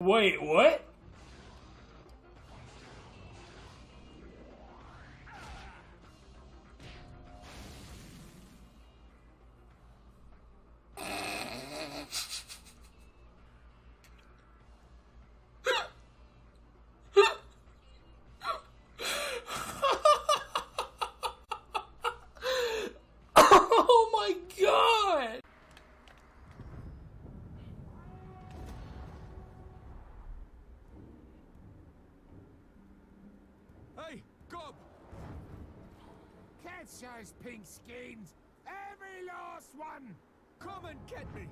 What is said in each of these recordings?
Wait, what? Oh my god! Hey, Gob! Catch those pink skins! Every last one! Come and get me!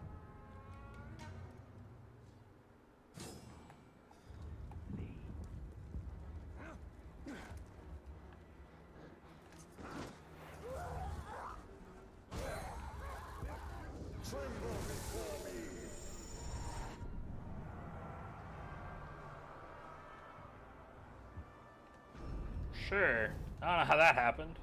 Sure. I don't know how that happened.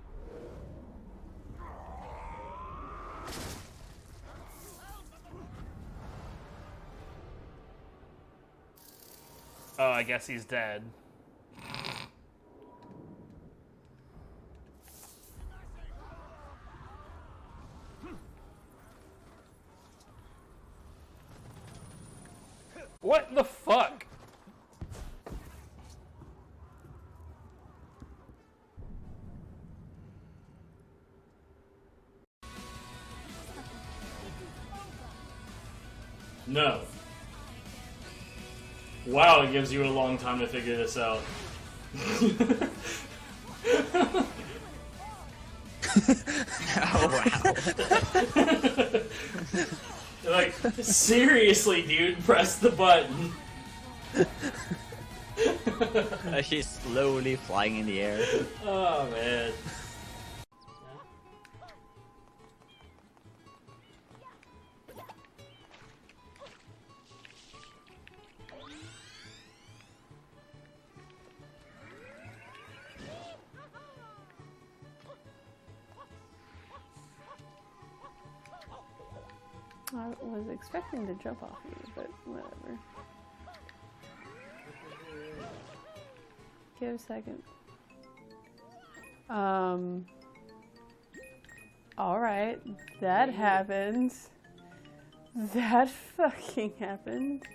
Oh, I guess he's dead. What the fuck? No. Wow, it gives you a long time to figure this out. Oh, wow. Like, seriously, dude, press the button. She's slowly flying in the air. Oh, man. I was expecting to jump off you, but whatever. Give a second. Alright. That happened. That fucking happened.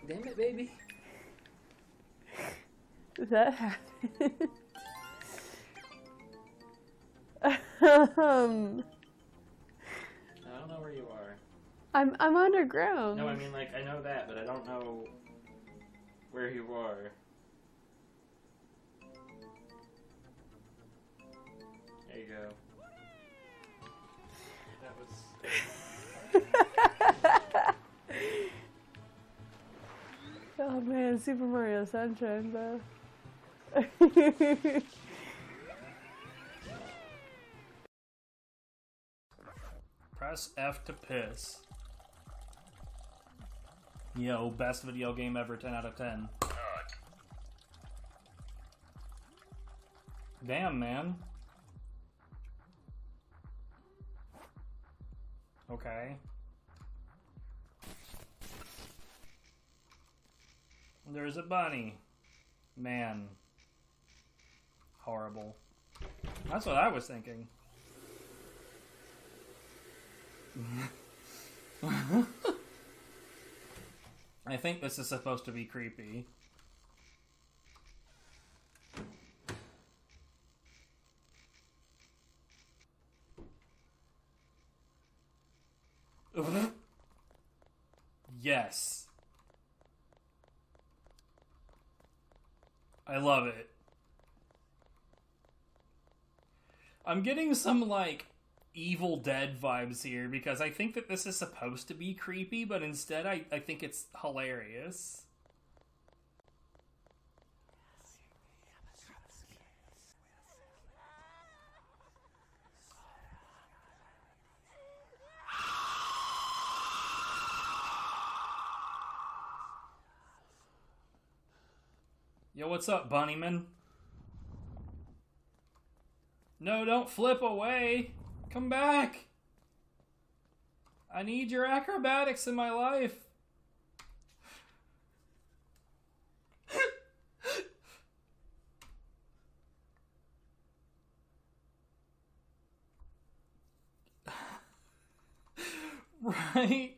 Damn it, baby. That happened. I don't know where you are. I'm underground. No, I mean, like, I know that, but I don't know where you are. There you go. That was... Oh man, Super Mario Sunshine, though. Press F to piss. Yo, best video game ever, 10 out of 10. Damn, man. Okay. There's a bunny. Man. Horrible. That's what I was thinking. I think this is supposed to be creepy. Yes. I love it. I'm getting some, like, Evil Dead vibes here, because I think that this is supposed to be creepy, but instead I think it's hilarious. Yo, what's up, Bunnyman? No, don't flip away! Come back! I need your acrobatics in my life. Right?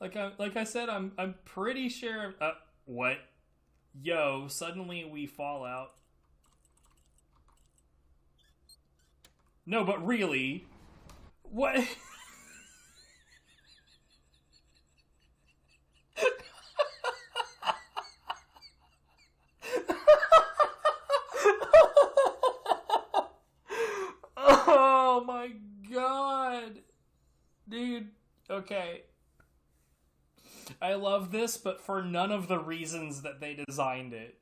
Like I said, I'm pretty sure. What? Yo! Suddenly we fall out. No, but really, what? Oh my god, dude. Okay. I love this, but for none of the reasons that they designed it.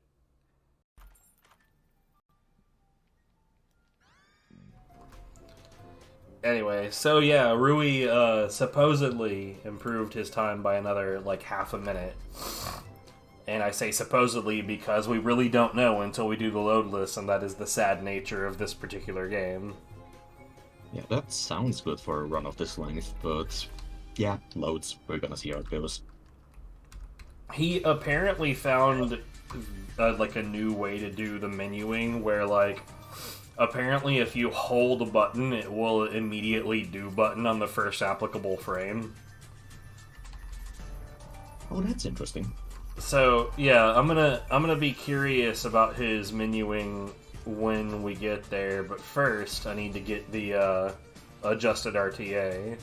Anyway, so yeah, Rui supposedly improved his time by another, like, half a minute. And I say supposedly because we really don't know until we do the load list, and that is the sad nature of this particular game. Yeah, that sounds good for a run of this length, but yeah, loads. We're gonna see how it goes. He apparently found like a new way to do the menuing where, like, apparently if you hold a button, it will immediately do button on the first applicable frame. Oh, that's interesting. So yeah, I'm gonna be curious about his menuing when we get there, but first I need to get the adjusted RTA.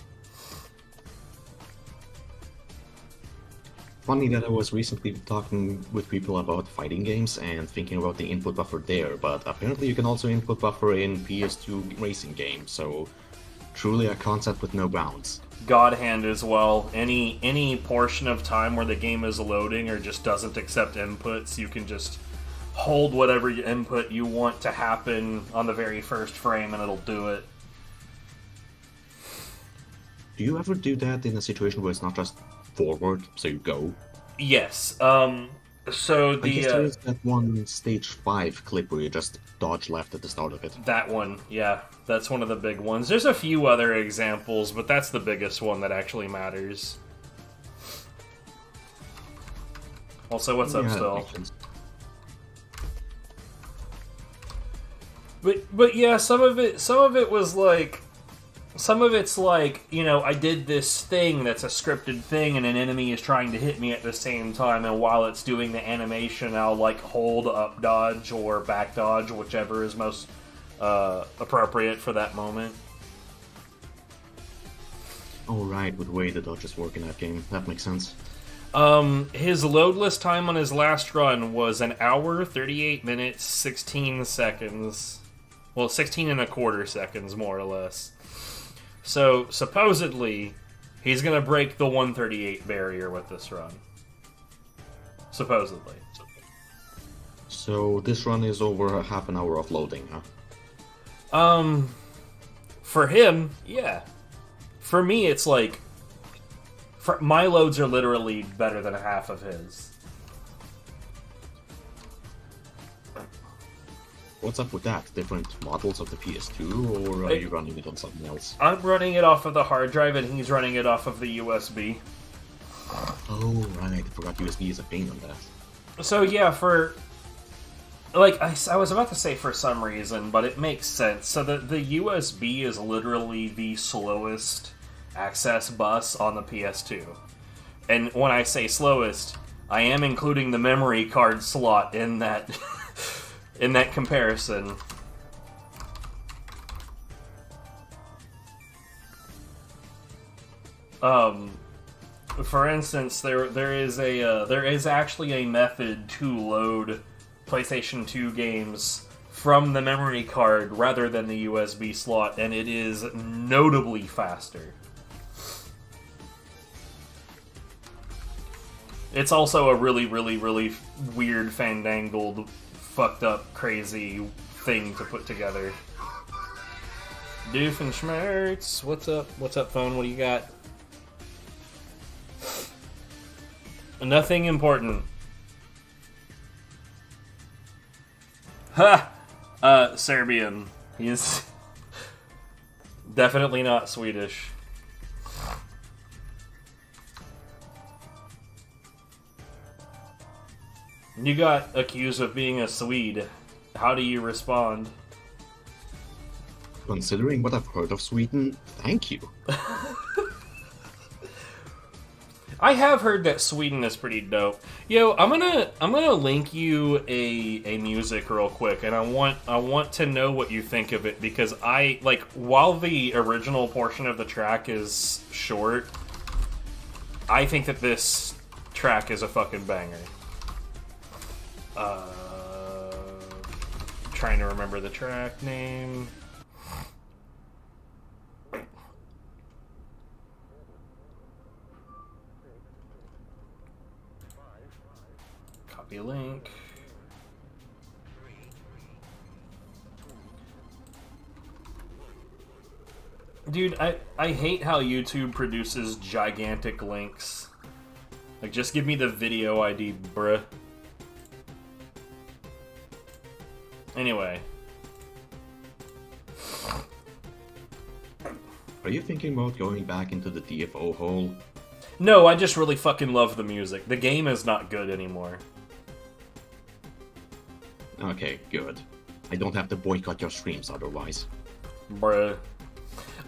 Funny that I was recently talking with people about fighting games and thinking about the input buffer there, but apparently you can also input buffer in PS2 racing games, so truly a concept with no bounds. God Hand as well. Any portion of time where the game is loading or just doesn't accept inputs, you can just hold whatever input you want to happen on the very first frame and it'll do it. Do you ever do that in a situation where it's not just forward, so you go? Yes. So the I guess there is that one stage 5 clip where you just dodge left at the start of it. That one, yeah. That's one of the big ones. There's a few other examples, but that's the biggest one that actually matters. Also, what's up, still? But yeah, some of it was like, some of it's like, you know, I did this thing that's a scripted thing and an enemy is trying to hit me at the same time, and while it's doing the animation, I'll, like, hold up dodge or back dodge, whichever is most appropriate for that moment. Oh right, with the way the dodges work in that game, that makes sense. His load list time on his last run was 1 hour, 38 minutes, 16 seconds. Well, 16 and a quarter seconds, more or less. So, supposedly, he's gonna break the 138 barrier with this run. Supposedly. So, this run is over a half an hour of loading, huh? For him, yeah. For me, it's like... my loads are literally better than half of his. What's up with that? Different models of the PS2, or are you running it on something else? I'm running it off of the hard drive, and he's running it off of the USB. Oh, right. I forgot USB is a thing on that. So, yeah, for... like, I was about to say for some reason, but it makes sense. So the USB is literally the slowest access bus on the PS2. And when I say slowest, I am including the memory card slot in that... in that comparison. For instance, there is actually a method to load PlayStation 2 games from the memory card rather than the USB slot, and it is notably faster. It's also a really, really, really weird, fandangled, fucked up, crazy thing to put together. Doofenshmirtz, what's up? What's up, phone? What do you got? Nothing important. Ha! Serbian. He's definitely not Swedish. You got accused of being a Swede. How do you respond? Considering what I've heard of Sweden, thank you. I have heard that Sweden is pretty dope. Yo, I'm gonna link you a music real quick, and I want to know what you think of it, because I like, while the original portion of the track is short, I think that this track is a fucking banger. Trying to remember the track name. Copy link. Dude, I hate how YouTube produces gigantic links. Like, just give me the video ID, bruh. Anyway. Are you thinking about going back into the DFO hole? No, I just really fucking love the music. The game is not good anymore. Okay, good. I don't have to boycott your streams otherwise. Bruh.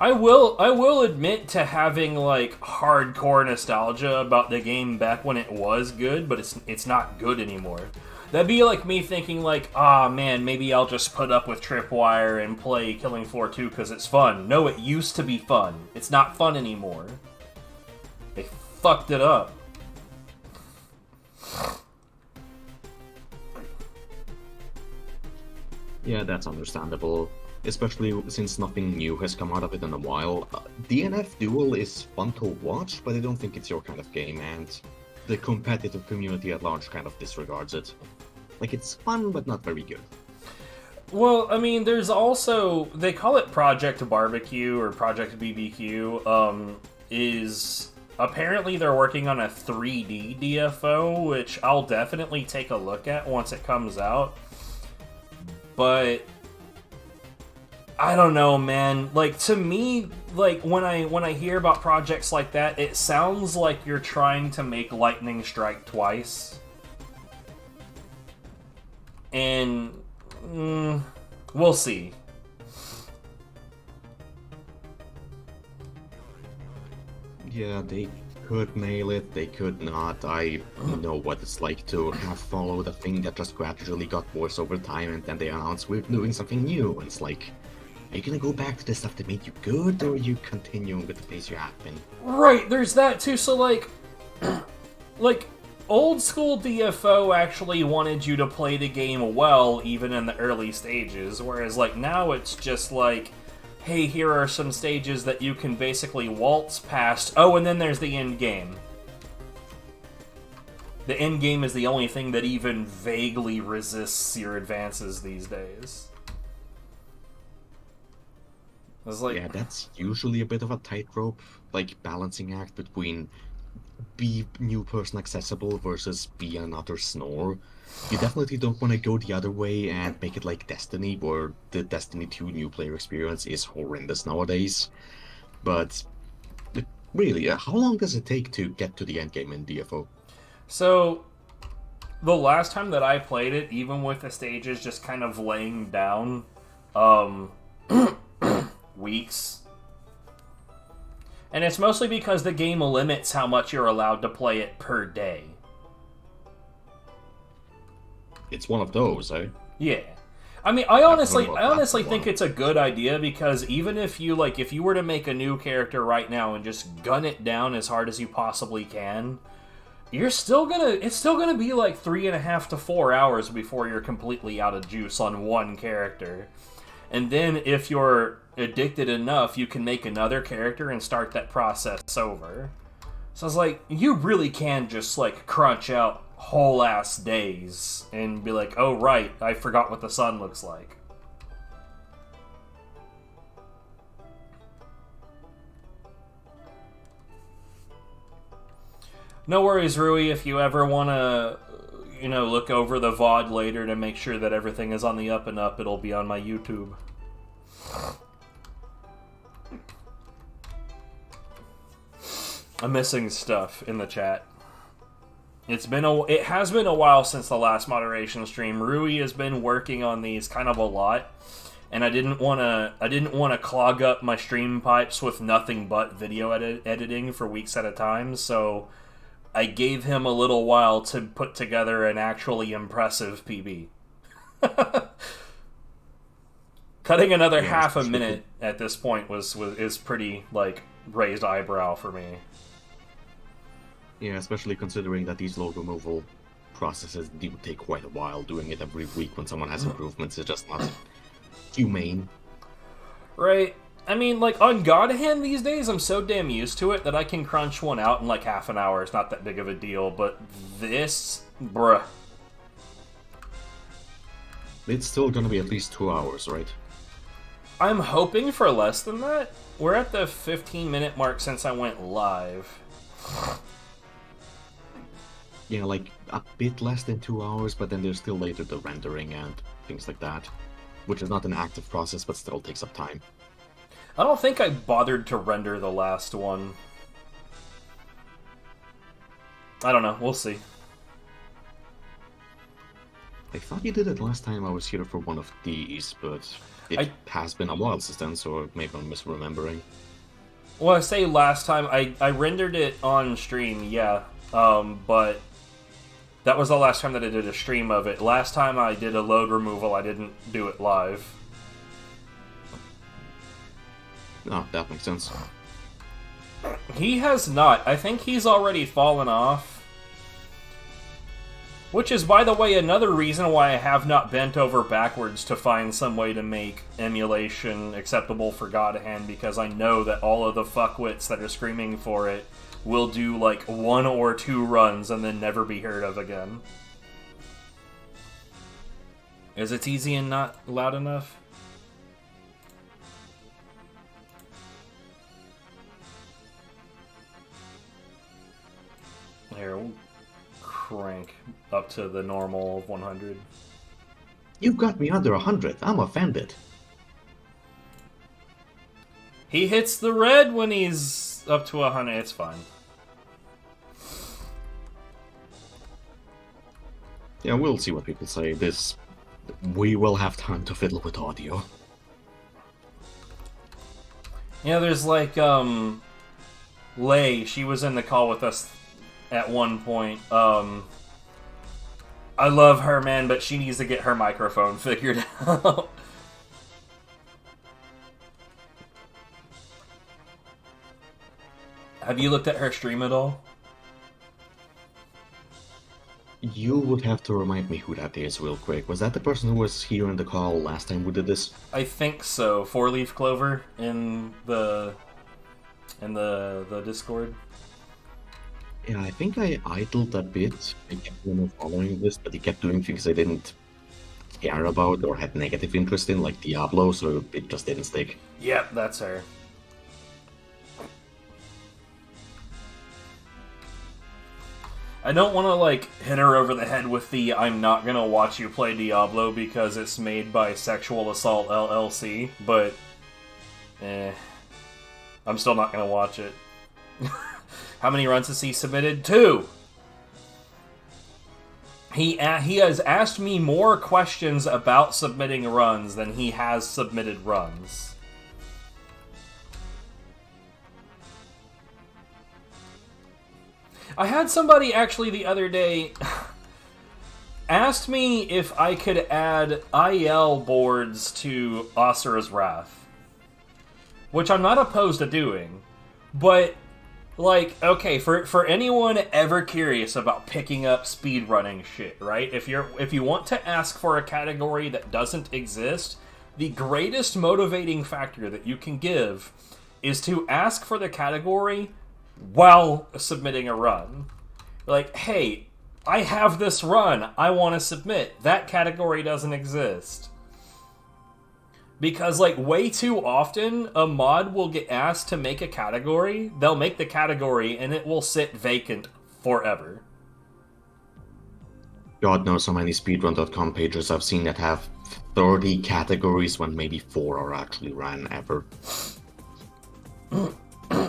I will admit to having, like, hardcore nostalgia about the game back when it was good, but it's not good anymore. That'd be like me thinking, like, ah, man, maybe I'll just put up with Tripwire and play Killing Floor 2 because it's fun. No, it used to be fun. It's not fun anymore. They fucked it up. Yeah, that's understandable. Especially since nothing new has come out of it in a while. DNF Duel is fun to watch, but I don't think it's your kind of game, and the competitive community at large kind of disregards it. Like, it's fun, but not very good. Well, I mean, there's also, they call it Project Barbecue or Project BBQ, is apparently they're working on a 3D DFO, which I'll definitely take a look at once it comes out. But I don't know, man. Like, to me, like, when I hear about projects like that, it sounds like you're trying to make lightning strike twice. And we'll see. Yeah, they could nail it, they could not. I know what it's like to have followed a thing that just gradually got worse over time, and then they announce we're doing something new, and it's like, are you gonna go back to the stuff that made you good, or are you continuing with the pace you have been? Right, there's that too. So, like, like, old school DFO actually wanted you to play the game well, even in the early stages, whereas, like, now it's just like, hey, here are some stages that you can basically waltz past. Oh, and then there's the end game. The end game is the only thing that even vaguely resists your advances these days. It's like, Yeah, that's usually a bit of a tightrope, like, balancing act between be new person accessible versus be another snore. You definitely don't want to go the other way and make it like Destiny, where the Destiny 2 new player experience is horrendous nowadays. But really, how long does it take to get to the end game in DFO? so, the last time that I played it, even with the stages just kind of laying down, weeks. And it's mostly because the game limits how much you're allowed to play it per day. It's one of those, eh? Yeah. I mean, I honestly about that think one. it's a good idea, because even if you, like, if you were to make a new character right now and just gun it down as hard as you possibly can, it's still gonna be like 3.5 to 4 hours before you're completely out of juice on one character. And then if you're addicted enough, you can make another character and start that process over. So it's like, you really can just, like, crunch out whole ass days and be like, oh right, I forgot what the sun looks like. No worries, Rui, if you ever want to, you know, look over the VOD later to make sure that everything is on the up and up, it'll be on my YouTube. I'm missing stuff in the chat. It has been a while since the last moderation stream. Rui has been working on these kind of a lot, and I didn't want to clog up my stream pipes with nothing but video editing for weeks at a time. So I gave him a little while to put together an actually impressive PB. Cutting another half a minute at this point is pretty, like, raised eyebrow for me. Yeah, especially considering that these logo removal processes do take quite a while. Doing it every week when someone has improvements is just not humane. Right. I mean, like, on God Hand these days, I'm so damn used to it that I can crunch one out in, like, half an hour. It's not that big of a deal, but this... bruh. It's still gonna be at least 2 hours, right? I'm hoping for less than that. We're at the 15-minute mark since I went live. Yeah, like, a bit less than 2 hours, but then there's still later the rendering and things like that. Which is not an active process, but still takes up time. I don't think I bothered to render the last one. I don't know, we'll see. I thought you did it last time I was here for one of these, but it has been a while since then, so maybe I'm misremembering. Well, I say last time, I rendered it on stream, yeah. But that was the last time that I did a stream of it. Last time I did a load removal, I didn't do it live. Oh, that makes sense. He has not. I think he's already fallen off. Which is, by the way, another reason why I have not bent over backwards to find some way to make emulation acceptable for God Hand, because I know that all of the fuckwits that are screaming for it will do, like, 1 or 2 runs and then never be heard of again. Is it easy and not loud enough? Here, we'll crank up to the normal of 100. You got me under 100. I'm offended. He hits the red when he's up to 100. It's fine. Yeah, we'll see what people say. We will have time to fiddle with audio. Yeah, there's like, Lei, she was in the call with us at one point. I love her, man, but she needs to get her microphone figured out. Have you looked at her stream at all? You would have to remind me who that is real quick. Was that the person who was here in the call last time we did this? I think so. 4-Leaf Clover in the Discord. Yeah, I think I idled a bit. I kept following this, but he kept doing things I didn't care about or had negative interest in, like Diablo, so it just didn't stick. Yep, that's her. I don't want to, like, hit her over the head with the I'm not gonna watch you play Diablo because it's made by Sexual Assault LLC, but I'm still not gonna watch it. How many runs has he submitted? 2! He has asked me more questions about submitting runs than he has submitted runs. I had somebody actually the other day asked me if I could add IL boards to Asura's Wrath, which I'm not opposed to doing, but like, okay, for anyone ever curious about picking up speedrunning shit, right? If you want to ask for a category that doesn't exist, the greatest motivating factor that you can give is to ask for the category while submitting a run. Like, hey, I have this run I want to submit. That category doesn't exist. Because, like, way too often, a mod will get asked to make a category, they'll make the category, and it will sit vacant forever. God knows how many speedrun.com pages I've seen that have 30 categories when maybe 4 are actually ran ever.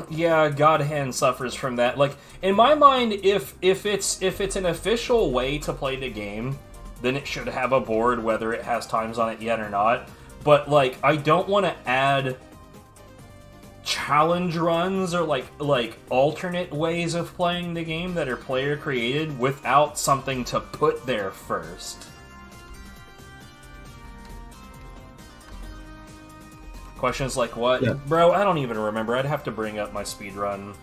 Yeah, God Hand suffers from that. Like, in my mind, if it's an official way to play the game, then it should have a board, whether it has times on it yet or not. But, like, I don't want to add challenge runs or like alternate ways of playing the game that are player created without something to put there first. Questions like what? Yeah. Bro, I don't even remember. I'd have to bring up my speedrun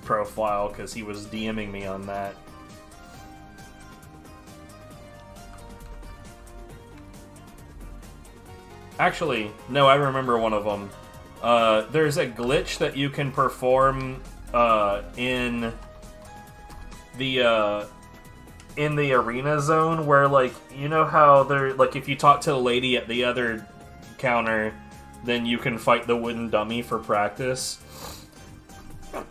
profile because he was DMing me on that. Actually, no, I remember one of them. There's a glitch that you can perform in the arena zone where, like, you know how there, like, if you talk to the lady at the other counter, then you can fight the wooden dummy for practice.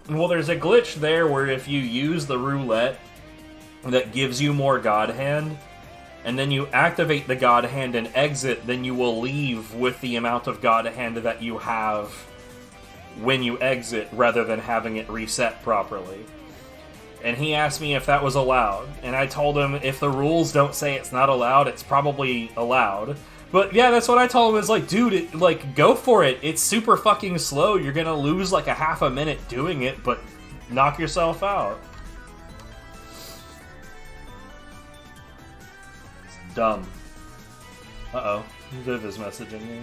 Well, there's a glitch there where if you use the roulette that gives you more God Hand, and then you activate the God Hand and exit, then you will leave with the amount of God Hand that you have when you exit, rather than having it reset properly. And he asked me if that was allowed, and I told him if the rules don't say it's not allowed, it's probably allowed. But yeah, that's what I told him, is like, dude, go for it. It's super fucking slow. You're gonna lose like a half a minute doing it, but knock yourself out. It's dumb. Uh-oh. Viv is messaging me.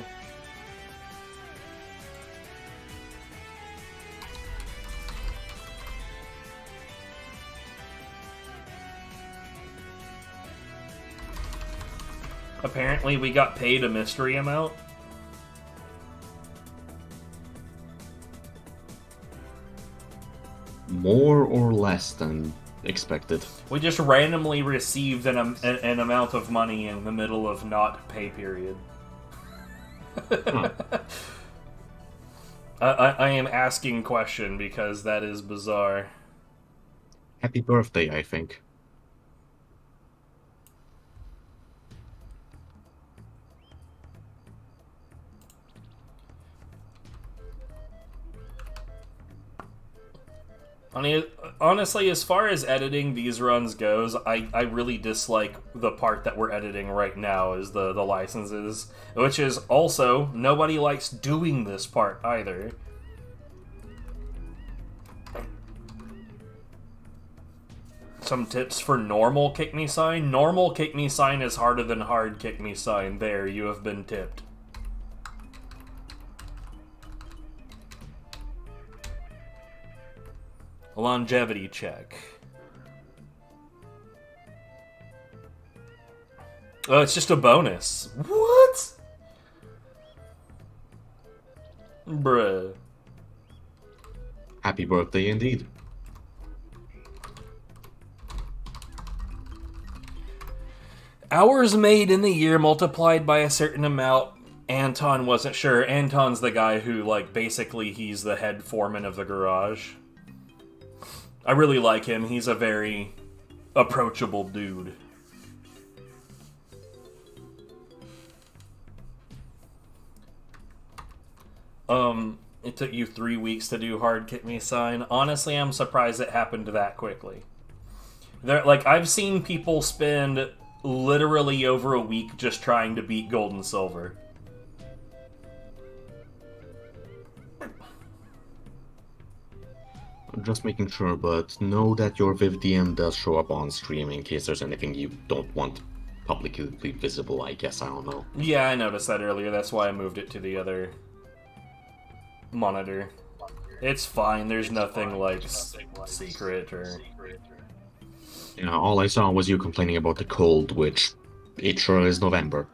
Apparently we got paid a mystery amount. More or less than expected. We just randomly received an amount of money in the middle of not pay period. Huh. I am asking question because that is bizarre. Happy birthday, I think. Honestly, as far as editing these runs goes, I really dislike the part that we're editing right now, is the licenses. Which is also, nobody likes doing this part either. Some tips for normal kick me sign. Normal kick me sign is harder than hard kick me sign. There, you have been tipped. Longevity check. Oh, it's just a bonus. What? Bruh. Happy birthday indeed. Hours made in the year multiplied by a certain amount. Anton wasn't sure. Anton's the guy who, like, basically he's the head foreman of the garage. I really like him. He's a very approachable dude. It took you 3 weeks to do hard kick me sign. Honestly, I'm surprised it happened that quickly. I've seen people spend literally over a week just trying to beat gold and silver. Just making sure, but know that your Viv DM does show up on stream in case there's anything you don't want publicly visible, I guess. I don't know. Yeah, I noticed that earlier. That's why I moved it to the other monitor. It's fine. There's nothing, like, secret or... You know, all I saw was you complaining about the cold, which it sure is November.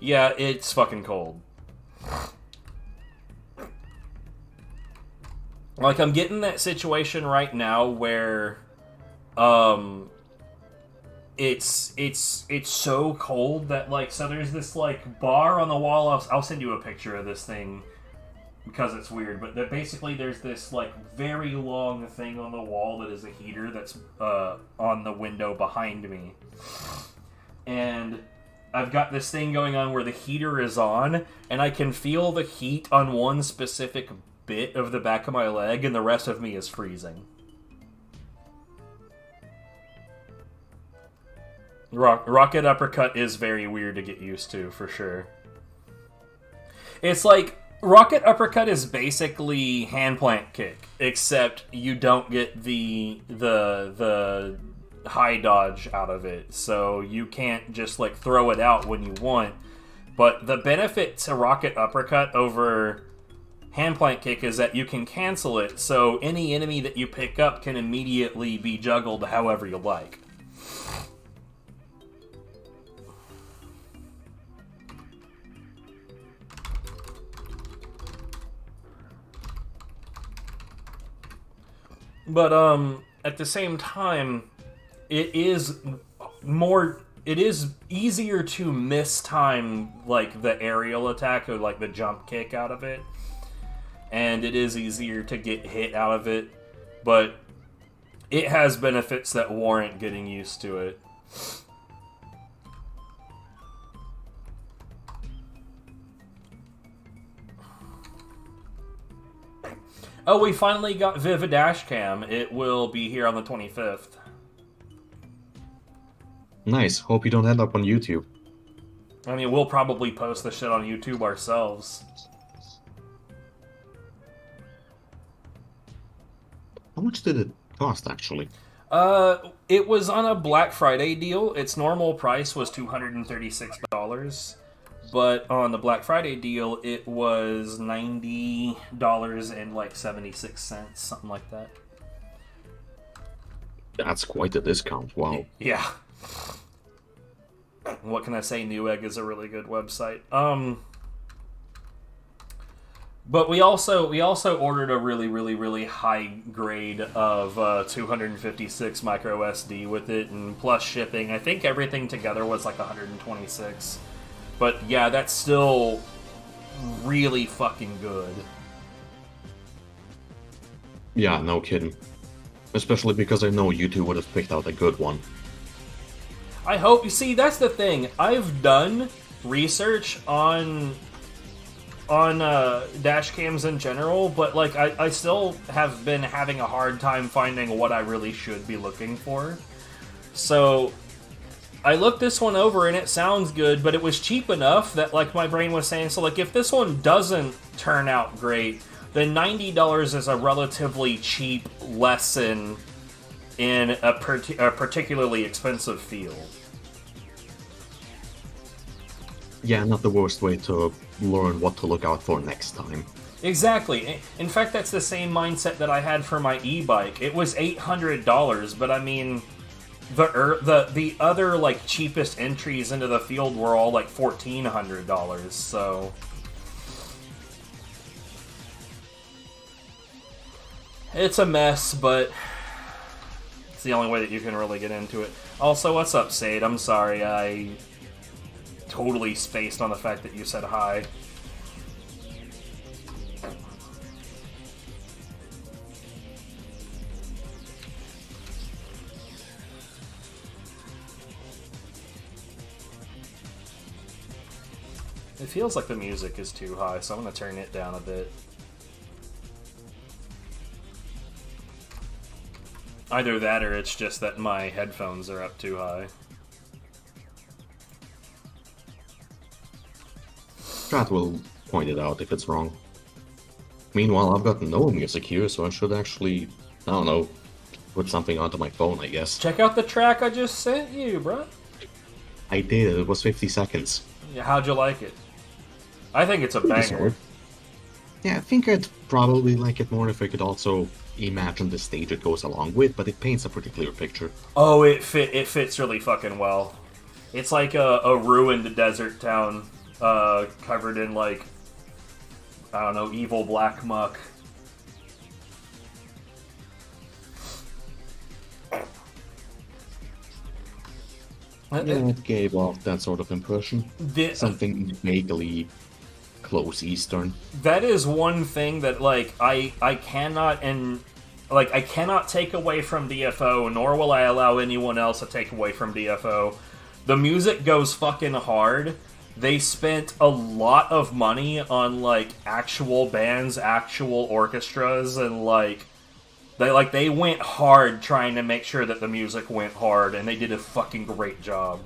Yeah, it's fucking cold. Like, I'm getting that situation right now where, it's so cold that, like, so there's this, like, bar on the wall. I'll send you a picture of this thing because it's weird, but basically there's this, like, very long thing on the wall that is a heater that's, on the window behind me. And I've got this thing going on where the heater is on, and I can feel the heat on one specific bit of the back of my leg, and the rest of me is freezing. Rocket uppercut is very weird to get used to, for sure. It's like Rocket Uppercut is basically hand plant kick, except you don't get the high dodge out of it, so you can't just like throw it out when you want. But the benefit to Rocket Uppercut over hand plant kick is that you can cancel it, so any enemy that you pick up can immediately be juggled however you like. But at the same time, it is easier to mistime like the aerial attack or like the jump kick out of it, and it is easier to get hit out of it, but it has benefits that warrant getting used to it. Oh, we finally got Vivid Dashcam. It will be here on the 25th. Nice. Hope you don't end up on YouTube. I mean, we'll probably post the shit on YouTube ourselves. How much did it cost, actually? It was on a Black Friday deal. Its normal price was $236. But on the Black Friday deal, it was $90 and like 76 cents, something like that. That's quite a discount, wow. Yeah. What can I say? Newegg is a really good website. But we also ordered a really high grade of 256 micro SD with it, and plus shipping. I think everything together was like 126. But yeah, that's still really fucking good. Yeah, no kidding. Especially because I know YouTube would have picked out a good one. I hope. You see, that's the thing. I've done research on dash cams in general, but like I still have been having a hard time finding what I really should be looking for. So I looked this one over and it sounds good, but it was cheap enough that like my brain was saying, so like if this one doesn't turn out great, then $90 is a relatively cheap lesson in a particularly expensive field. Yeah, not the worst way to learn what to look out for next time. Exactly. In fact, that's the same mindset that I had for my e-bike. It was $800, but I mean, the other like cheapest entries into the field were all like $1,400. So it's a mess, but it's the only way that you can really get into it. Also, what's up, Sade? I'm sorry, I totally spaced on the fact that you said hi. It feels like the music is too high, so I'm going to turn it down a bit. Either that or it's just that my headphones are up too high. Chat will point it out if it's wrong. Meanwhile, I've got no music here, so I should actually, I don't know, put something onto my phone, I guess. Check out the track I just sent you, bro. I did, it was 50 seconds. Yeah, how'd you like it? I think it's a banger. Yeah, I think I'd probably like it more if I could also imagine the stage it goes along with, but it paints a pretty clear picture. Oh, it fits really fucking well. It's like a ruined desert town, covered in like, I don't know, evil black muck. Yeah, it gave off that sort of impression. Something vaguely close Eastern. That is one thing that like I cannot I cannot take away from DFO, nor will I allow anyone else to take away from DFO. The music goes fucking hard. They spent a lot of money on like actual bands, actual orchestras, and they went hard trying to make sure that the music went hard, and they did a fucking great job.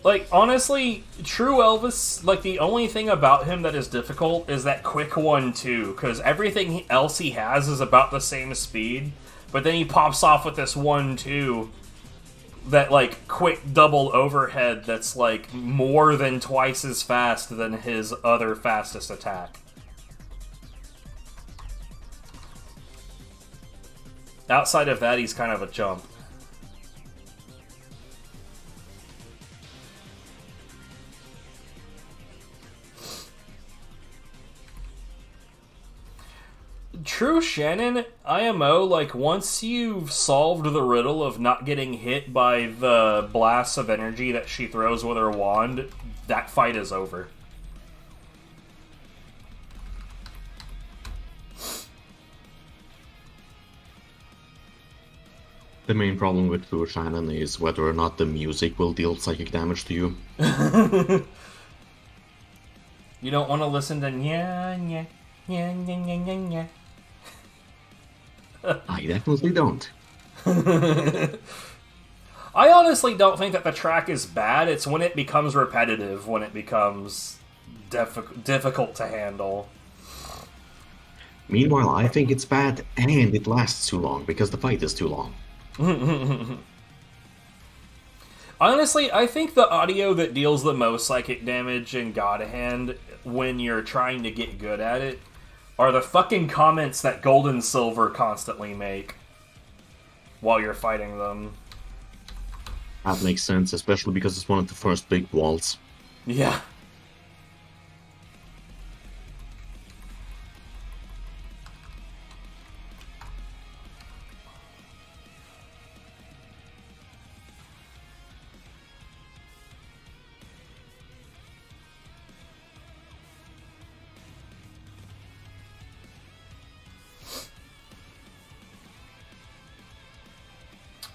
Like, honestly, true Elvis, like, the only thing about him that is difficult is that quick 1-2, because everything else he has is about the same speed, but then he pops off with this 1-2, that, like, quick double overhead that's, like, more than twice as fast than his other fastest attack. Outside of that, he's kind of a chump. True Shannon, IMO, like, once you've solved the riddle of not getting hit by the blasts of energy that she throws with her wand, that fight is over. The main problem with True Shannon is whether or not the music will deal psychic damage to you. You don't want to listen to nya nya nya nya nya nya nya. I definitely don't. I honestly don't think that the track is bad. It's when it becomes repetitive, when it becomes difficult to handle. Meanwhile, I think it's bad and it lasts too long because the fight is too long. Honestly, I think the audio that deals the most psychic damage in God Hand when you're trying to get good at it are the fucking comments that Gold and Silver constantly make while you're fighting them. That makes sense, especially because it's one of the first big walls. Yeah.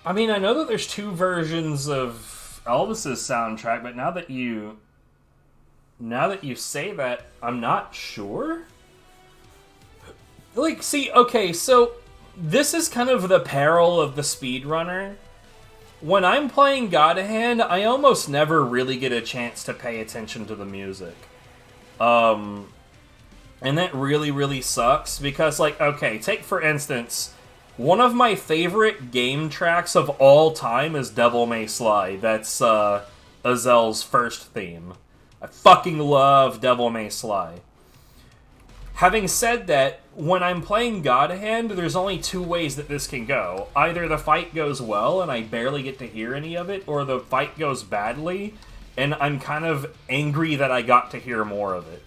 I mean, I know that there's two versions of Elvis's soundtrack, but now that you say that, I'm not sure. Like, see, okay, so this is kind of the peril of the speedrunner. When I'm playing God Hand, I almost never really get a chance to pay attention to the music. And that really, really sucks, because, like, okay, take for instance, one of my favorite game tracks of all time is Devil May Slide. That's Azel's first theme. I fucking love Devil May Slide. Having said that, when I'm playing God Hand, there's only two ways that this can go. Either the fight goes well and I barely get to hear any of it, or the fight goes badly and I'm kind of angry that I got to hear more of it.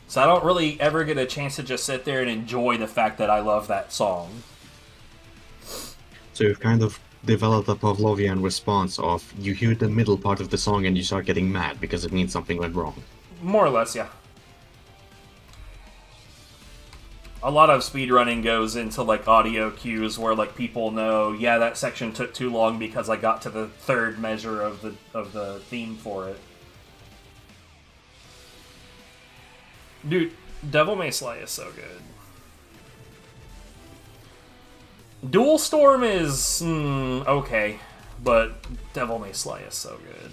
So I don't really ever get a chance to just sit there and enjoy the fact that I love that song. So you've kind of developed a Pavlovian response of you hear the middle part of the song and you start getting mad because it means something went wrong. More or less, yeah. A lot of speedrunning goes into, like, audio cues where, like, people know, yeah, that section took too long because I got to the third measure of the theme for it. Dude, Devil May Slay is so good. Dual Storm is okay, but Devil May Slay is so good.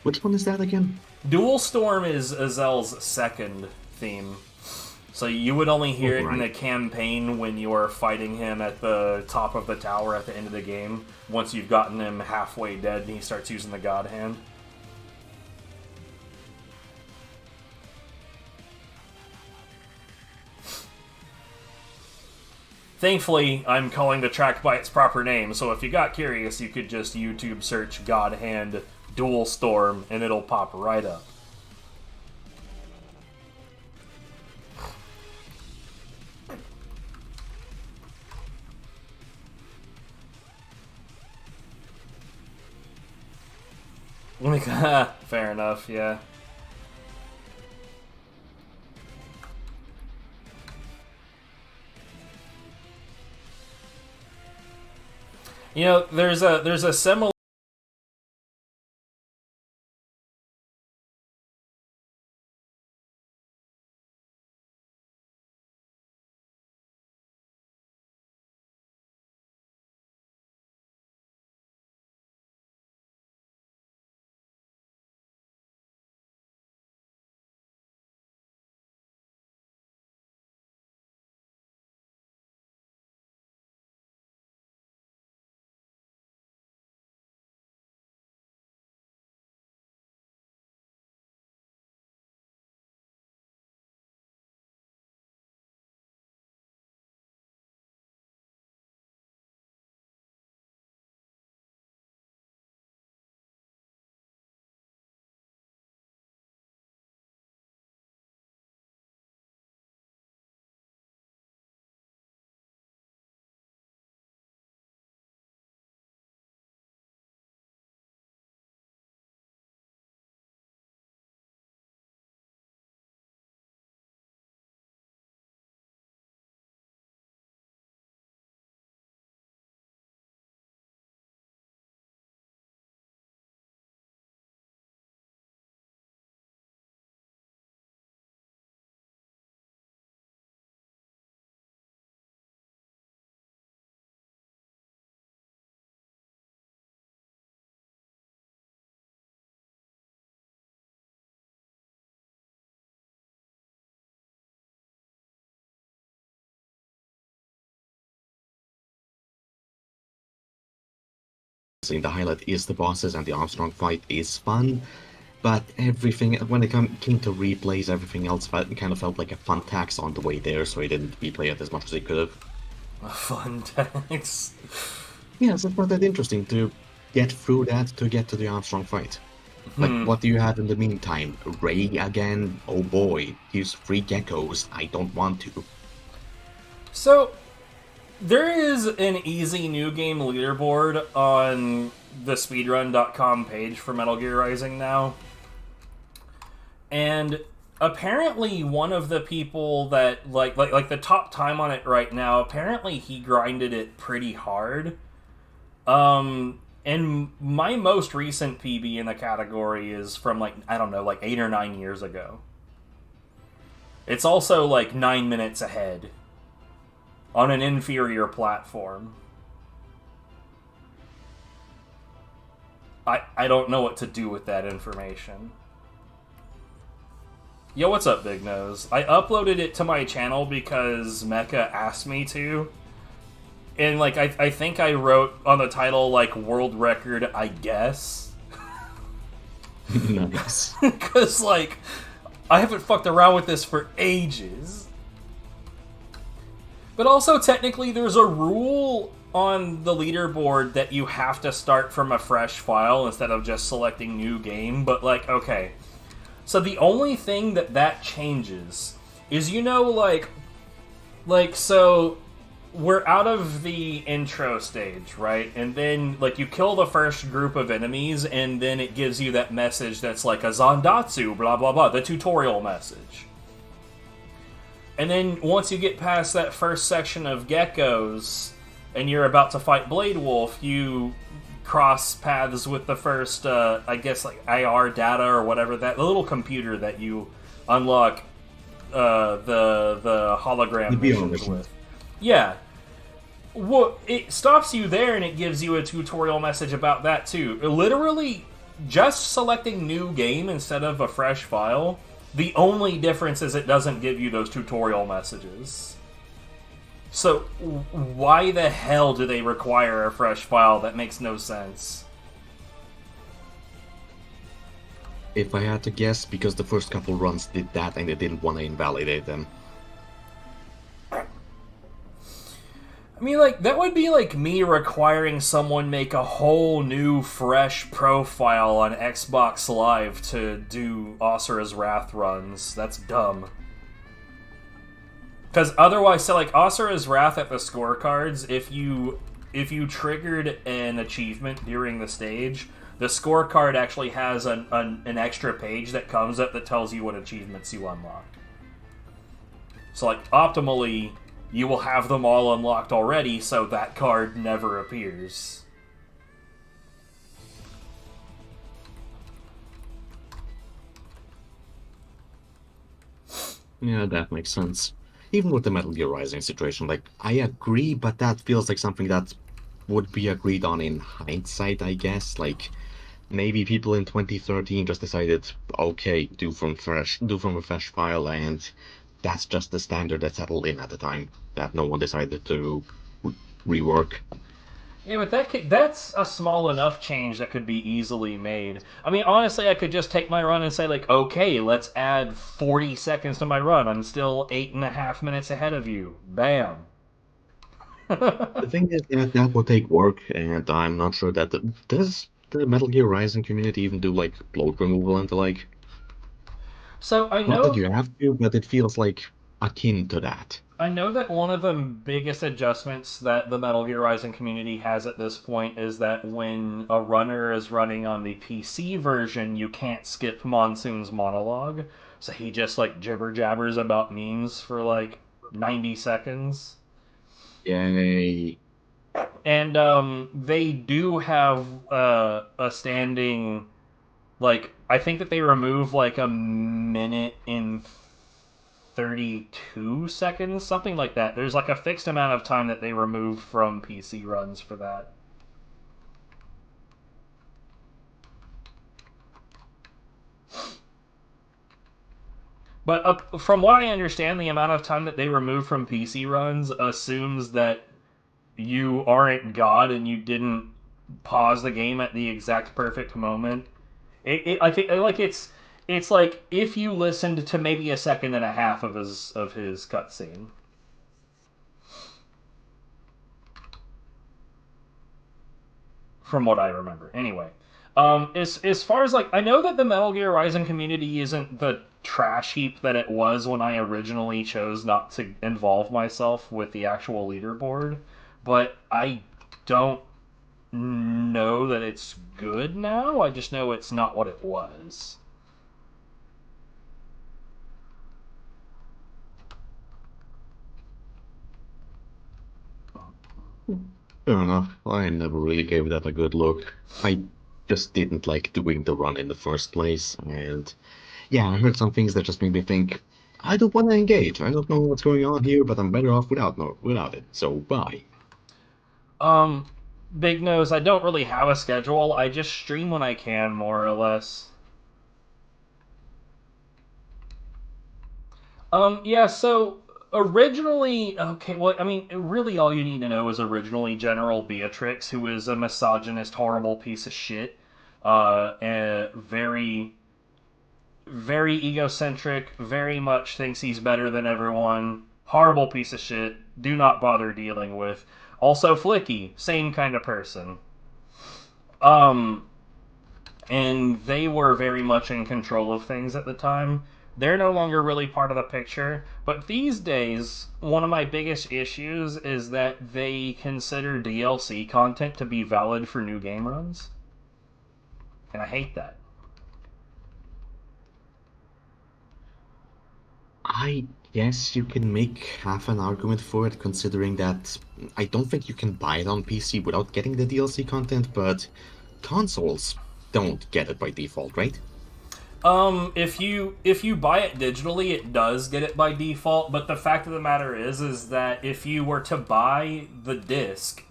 Which one is that again? Dual Storm is Azel's second theme. So you would only hear it in the campaign when you're fighting him at the top of the tower at the end of the game. Once you've gotten him halfway dead and he starts using the God Hand. Thankfully, I'm calling the track by its proper name, so if you got curious, you could just YouTube search God Hand Dual Storm, and it'll pop right up. Fair enough, yeah. You know, there's a similar the highlight is the bosses, and the Armstrong fight is fun. But everything, when it came to replays, everything else kind of felt like a fun tax on the way there, so I didn't replay it as much as I could have. A fun tax. Yes, it's not that interesting to get through that to get to the Armstrong fight. Like, what do you have in the meantime? Ray again? Oh boy, use 3 geckos. I don't want to. So, there is an easy new game leaderboard on the speedrun.com page for Metal Gear Rising now. And apparently one of the people that, like the top time on it right now, apparently he grinded it pretty hard. And my most recent PB in the category is from, like, I don't know, like 8 or 9 years ago. It's also, like, 9 minutes ahead. On an inferior platform. I don't know what to do with that information. Yo, what's up, Big Nose? I uploaded it to my channel because Mecha asked me to. And, like, I think I wrote on the title, like, world record, I guess. Nice. Because, like, I haven't fucked around with this for ages. But also, technically, there's a rule on the leaderboard that you have to start from a fresh file instead of just selecting new game. But, like, okay. So the only thing that changes is, you know, like, so we're out of the intro stage, right? And then, like, you kill the first group of enemies, and then it gives you that message that's like a Zandatsu, blah, blah, blah, the tutorial message. And then once you get past that first section of geckos, and you're about to fight Blade Wolf, you cross paths with the first, I guess, like, IR data or whatever, that little computer that you unlock the hologram missions with. Yeah. Well, it stops you there, and it gives you a tutorial message about that, too. Literally, just selecting new game instead of a fresh file, the only difference is it doesn't give you those tutorial messages. So, why the hell do they require a fresh file? That makes no sense. If I had to guess, because the first couple runs did that and they didn't want to invalidate them. I mean, like, that would be like me requiring someone make a whole new, fresh profile on Xbox Live to do Asura's Wrath runs. That's dumb. Because otherwise, so, like, Asura's Wrath at the scorecards, if you triggered an achievement during the stage, the scorecard actually has an extra page that comes up that tells you what achievements you unlocked. So, like, optimally, you will have them all unlocked already, so that card never appears. Yeah, that makes sense. Even with the Metal Gear Rising situation, like, I agree, but that feels like something that would be agreed on in hindsight, I guess. Like, maybe people in 2013 just decided, okay, do from a fresh file, and that's just the standard that settled in at the time, that no one decided to rework. Yeah, but that's a small enough change that could be easily made. I mean, honestly, I could just take my run and say, like, okay, let's add 40 seconds to my run. I'm still 8.5 minutes ahead of you. Bam. The thing is that will take work, and I'm not sure that does the Metal Gear Rising community even do, like, bloat removal and the like? So I Not that know you have to, but it feels like akin to that. I know that one of the biggest adjustments that the Metal Gear Rising community has at this point is that when a runner is running on the PC version, you can't skip Monsoon's monologue. So he just, like, jibber jabbers about memes for, like, 90 seconds. Yay. And they do have a standing, like, I think that they remove, like, a minute in 32 seconds, something like that. There's, like, a fixed amount of time that they remove from PC runs for that. But from what I understand, the amount of time that they remove from PC runs assumes that you aren't God and you didn't pause the game at the exact perfect moment. I think like it's like if you listened to maybe a second and a half of his cutscene. From what I remember. Anyway, as far as like, I know that the Metal Gear Rising community isn't the trash heap that it was when I originally chose not to involve myself with the actual leaderboard, but I don't know that it's good now. I just know it's not what it was. Fair enough. I never really gave that a good look. I just didn't like doing the run in the first place, and yeah, I heard some things that just made me think, I don't want to engage. I don't know what's going on here, but I'm better off without it. So bye. Big Nose, I don't really have a schedule. I just stream when I can, more or less. Yeah, so originally, okay, well, I mean, really all you need to know is originally General Beatrix, who is a misogynist, horrible piece of shit, and very egocentric, very much thinks he's better than everyone, horrible piece of shit, do not bother dealing with. Also Flicky, same kind of person. Um, and they were very much in control of things at the time. They're no longer really part of the picture, but these days, one of my biggest issues is that they consider DLC content to be valid for new game runs. And I hate that. I guess you can make half an argument for it, considering that I don't think you can buy it on PC without getting the DLC content, but consoles don't get it by default, right? If you buy it digitally, it does get it by default, but the fact of the matter is that if you were to buy the disc,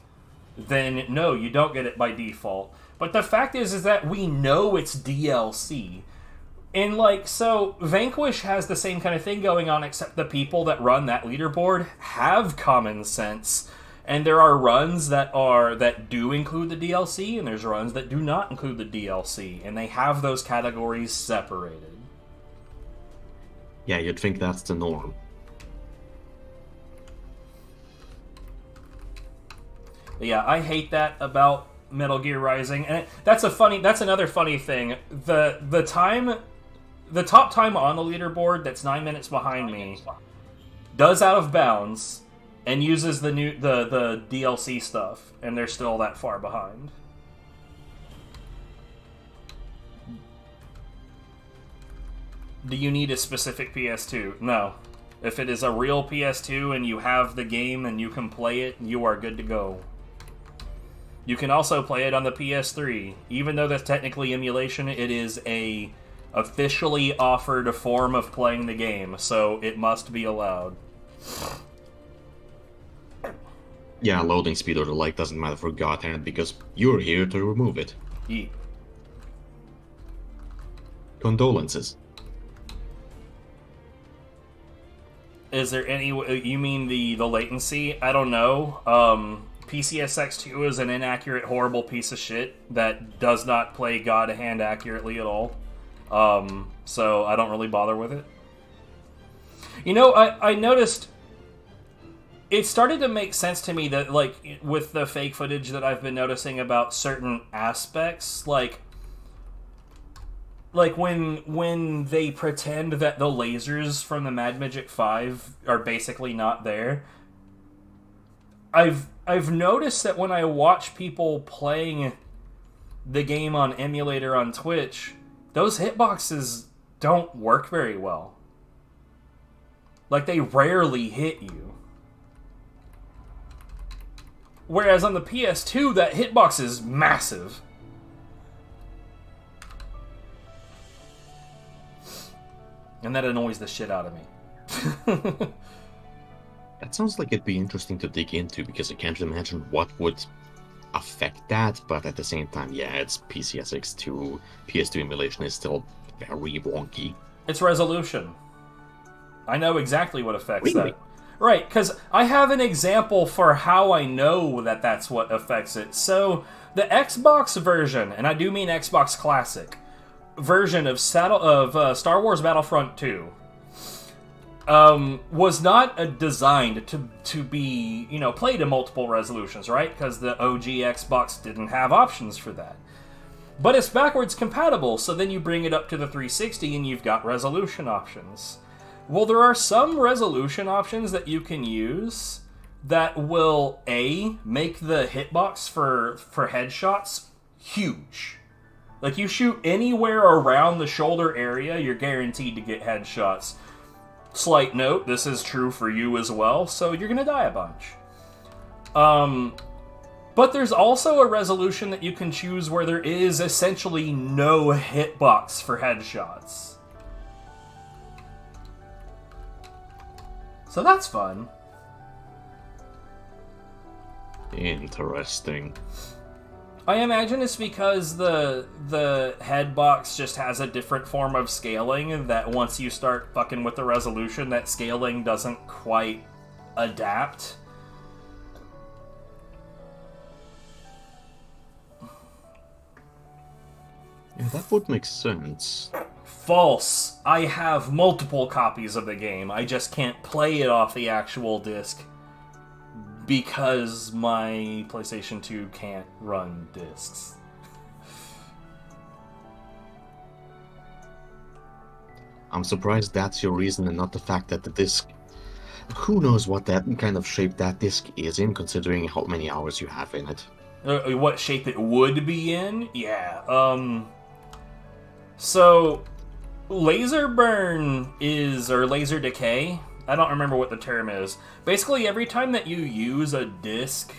then no, you don't get it by default. But the fact is that we know it's DLC. And like, so Vanquish has the same kind of thing going on, except the people that run that leaderboard have common sense. And there are runs that do include the DLC, and there's runs that do not include the DLC, and they have those categories separated. Yeah, you'd think that's the norm. But yeah, I hate that about Metal Gear Rising, and that's another funny thing. The top time on the leaderboard that's 9 minutes behind me does Out of Bounds and uses the DLC stuff, and they're still that far behind. Do you need a specific PS2? No. If it is a real PS2 and you have the game and you can play it, you are good to go. You can also play it on the PS3. Even though that's technically emulation, it is a officially offered form of playing the game, so it must be allowed. Yeah, loading speed or the like doesn't matter for God Hand because you're here to remove it. Yeet. Condolences. Is there any... You mean the latency? I don't know. PCSX2 is an inaccurate, horrible piece of shit that does not play God Hand accurately at all. So I don't really bother with it. You know, I noticed... It started to make sense to me that, like, with the fake footage that I've been noticing about certain aspects, like when they pretend that the lasers from the Mad Magic 5 are basically not there. I've noticed that when I watch people playing the game on emulator on Twitch, those hitboxes don't work very well. Like, they rarely hit you. Whereas on the PS2, that hitbox is massive. And that annoys the shit out of me. That sounds like it'd be interesting to dig into, because I can't imagine what would affect that, but at the same time, yeah, it's PCSX2. PS2 emulation is still very wonky. It's resolution. I know exactly what affects Really? that. Right, because I have an example for how I know that that's what affects it. So, the Xbox version, and I do mean Xbox Classic, version of Star Wars Battlefront 2 was not designed to be, played in multiple resolutions, right? Because the OG Xbox didn't have options for that. But it's backwards compatible, so then you bring it up to the 360 and you've got resolution options. Well, there are some resolution options that you can use that will, A, make the hitbox for headshots huge. Like, you shoot anywhere around the shoulder area, you're guaranteed to get headshots. Slight note, this is true for you as well, so you're gonna die a bunch. But there's also a resolution that you can choose where there is essentially no hitbox for headshots. So that's fun. Interesting. I imagine it's because the headbox just has a different form of scaling that once you start fucking with the resolution, that scaling doesn't quite adapt. Yeah, that would make sense. False. I have multiple copies of the game. I just can't play it off the actual disc because my PlayStation 2 can't run discs. I'm surprised that's your reason and not the fact that the disc... Who knows what that kind of shape that disc is in, considering how many hours you have in it. What shape it would be in? Yeah, So, laser burn or laser decay, I don't remember what the term is. Basically, every time that you use a disc,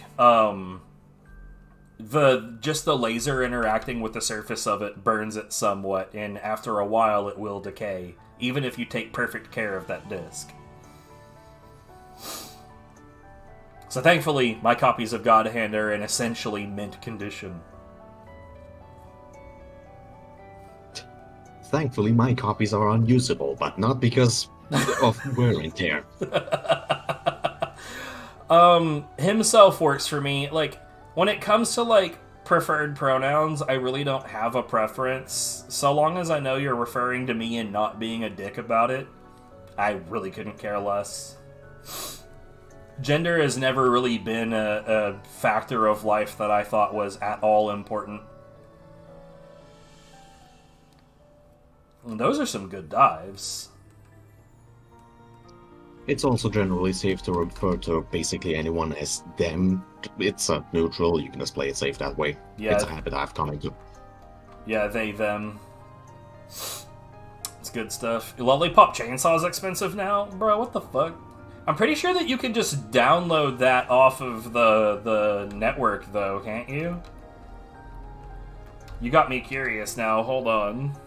just the laser interacting with the surface of it burns it somewhat, and after a while it will decay, even if you take perfect care of that disc. So thankfully, my copies of God Hand are in essentially mint condition. Thankfully, my copies are unusable, but not because of wear and tear. Himself works for me. Like, when it comes to, like, preferred pronouns, I really don't have a preference. So long as I know you're referring to me and not being a dick about it, I really couldn't care less. Gender has never really been a factor of life that I thought was at all important. And those are some good dives. It's also generally safe to refer to basically anyone as them. It's neutral, you can just play it safe that way. Yeah. It's a habit I've come into. Yeah, they, them. It's good stuff. Lollipop Chainsaw's expensive now? Bro, what the fuck? I'm pretty sure that you can just download that off of the network, though, can't you? You got me curious now, hold on.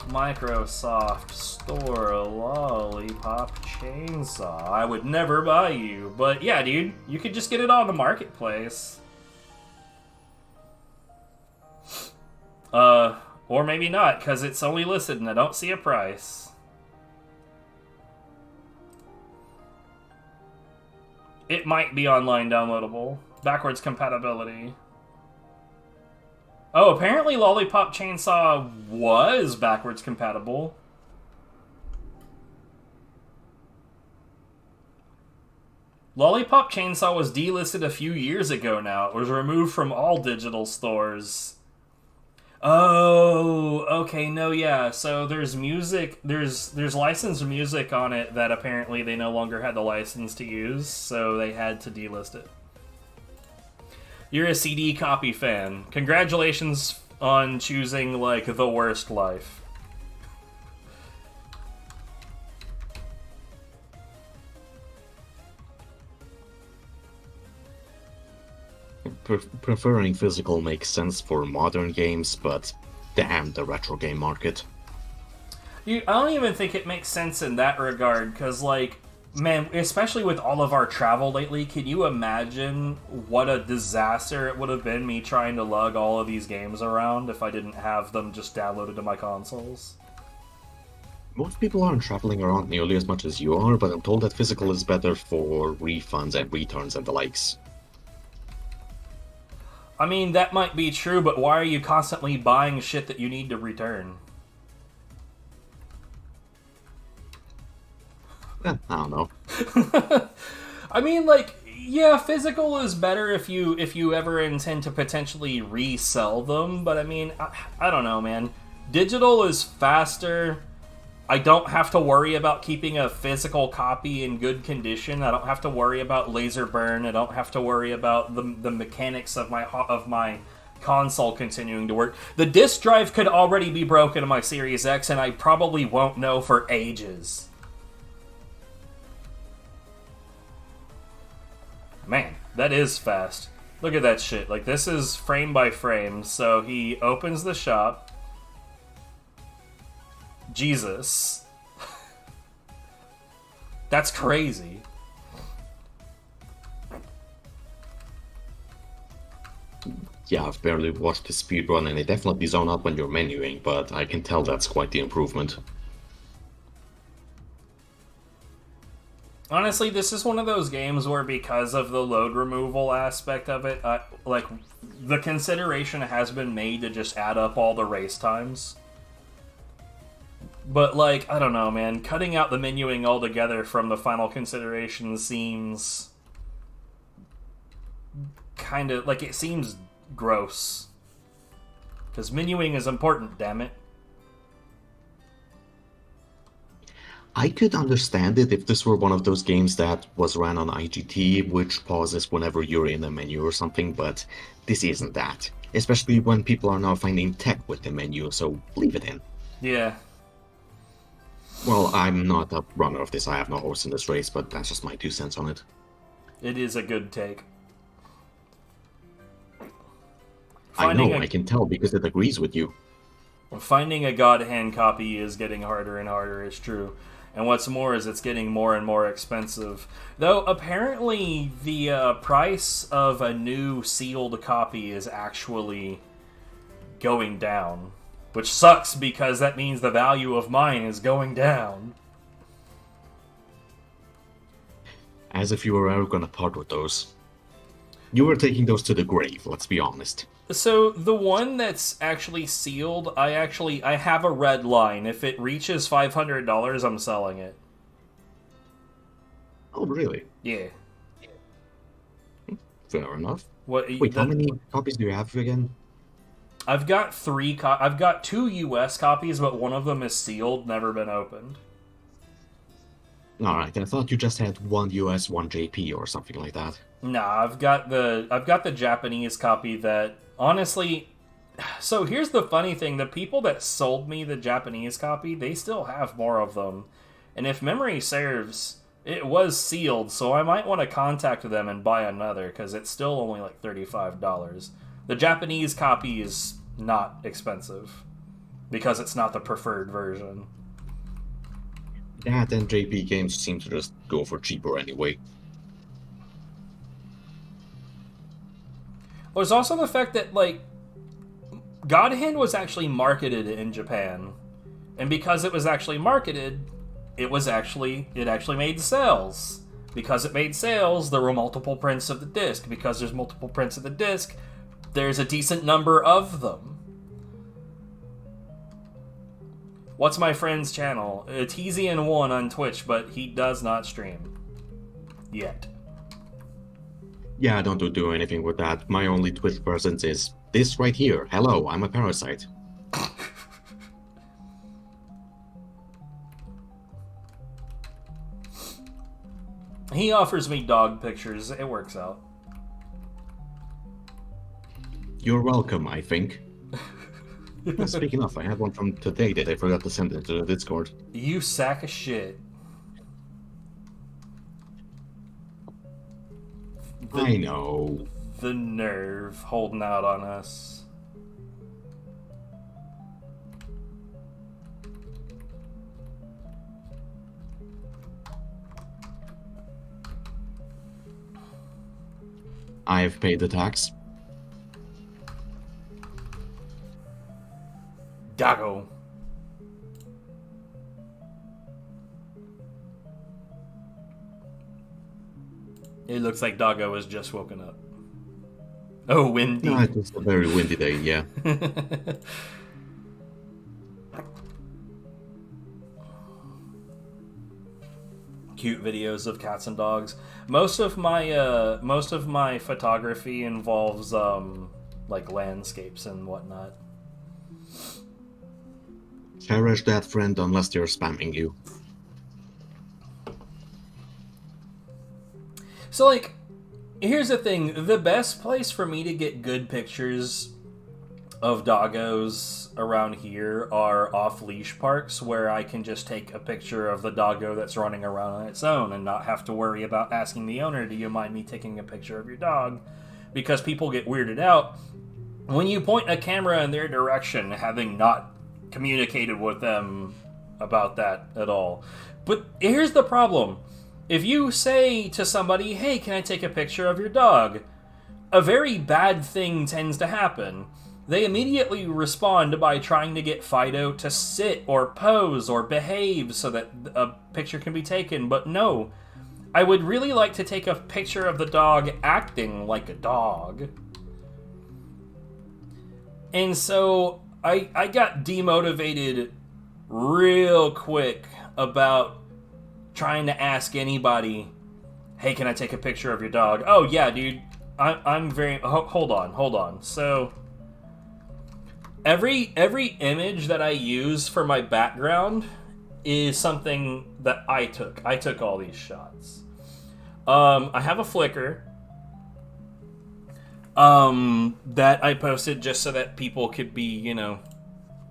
Microsoft Store Lollipop Chainsaw. I would never buy you, but yeah, dude, you could just get it on the marketplace. Or maybe not, because it's only listed and I don't see a price. It might be online downloadable. Backwards compatibility. Oh, apparently Lollipop Chainsaw was backwards compatible. Lollipop Chainsaw was delisted a few years ago now. It was removed from all digital stores. Oh, okay, no, yeah. So there's music, there's licensed music on it that apparently they no longer had the license to use, so they had to delist it. You're a CD copy fan. Congratulations on choosing, like, the worst life. Preferring physical makes sense for modern games, but damn the retro game market. I don't even think it makes sense in that regard, because, like, Man, especially with all of our travel lately, can you imagine what a disaster it would have been me trying to lug all of these games around if I didn't have them just downloaded to my consoles? Most people aren't traveling around nearly as much as you are, but I'm told that physical is better for refunds and returns and the likes. I mean, that might be true, but why are you constantly buying shit that you need to return? I don't know. I mean, like, yeah, physical is better if you ever intend to potentially resell them, but I mean, I don't know, man. Digital is faster. I don't have to worry about keeping a physical copy in good condition. I don't have to worry about laser burn. I don't have to worry about the mechanics of my console continuing to work. The disk drive could already be broken in my Series X, and I probably won't know for ages. Man, that is fast. Look at that shit. Like, this is frame by frame. So he opens the shop. Jesus. That's crazy. Yeah, I've barely watched the speedrun and it definitely zone out when you're menuing, but I can tell that's quite the improvement. Honestly, this is one of those games where, because of the load removal aspect of it, like, the consideration has been made to just add up all the race times. But, like, I don't know, man. Cutting out the menuing altogether from the final consideration seems kind of, like, it seems gross. Because menuing is important, damn it. I could understand it if this were one of those games that was ran on IGT, which pauses whenever you're in a menu or something, but this isn't that. Especially when people are now finding tech with the menu, so leave it in. Yeah. Well, I'm not a runner of this, I have no horse in this race, but that's just my 2 cents on it. It is a good take. I know, I can tell because it agrees with you. Finding a God Hand copy is getting harder and harder, it's true. And what's more is it's getting more and more expensive. Though, apparently, the price of a new sealed copy is actually going down. Which sucks, because that means the value of mine is going down. As if you were ever gonna part with those. You were taking those to the grave, let's be honest. So, the one that's actually sealed, I have a red line. If it reaches $500, I'm selling it. Oh, really? Yeah. Fair enough. Wait, how many copies do you have again? I've got I've got 2 US copies, but one of them is sealed, never been opened. Alright, I thought you just had 1 US, 1 JP or something like that. Nah, I've got the Japanese copy that, honestly, so here's the funny thing, the people that sold me the Japanese copy, they still have more of them. And if memory serves, it was sealed, so I might want to contact them and buy another, because it's still only like $35. The Japanese copy is not expensive, because it's not the preferred version. That and JP games seem to just go for cheaper anyway. There's also the fact that, like, God Hand was actually marketed in Japan. And because it was actually marketed, it actually made sales. Because it made sales, there were multiple prints of the disc. Because there's multiple prints of the disc, there's a decent number of them. What's my friend's channel? Teasian1 on Twitch, but he does not stream. Yet. Yeah, I don't do anything with that. My only Twitch presence is this right here. Hello, I'm a parasite. He offers me dog pictures. It works out. You're welcome, I think. Speaking of, I have one from today that I forgot to send it to the Discord. You sack of shit. I know. The nerve holding out on us. I've paid the tax. Doggo. It looks like Doggo has just woken up. Oh, windy. No, it's a very windy day, yeah. Cute videos of cats and dogs. Most of my photography involves like landscapes and whatnot. Cherish that friend unless they're spamming you. So, like, here's the thing. The best place for me to get good pictures of doggos around here are off-leash parks where I can just take a picture of the doggo that's running around on its own and not have to worry about asking the owner, do you mind me taking a picture of your dog? Because people get weirded out when you point a camera in their direction, having not communicated with them about that at all. But here's the problem. If you say to somebody, hey, can I take a picture of your dog? A very bad thing tends to happen. They immediately respond by trying to get Fido to sit or pose or behave so that a picture can be taken. But no, I would really like to take a picture of the dog acting like a dog. And so I got demotivated real quick about trying to ask anybody, hey, can I take a picture of your dog? Oh, yeah, dude. I'm very... Hold on. So, every image that I use for my background is something that I took. I took all these shots. I have a Flickr that I posted just so that people could be, you know,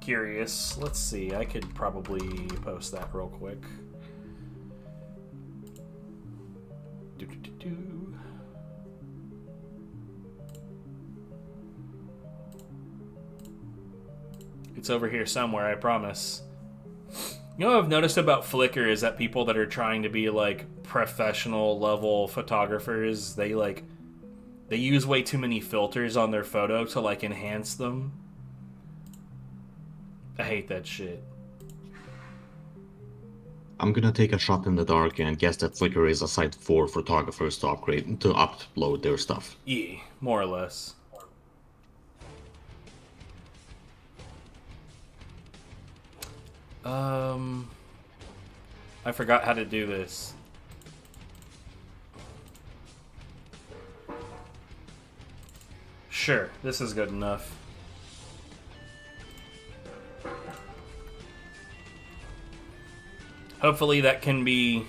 curious. Let's see. I could probably post that real quick. It's over here somewhere, I promise. You know what I've noticed about Flickr is that people that are trying to be like professional level photographers, they use way too many filters on their photo to like enhance them. I hate that shit. I'm gonna take a shot in the dark and guess that Flickr is a site for photographers to upload their stuff. Yeah, more or less. I forgot how to do this. Sure, this is good enough. Hopefully that can be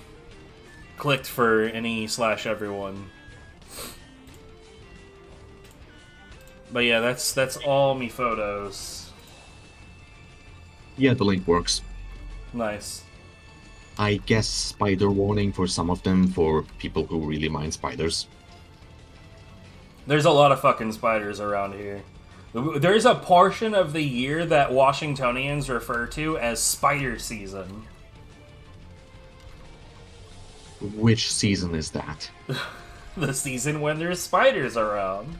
clicked for any/everyone. But yeah, that's all me photos. Yeah, the link works. Nice. I guess spider warning for some of them for people who really mind spiders. There's a lot of fucking spiders around here. There's a portion of the year that Washingtonians refer to as spider season. Which season is that? The season when there's spiders around.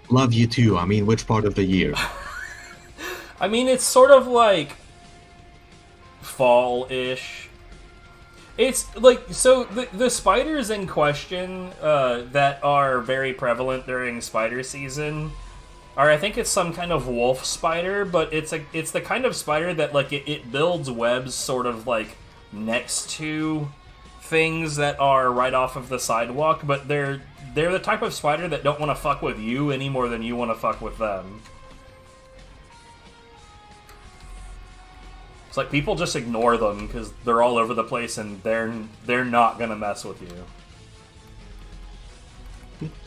Love you too. I mean, which part of the year? I mean, it's sort of like fall-ish. It's like, so the spiders in question that are very prevalent during spider season are, I think it's some kind of wolf spider, but it's the kind of spider that like it builds webs sort of like next to things that are right off of the sidewalk, but they're the type of spider that don't want to fuck with you any more than you want to fuck with them. It's like people just ignore them because they're all over the place and they're not gonna mess with you.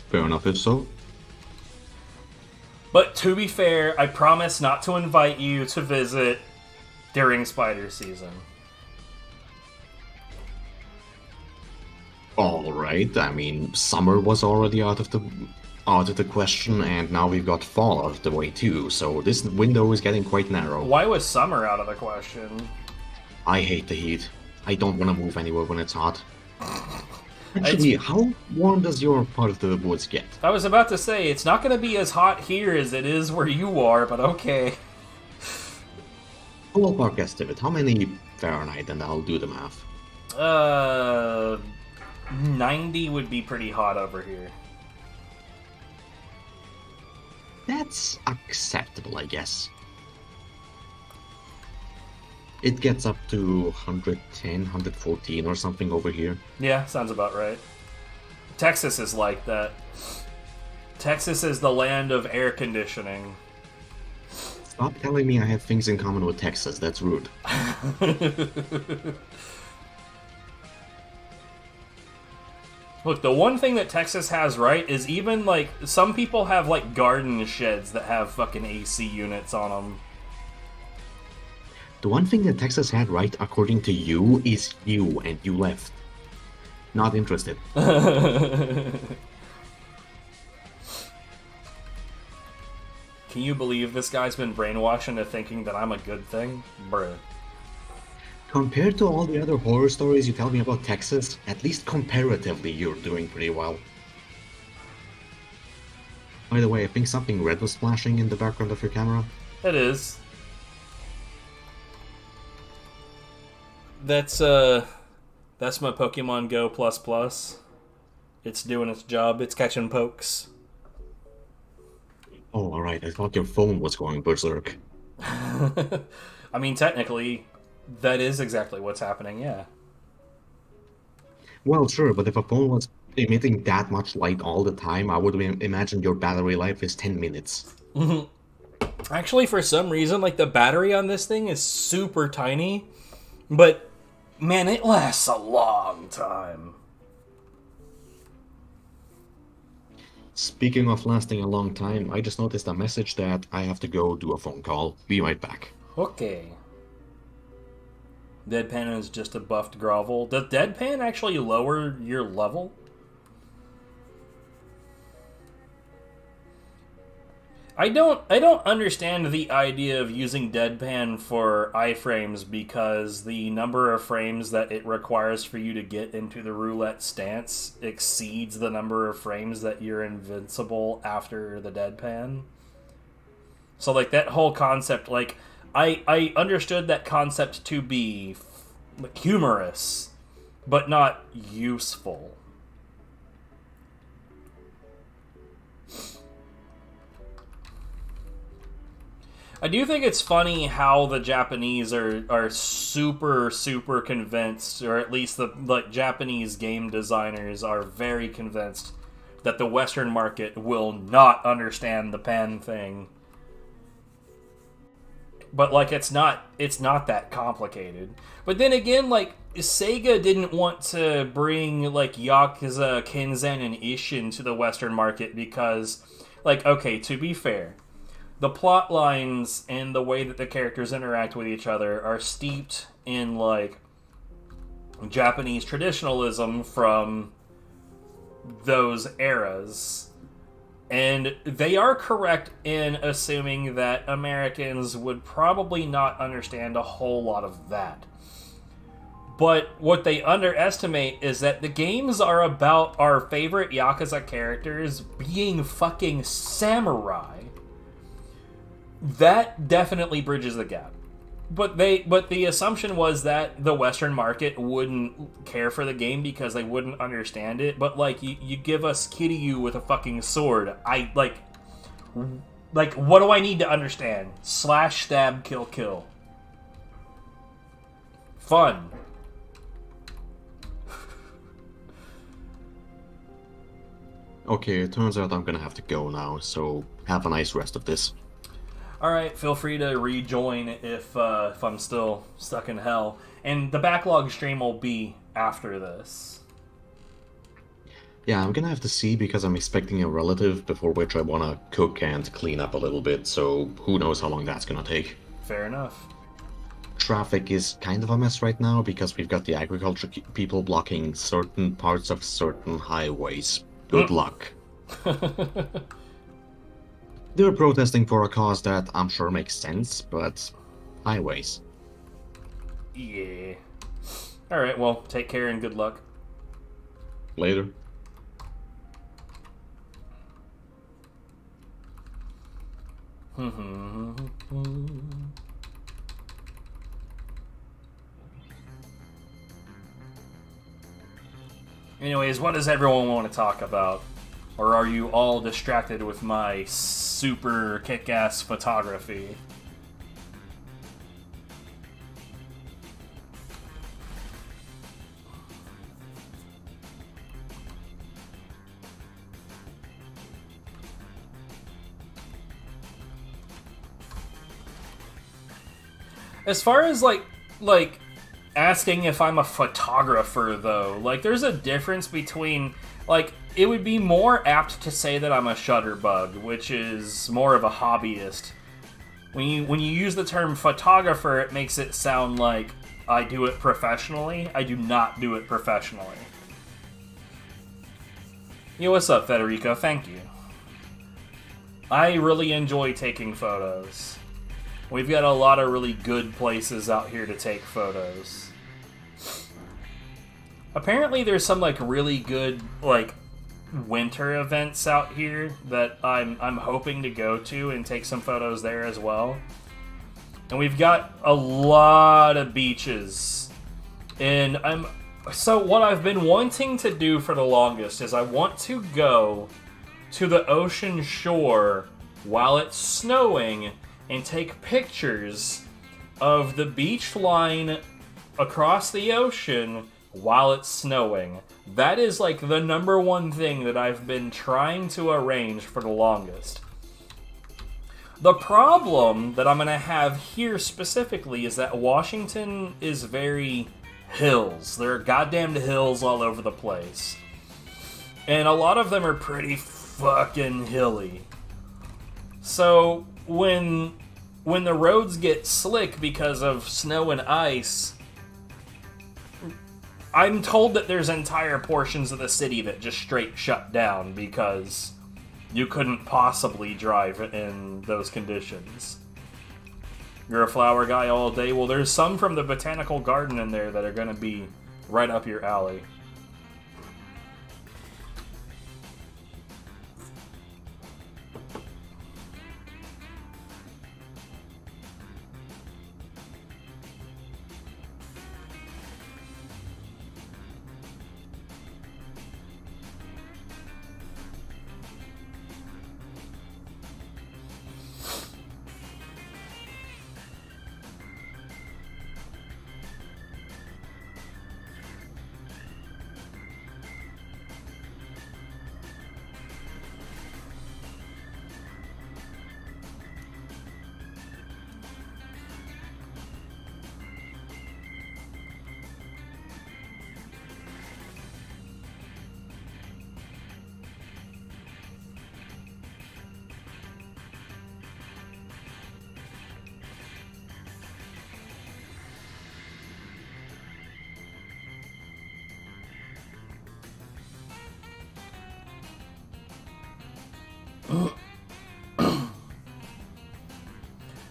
Fair enough, if so. But to be fair, I promise not to invite you to visit during spider season. Alright, I mean, summer was already out of the question, and now we've got fall out of the way too, so this window is getting quite narrow. Why was summer out of the question? I hate the heat. I don't want to move anywhere when it's hot. Actually, how warm does your part of the woods get? I was about to say, it's not going to be as hot here as it is where you are, but okay. Ballpark estimate, how many Fahrenheit, and I'll do the math. 90 would be pretty hot over here. That's acceptable, I guess. It gets up to 110, 114 or something over here. Yeah, sounds about right. Texas is like that. Texas is the land of air conditioning. Stop telling me I have things in common with Texas, that's rude. Look, the one thing that Texas has right is even, like, some people have, like, garden sheds that have fucking AC units on them. The one thing that Texas had right, according to you, is you, and you left. Not interested. Can you believe this guy's been brainwashed into thinking that I'm a good thing? Bruh. Compared to all the other horror stories you tell me about Texas, at least comparatively you're doing pretty well. By the way, I think something red was flashing in the background of your camera. It is. That's my Pokemon Go++. It's doing its job. It's catching pokes. Oh, alright, I thought your phone was going berserk. I mean, technically, that is exactly what's happening, yeah. Well, sure, but if a phone was emitting that much light all the time, I would imagine your battery life is 10 minutes. Actually, for some reason, like, the battery on this thing is super tiny, but, man, it lasts a long time. Speaking of lasting a long time, I just noticed a message that I have to go do a phone call. Be right back. Okay. Deadpan is just a buffed grovel. Does Deadpan actually lower your level? I don't understand the idea of using Deadpan for iframes because the number of frames that it requires for you to get into the roulette stance exceeds the number of frames that you're invincible after the Deadpan. So, like, that whole concept, like, I understood that concept to be humorous, but not useful. I do think it's funny how the Japanese are super, super convinced, or at least the Japanese game designers are very convinced that the Western market will not understand the pen thing. But, like, it's not that complicated. But then again, like, Sega didn't want to bring, like, Yakuza, Kenzen, and Ishin to the Western market because, like, okay, to be fair, the plot lines and the way that the characters interact with each other are steeped in, like, Japanese traditionalism from those eras. And they are correct in assuming that Americans would probably not understand a whole lot of that. But what they underestimate is that the games are about our favorite Yakuza characters being fucking samurai. That definitely bridges the gap. But the assumption was that the Western market wouldn't care for the game because they wouldn't understand it. But, like, you give us Kiryu with a fucking sword. Like, what do I need to understand? Slash, stab, kill, kill. Fun. Okay, it turns out I'm gonna have to go now, so have a nice rest of this. Alright, feel free to rejoin if I'm still stuck in hell. And the backlog stream will be after this. Yeah, I'm gonna have to see because I'm expecting a relative, before which I wanna cook and clean up a little bit, so who knows how long that's gonna take. Fair enough. Traffic is kind of a mess right now because we've got the agriculture people blocking certain parts of certain highways. Good luck. They're protesting for a cause that I'm sure makes sense, but highways. Yeah. Alright, well, take care and good luck. Later. Anyways, what does everyone want to talk about? Or are you all distracted with my super kick-ass photography? As far as, like, asking if I'm a photographer, though, like, there's a difference between, like, it would be more apt to say that I'm a shutterbug, which is more of a hobbyist. When you use the term photographer, it makes it sound like I do it professionally. I do not do it professionally. Yo, what's up, Federico? Thank you. I really enjoy taking photos. We've got a lot of really good places out here to take photos. Apparently there's some, like, really good, like, winter events out here that I'm hoping to go to and take some photos there as well. And we've got a lot of beaches. And so what I've been wanting to do for the longest is I want to go to the ocean shore while it's snowing and take pictures of the beach line across the ocean while it's snowing. That is, like, the number one thing that I've been trying to arrange for the longest. The problem that I'm going to have here specifically is that Washington is very hills. There are goddamn hills all over the place. And a lot of them are pretty fucking hilly. So when the roads get slick because of snow and ice, I'm told that there's entire portions of the city that just straight shut down because you couldn't possibly drive in those conditions. You're a flower guy all day? Well, there's some from the botanical garden in there that are going to be right up your alley.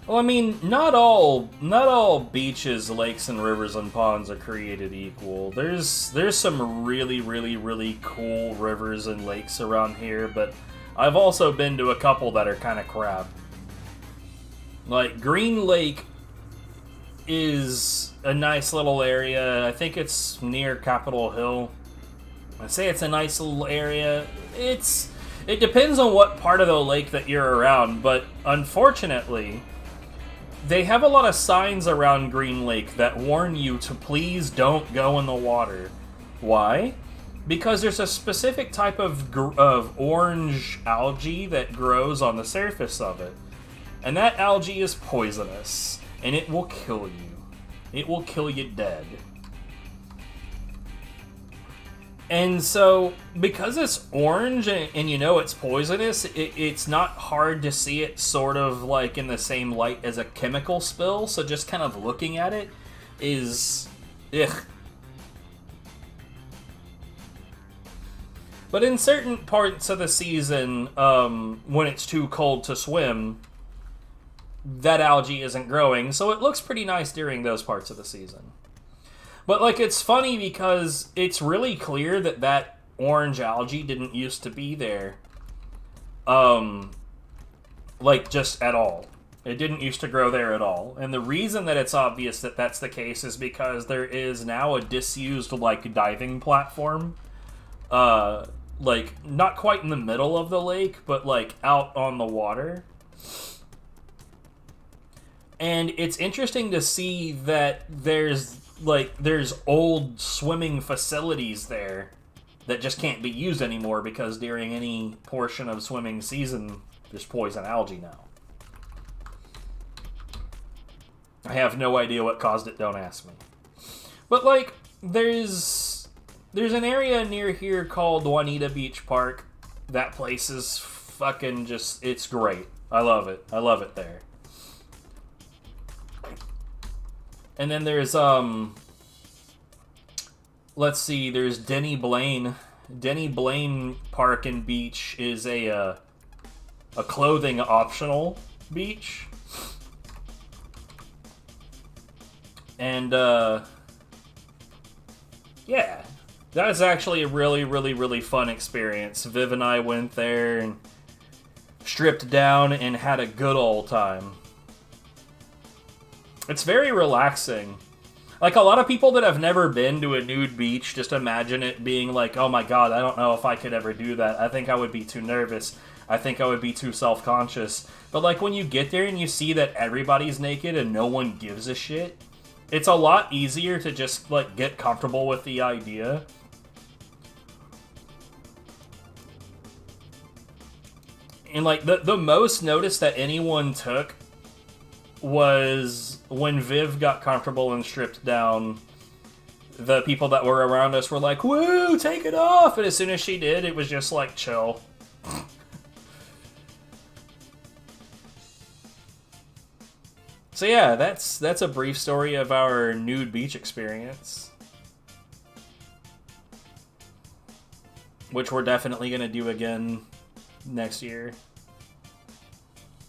Well, I mean, not all beaches, lakes, and rivers and ponds are created equal. There's some really, really, really cool rivers and lakes around here, but I've also been to a couple that are kind of crap. Like, Green Lake is a nice little area. I think it's near Capitol Hill. I say it's a nice little area. It depends on what part of the lake that you're around, but unfortunately, they have a lot of signs around Green Lake that warn you to please don't go in the water. Why? Because there's a specific type of orange algae that grows on the surface of it. And that algae is poisonous, and it will kill you. It will kill you dead. And so, because it's orange and you know it's poisonous, it's not hard to see it sort of like in the same light as a chemical spill, so just kind of looking at it is... ugh. But in certain parts of the season, when it's too cold to swim, that algae isn't growing, so it looks pretty nice during those parts of the season. But, like, it's funny because it's really clear that orange algae didn't used to be there. Like, just at all. It didn't used to grow there at all. And the reason that it's obvious that that's the case is because there is now a disused, like, diving platform. Like, not quite in the middle of the lake, but, like, out on the water. And it's interesting to see that there's old swimming facilities there that just can't be used anymore because during any portion of swimming season, there's poison algae now. I have no idea what caused it, don't ask me. But, like, there's an area near here called Juanita Beach Park. That place is fucking just, it's great. I love it. I love it there. And then there's, let's see, there's Denny Blaine. Denny Blaine Park and Beach is a clothing optional beach. And, yeah, that was actually a really, really, really fun experience. Viv and I went there and stripped down and had a good old time. It's very relaxing. Like, a lot of people that have never been to a nude beach just imagine it being like, oh my god, I don't know if I could ever do that. I think I would be too nervous. I think I would be too self-conscious. But, like, when you get there and you see that everybody's naked and no one gives a shit, it's a lot easier to just, like, get comfortable with the idea. And, like, the most notice that anyone took was when Viv got comfortable and stripped down. The people that were around us were like, woo, take it off! And as soon as she did, it was just like, chill. So yeah, that's a brief story of our nude beach experience. Which we're definitely going to do again next year.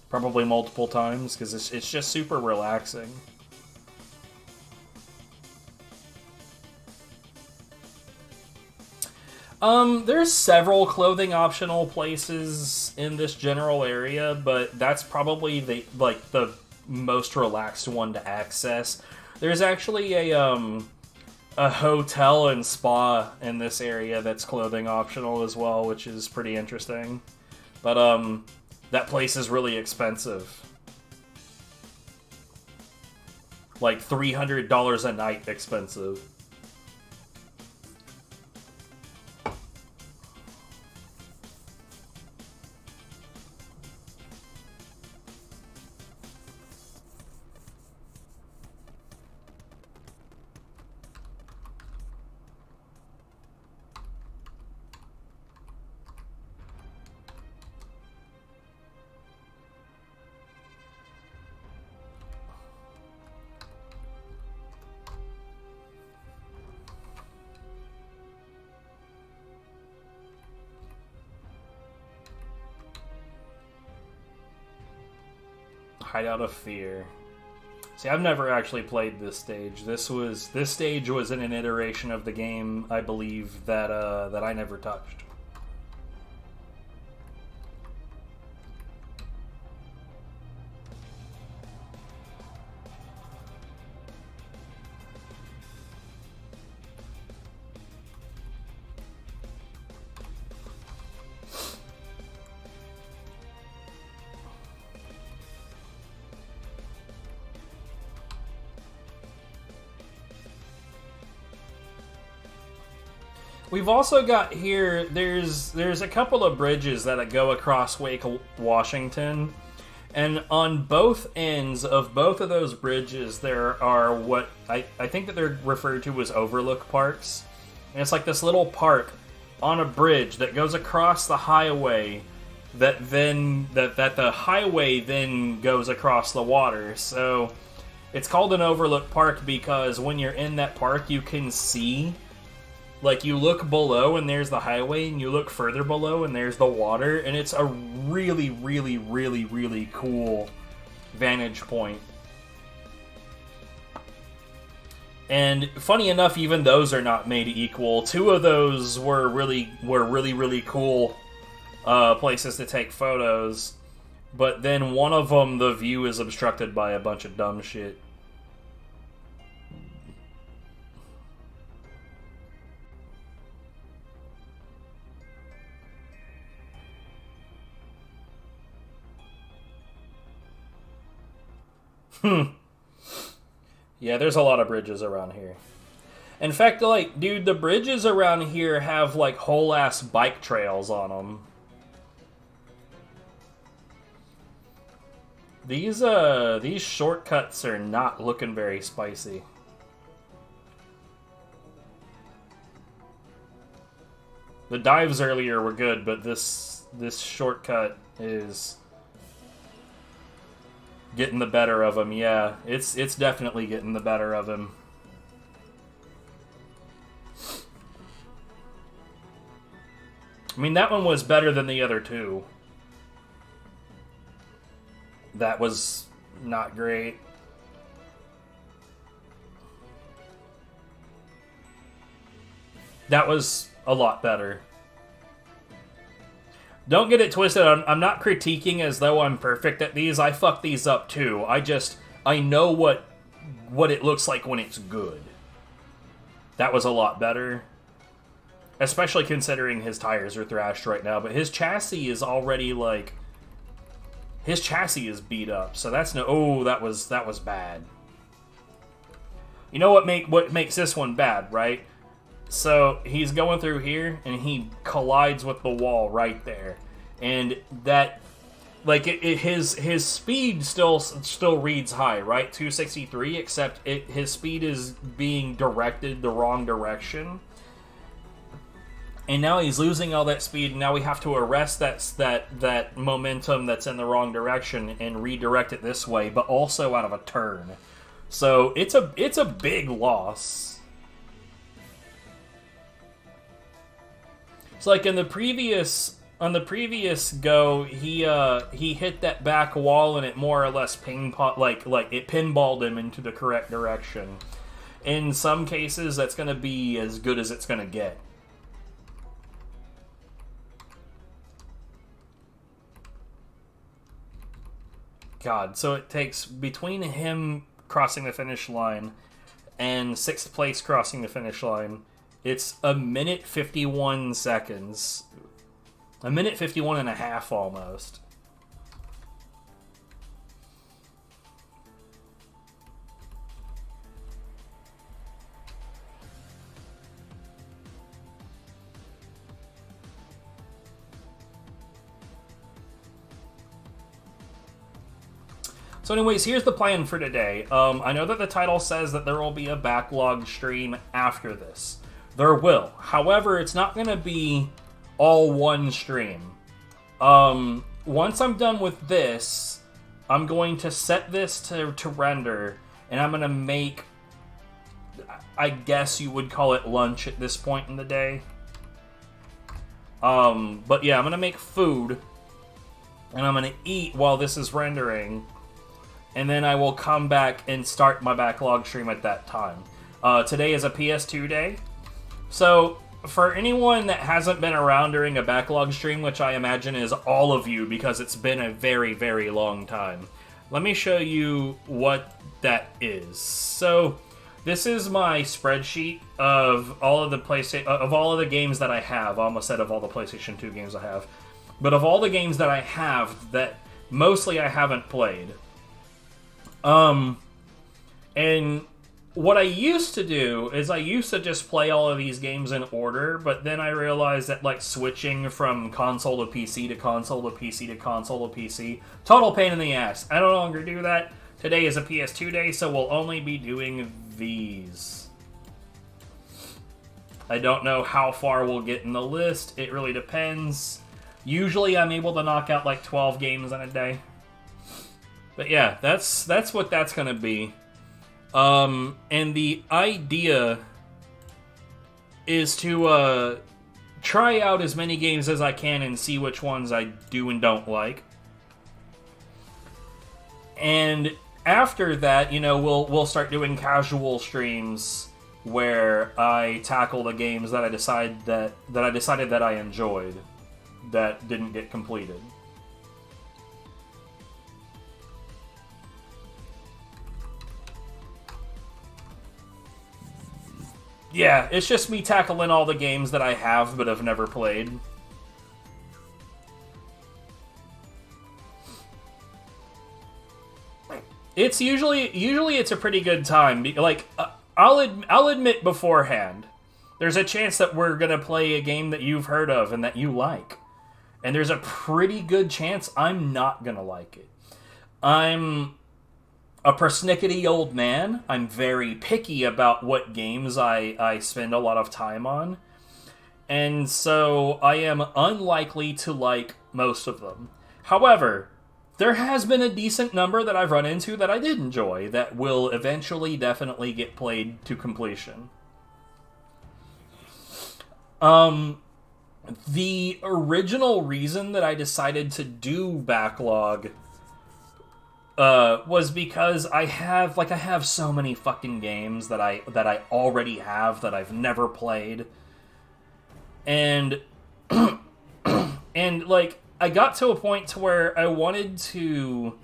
Probably multiple times, because it's just super relaxing. There's several clothing optional places in this general area, but that's probably the most relaxed one to access. There's actually a hotel and spa in this area that's clothing optional as well, which is pretty interesting. But that place is really expensive. Like $300 a night expensive. Hideout of Fear. See, I've never actually played this stage. This stage was in an iteration of the game, I believe, that I never touched. We've also got here, there's a couple of bridges that go across Wake Washington, and on both ends of both of those bridges there are what I think that they're referred to as overlook parks. And it's like this little park on a bridge that goes across the highway that the highway then goes across the water. So it's called an overlook park because when you're in that park you can see. Like, you look below and there's the highway, and you look further below and there's the water, and it's a really, really, really, really cool vantage point. And funny enough, even those are not made equal. Two of those were really cool places to take photos, but then one of them, the view is obstructed by a bunch of dumb shit. Yeah, there's a lot of bridges around here. In fact, like, dude, the bridges around here have, like, whole-ass bike trails on them. These shortcuts are not looking very spicy. The dives earlier were good, but this shortcut is getting the better of him. Yeah, it's definitely getting the better of him. I mean, that one was better than the other two. That was not great. That was a lot better. Don't get it twisted. I'm not critiquing as though I'm perfect at these. I fuck these up too. I know what it looks like when it's good. That was a lot better. Especially considering his tires are thrashed right now. But his chassis is already, like... His chassis is beat up. So that's no... Oh, that was bad. You know what makes this one bad, right? So he's going through here, and he collides with the wall right there. And that... Like, his speed still reads high, right? 263, except his speed is being directed the wrong direction. And now he's losing all that speed, and now we have to arrest that momentum that's in the wrong direction and redirect it this way, but also out of a turn. So it's a big loss. It's like on the previous go, he hit that back wall and it more or less pinballed him into the correct direction. In some cases, that's going to be as good as it's going to get. God, so it takes between him crossing the finish line and 6th place crossing the finish line, it's 1 minute 51 seconds. 1 minute 51 and a half almost. So anyways, here's the plan for today. I know that the title says that there will be a backlog stream after this. There will. However, it's not going to be all one stream. Once I'm done with this, I'm going to set this to render, and I'm going to make, I guess you would call it lunch at this point in the day. But yeah, I'm going to make food, and I'm going to eat while this is rendering. And then I will come back and start my backlog stream at that time. Today is a PS2 day. So, for anyone that hasn't been around during a backlog stream, which I imagine is all of you because it's been a very, very long time, let me show you what that is. So, this is my spreadsheet of all of the games that I have. I almost said of all the PlayStation 2 games I have. But of all the games that I have that mostly I haven't played. And what I used to do is I used to just play all of these games in order, but then I realized that, like, switching from console to PC to console to PC to console to PC, total pain in the ass. I no longer do that. Today is a PS2 day, so we'll only be doing these. I don't know how far we'll get in the list. It really depends. Usually I'm able to knock out, like, 12 games in a day. But yeah, that's what that's gonna be. And the idea is to try out as many games as I can and see which ones I do and don't like. And after that, you know, we'll start doing casual streams where I tackle the games that I decided that I enjoyed that didn't get completed. Yeah, it's just me tackling all the games that I have but have never played. It's usually it's a pretty good time. Like, I'll admit beforehand, there's a chance that we're gonna play a game that you've heard of and that you like, and there's a pretty good chance I'm not gonna like it. I'm a persnickety old man. I'm very picky about what games I spend a lot of time on, and so I am unlikely to like most of them. However, there has been a decent number that I've run into that I did enjoy that will eventually definitely get played to completion. The original reason that I decided to do Backlog was because I have so many fucking games that I already have that I've never played. And and like, I got to a point to where I wanted to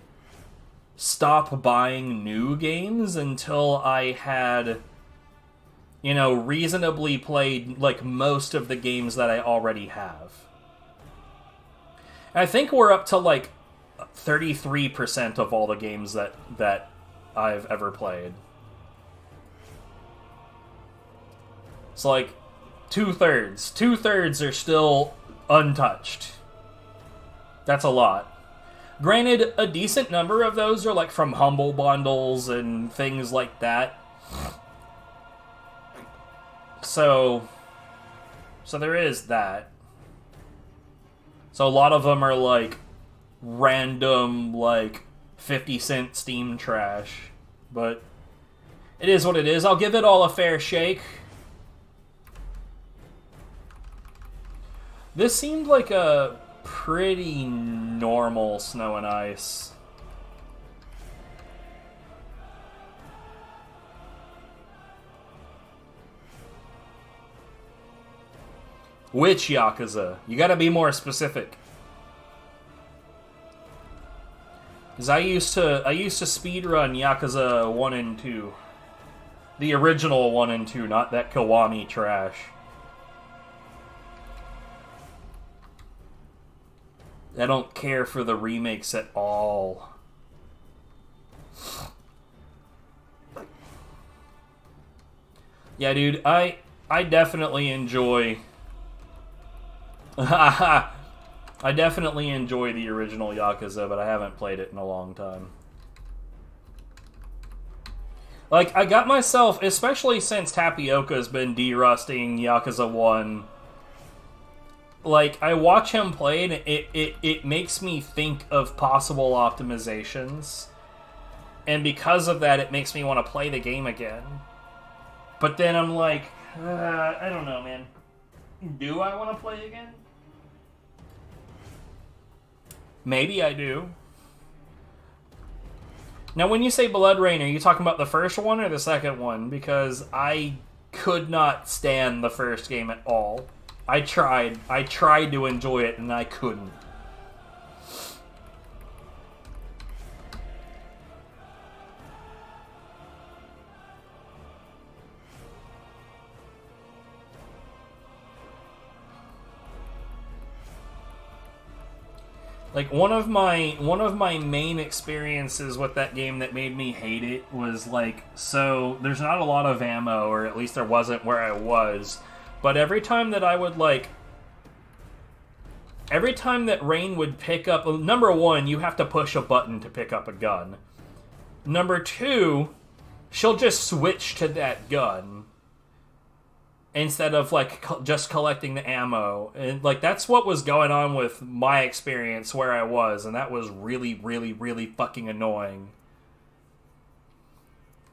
stop buying new games until I had, you know, reasonably played, like, most of the games that I already have. And I think we're up to, like, 33% of all the games that I've ever played. It's like, two-thirds. Two-thirds are still untouched. That's a lot. Granted, a decent number of those are like from Humble Bundles and things like that. So there is that. So a lot of them are like random, like 50-cent Steam trash. But it is what it is. I'll give it all a fair shake. This seemed like a pretty normal snow and ice. Which Yakuza? You gotta be more specific. Because I used to speedrun Yakuza 1 and 2. The original 1 and 2, not that Kiwami trash. I don't care for the remakes at all. Yeah, dude, I definitely enjoy... I definitely enjoy the original Yakuza, but I haven't played it in a long time. Like, I got myself, especially since Tapioca's been derusting Yakuza 1... Like, I watch him play, and it makes me think of possible optimizations. And because of that, it makes me want to play the game again. But then I'm like, I don't know, man. Do I want to play again? Maybe I do. Now, when you say Blood Rain, are you talking about the first one or the second one? Because I could not stand the first game at all. I tried to enjoy it, and I couldn't. Like, one of my main experiences with that game that made me hate it was, like, so there's not a lot of ammo, or at least there wasn't where I was. But every time that I would, like... Every time that Rain would pick up... Number one, you have to push a button to pick up a gun. Number two, she'll just switch to that gun. Instead of, like, just collecting the ammo. And, like, that's what was going on with my experience where I was. And that was really, really, really fucking annoying.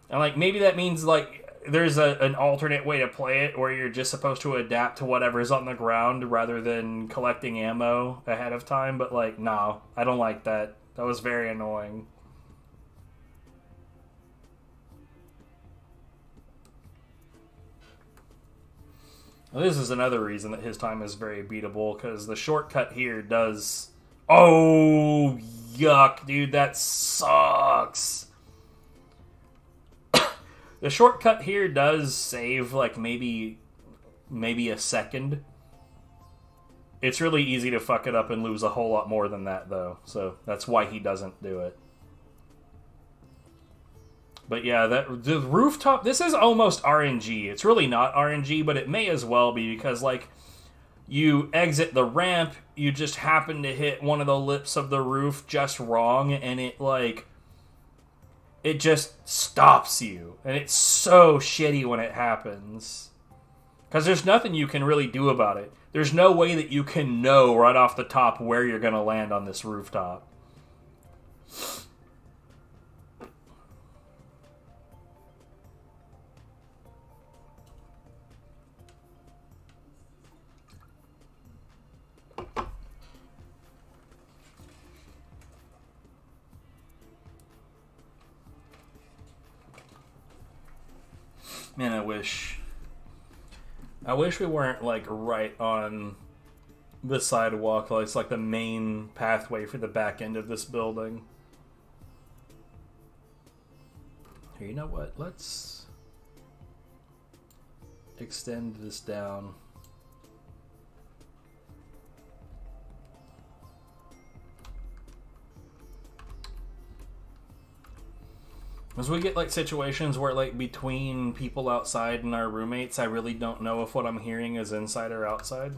And, like, maybe that means, like... There's an alternate way to play it where you're just supposed to adapt to whatever's on the ground rather than collecting ammo ahead of time, but, like, no, I don't like that. That was very annoying. Well, this is another reason that his time is very beatable, because the shortcut here does... Oh, yuck, dude, that sucks. The shortcut here does save, like, maybe a second. It's really easy to fuck it up and lose a whole lot more than that, though. So that's why he doesn't do it. But yeah, the rooftop, this is almost RNG. It's really not RNG, but it may as well be, because, like, you exit the ramp, you just happen to hit one of the lips of the roof just wrong, and it, like, it just stops you. And it's so shitty when it happens. Because there's nothing you can really do about it. There's no way that you can know right off the top where you're going to land on this rooftop. Man, I wish we weren't, like, right on the sidewalk. Like, it's like the main pathway for the back end of this building. Here, you know what? Let's extend this down. As we get, like, situations where, like, between people outside and our roommates, I really don't know if what I'm hearing is inside or outside.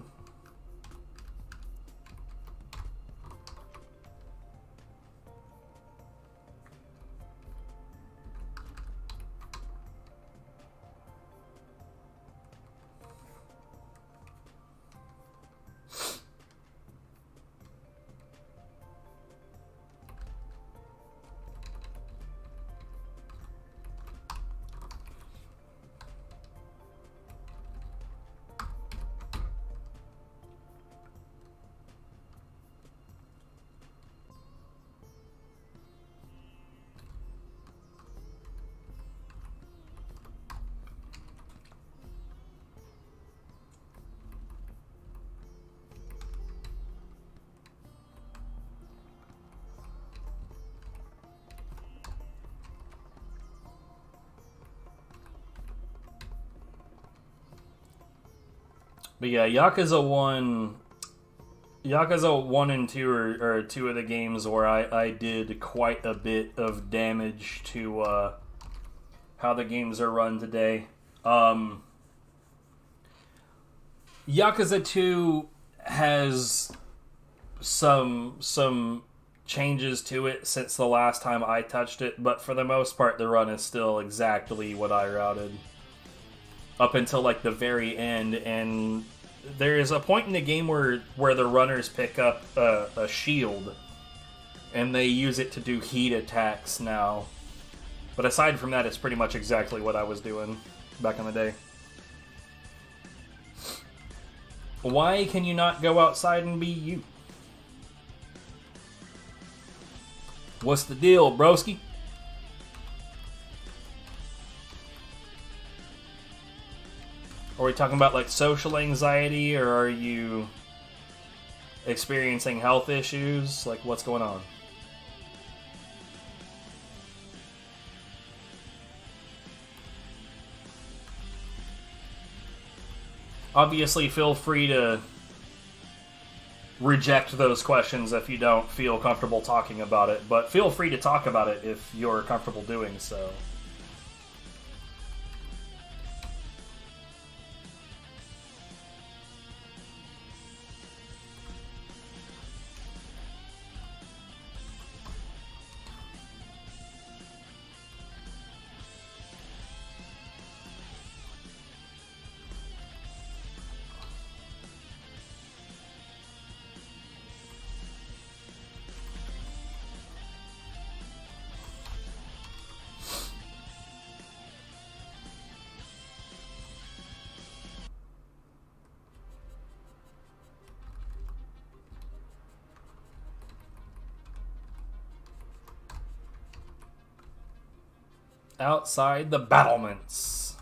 But yeah, Yakuza 1 and 2 are two of the games where I did quite a bit of damage to how the games are run today. Yakuza 2 has some changes to it since the last time I touched it, but for the most part the run is still exactly what I routed. Up until, like, the very end, and there is a point in the game where the runners pick up a shield, and they use it to do heat attacks now. But aside from that, it's pretty much exactly what I was doing back in the day. Why can you not go outside and be you? What's the deal, broski? Are we talking about, like, social anxiety, or are you experiencing health issues? Like, what's going on? Obviously, feel free to reject those questions if you don't feel comfortable talking about it, but feel free to talk about it if you're comfortable doing so. Outside the battlements.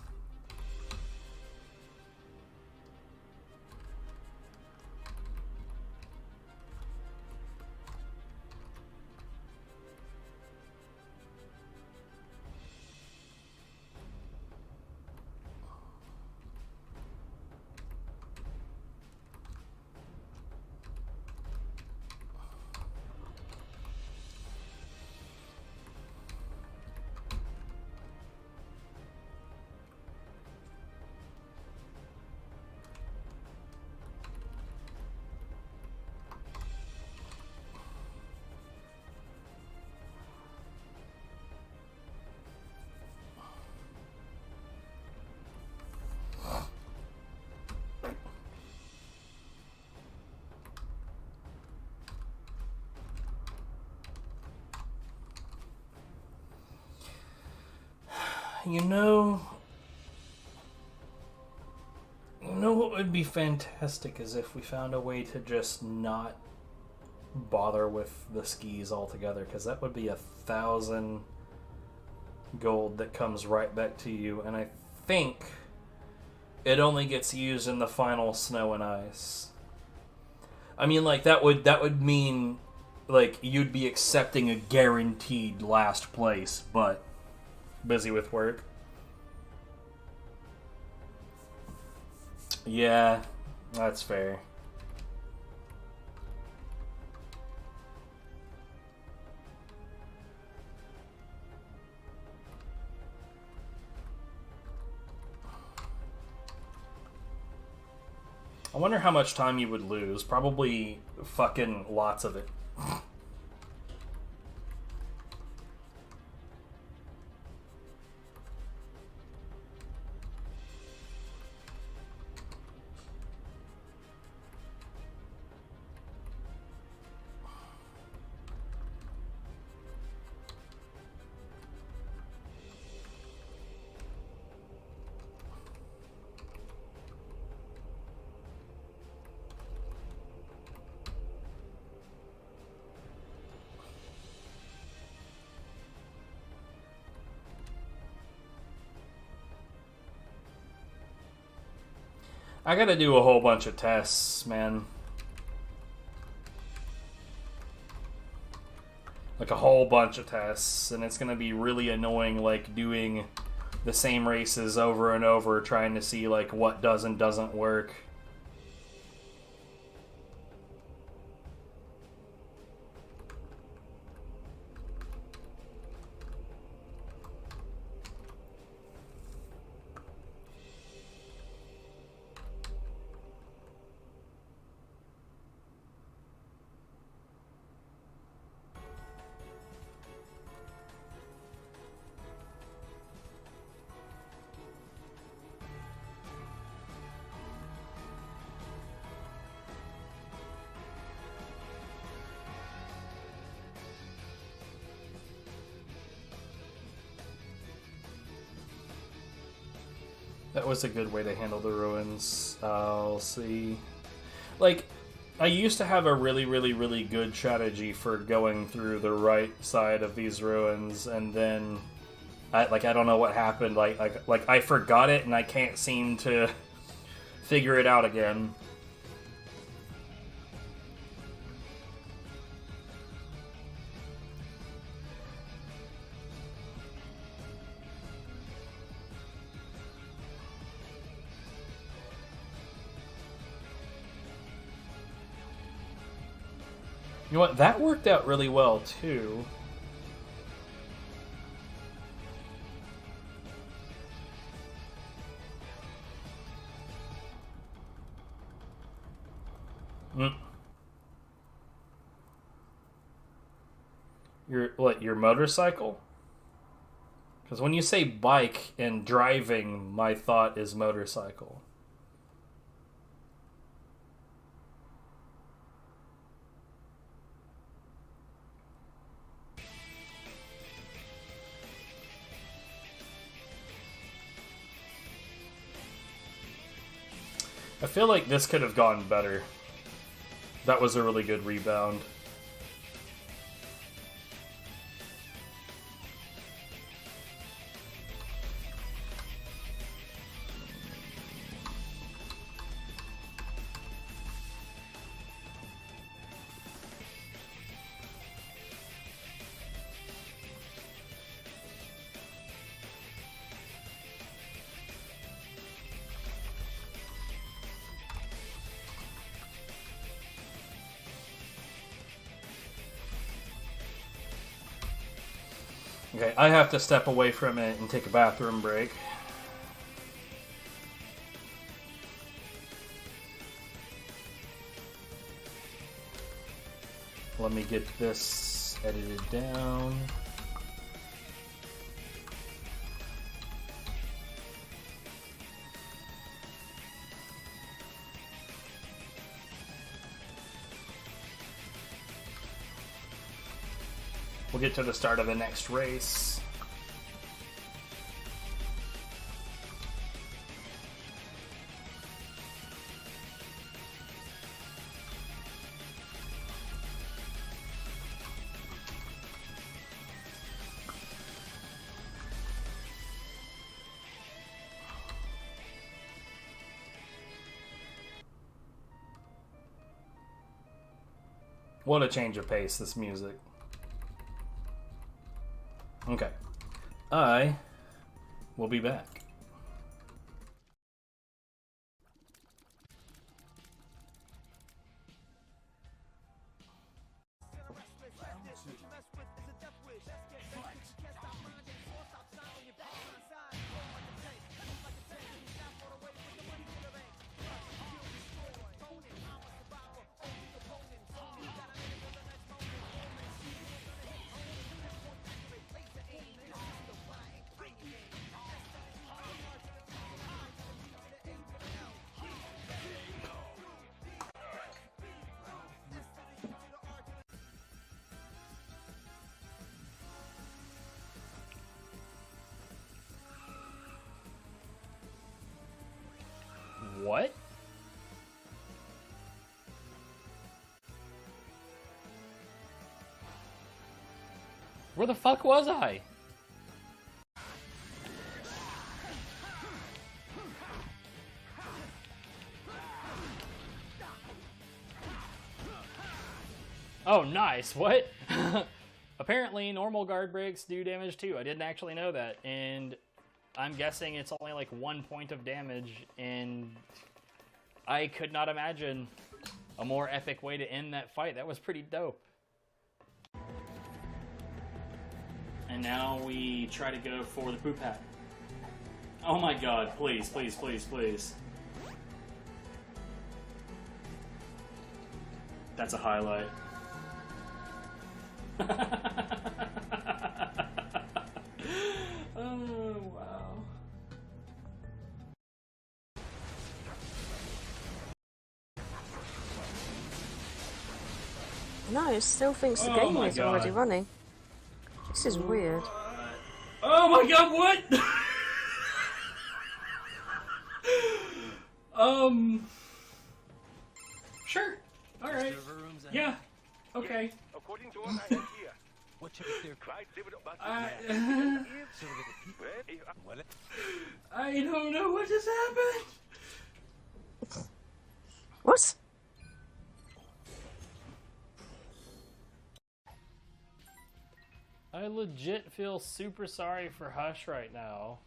You know... You know what would be fantastic is if we found a way to just not bother with the skis altogether, because that would be 1,000 gold that comes right back to you, and I think it only gets used in the final snow and ice. I mean, like, that would mean, like, you'd be accepting a guaranteed last place, but busy with work. Yeah, that's fair. I wonder how much time you would lose. Probably fucking lots of it. I gotta do a whole bunch of tests, man. Like a whole bunch of tests, and it's gonna be really annoying, like, doing the same races over and over, trying to see, like, what does and doesn't work. That was a good way to handle the ruins. I'll see. Like, I used to have a really, really, really good strategy for going through the right side of these ruins, and then, I don't know what happened. Like I forgot it, and I can't seem to figure it out again. You know what? That worked out really well, too. Your motorcycle? Because when you say bike and driving, my thought is motorcycle. I feel like this could have gone better. That was a really good rebound. Okay, I have to step away from it and take a bathroom break. Let me get this edited down. We'll get to the start of the next race. What a change of pace, this music. Okay. I will be back. What? Where the fuck was I? Oh, nice. What? Apparently, normal guard breaks do damage too. I didn't actually know that, and I'm guessing it's only like 1 point of damage, and I could not imagine a more epic way to end that fight. That was pretty dope. And now we try to go for the poop hat. Oh my god, please, please, please, please. That's a highlight. Oh, wow. No, it still thinks the Oh game my is already God. running. This is weird. Oh my god, what? Sure. Alright. Yeah. Okay. According to what I have here, I don't know what just happened. What? I legit feel super sorry for Hush right now.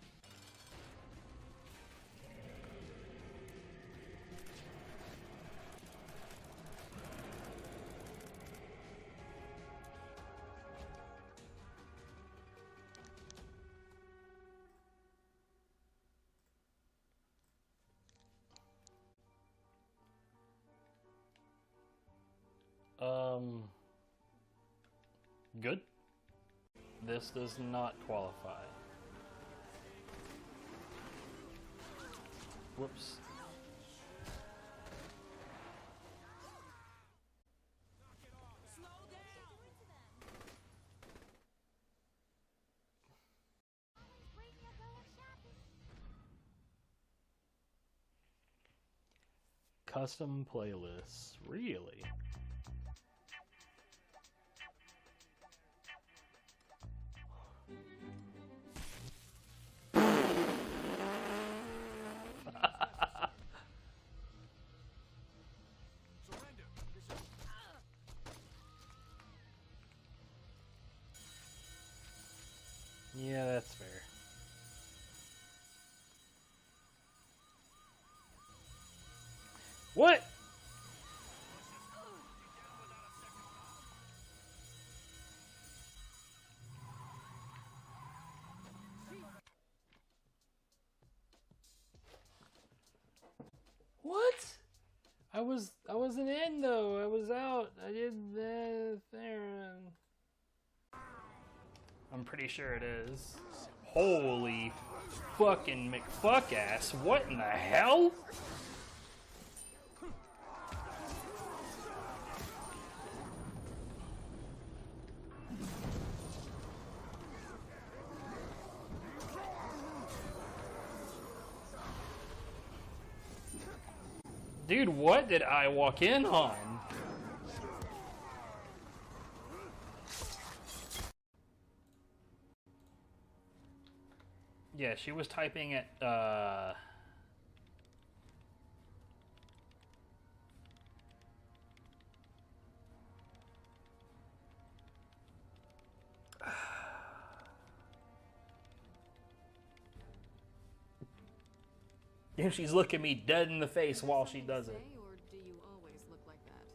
Good. This does not qualify. Whoops. Custom playlists, really? Yeah, that's fair. What? What? I wasn't in though. I was out. I did the there. I'm pretty sure it is. Holy fucking McFuck-ass. What in the hell? Dude, what did I walk in on? Yeah, she was typing at, And she's looking me dead in the face while she does it. Or do you always look like that?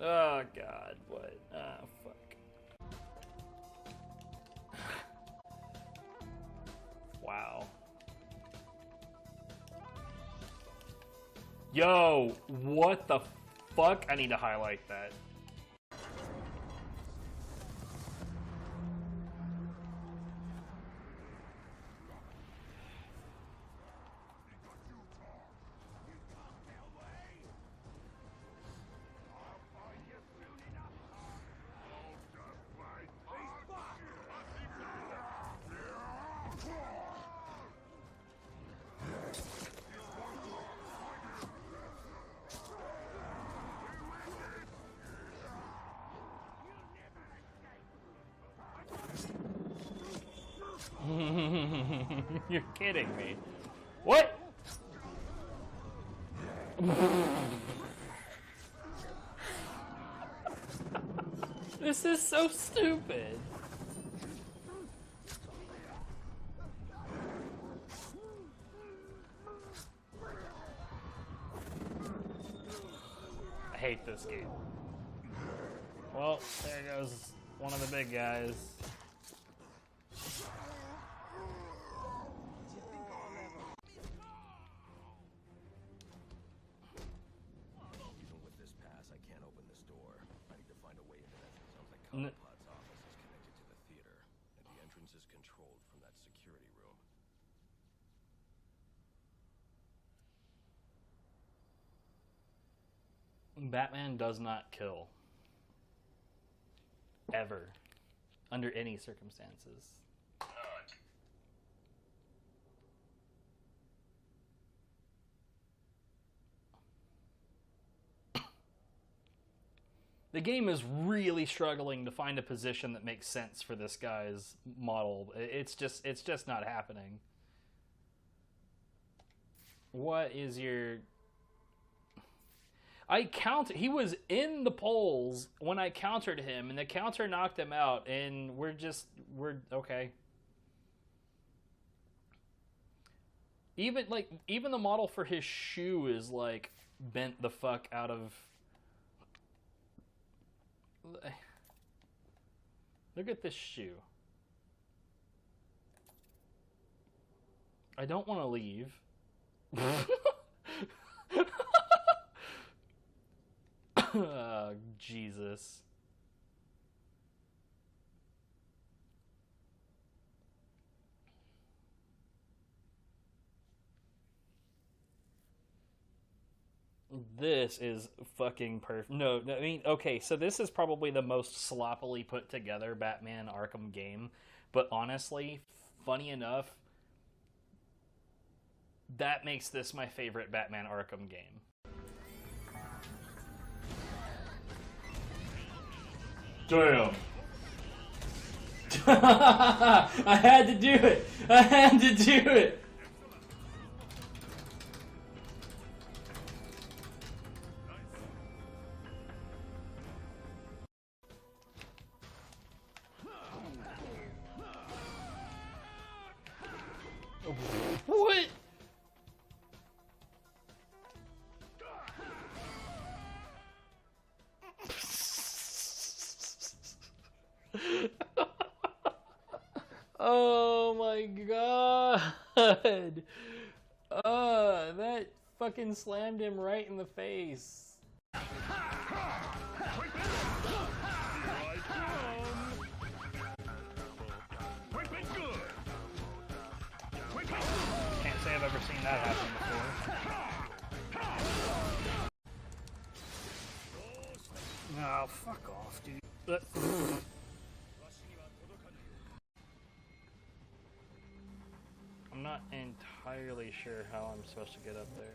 Oh god, what? Ah, fuck. Wow. Yo, what the fuck? I need to highlight that. You're kidding me. What? This is so stupid. I hate this game. Well, there goes one of the big guys. Pod's office is connected to the theater, and the entrance is controlled from that security room. Batman does not kill. Ever. Under any circumstances. The game is really struggling to find a position that makes sense for this guy's model. It's just not happening. What is your... He was in the polls when I countered him, and the counter knocked him out, and we're okay. Even the model for his shoe is like bent the fuck out of... Look at this shoe. I don't want to leave. Oh, Jesus. This is fucking perfect. No, I mean, okay, so this is probably the most sloppily put together Batman Arkham game, but honestly, funny enough, that makes this my favorite Batman Arkham game. Damn. I had to do it. I had to do it. What? Oh my god. That fucking slammed him right in the face. Can't say I've ever seen that happen before. Oh, fuck off, dude. I'm not entirely sure how I'm supposed to get up there.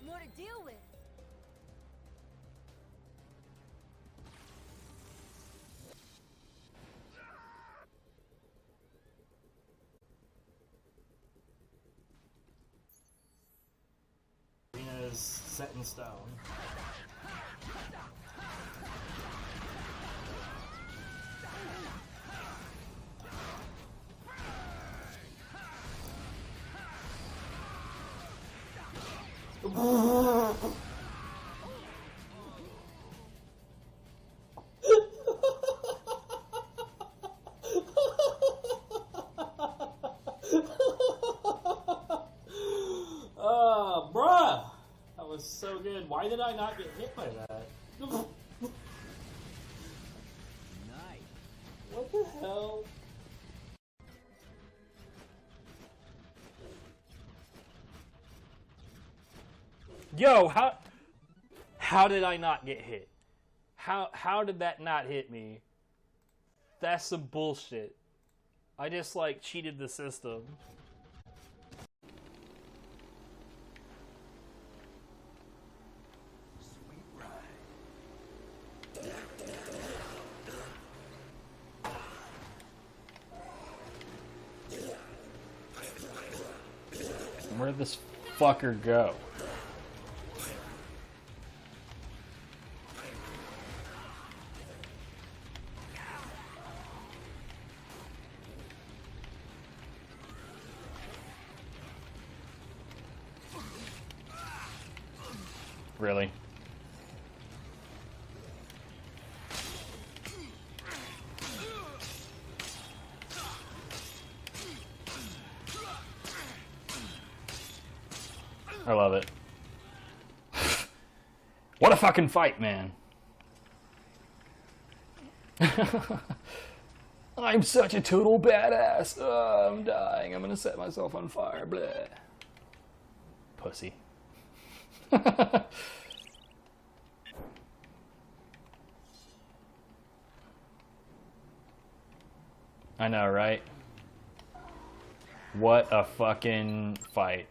More to deal with. Arena's set in stone. Bruh! That was so good. Why did I not get hit by that? What the hell? Yo, how did I not get hit? How did that not hit me? That's some bullshit. I just like cheated the system. Where'd this fucker go? Really? I love it. What a fucking fight, man. I'm such a total badass. I'm dying. I'm gonna set myself on fire. Bleh. Pussy. I know, right? What a fucking fight.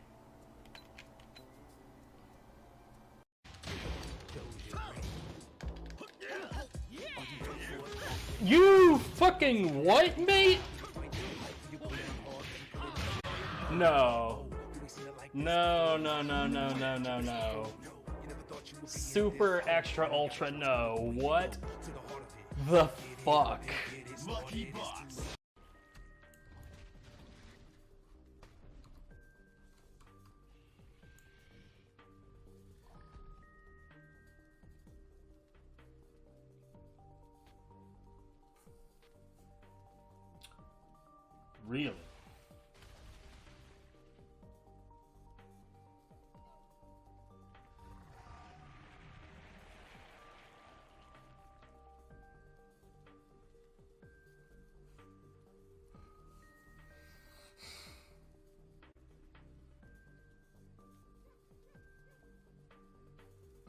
You fucking what, mate? No. No, no, no, no, no, no, no. Super extra ultra no. What the fuck? Really?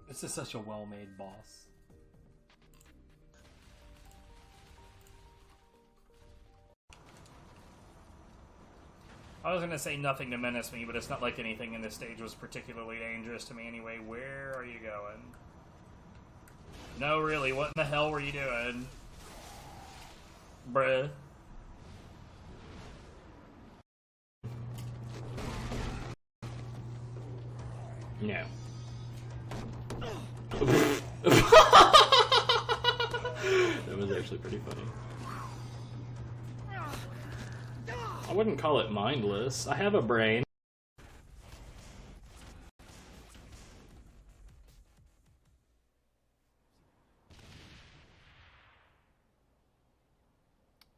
This is such a well-made boss. I was gonna say nothing to menace me, but it's not like anything in this stage was particularly dangerous to me anyway. Where are you going? No, really, what in the hell were you doing? Bruh. No. That was actually pretty funny. I wouldn't call it mindless. I have a brain.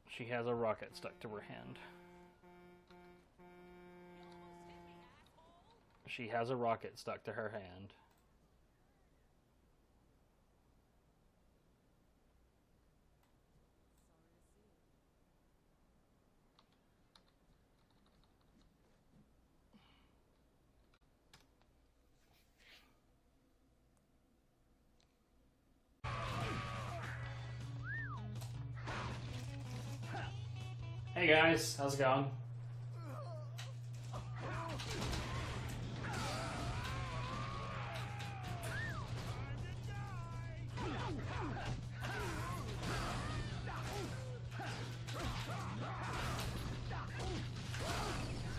She has a rocket stuck to her hand. She has a rocket stuck to her hand. Hey guys, how's it going?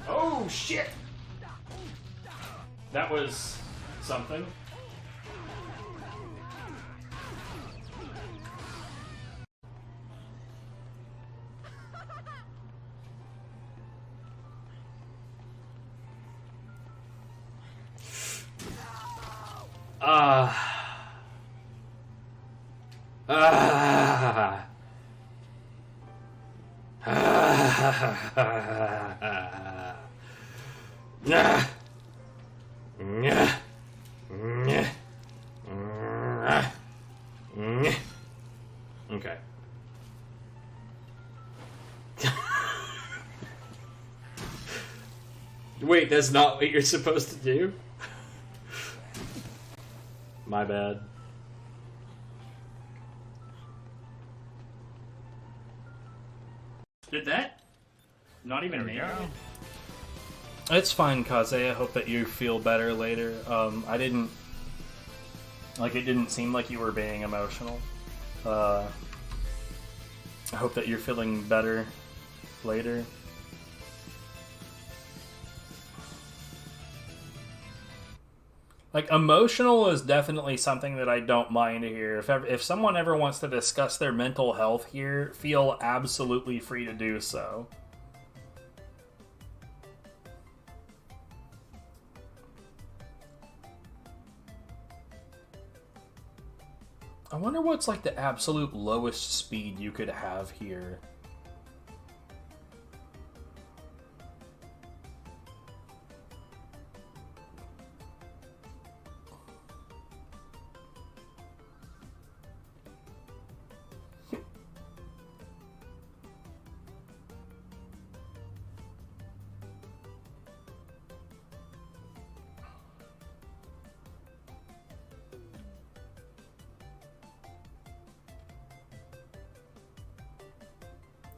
Oh shit! That was something. Okay. Wait, that's not what you're supposed to do? My bad. Did that? Not even me. It's fine, Kaze. I hope that you feel better later. I didn't... Like, it didn't seem like you were being emotional. I hope that you're feeling better later. Like, emotional is definitely something that I don't mind to hear. If someone ever wants to discuss their mental health here, feel absolutely free to do so. I wonder what's like the absolute lowest speed you could have here.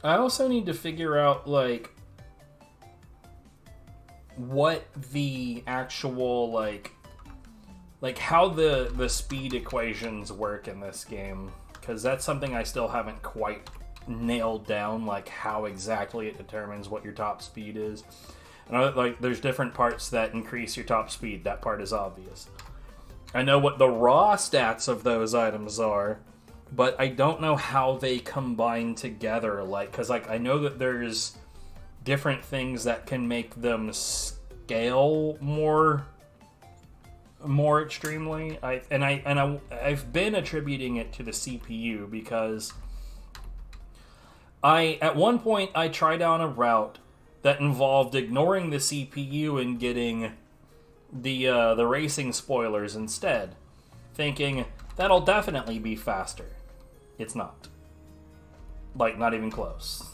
I also need to figure out, like, what the actual, like how the speed equations work in this game. Because that's something I still haven't quite nailed down, like, how exactly it determines what your top speed is. And, like, there's different parts that increase your top speed. That part is obvious. I know what the raw stats of those items are, but I don't know how they combine together, like, because, like, I know that there's different things that can make them scale more extremely. I've been attributing it to the CPU because at one point I tried down a route that involved ignoring the CPU and getting the racing spoilers instead, thinking that'll definitely be faster. It's not. Like, not even close.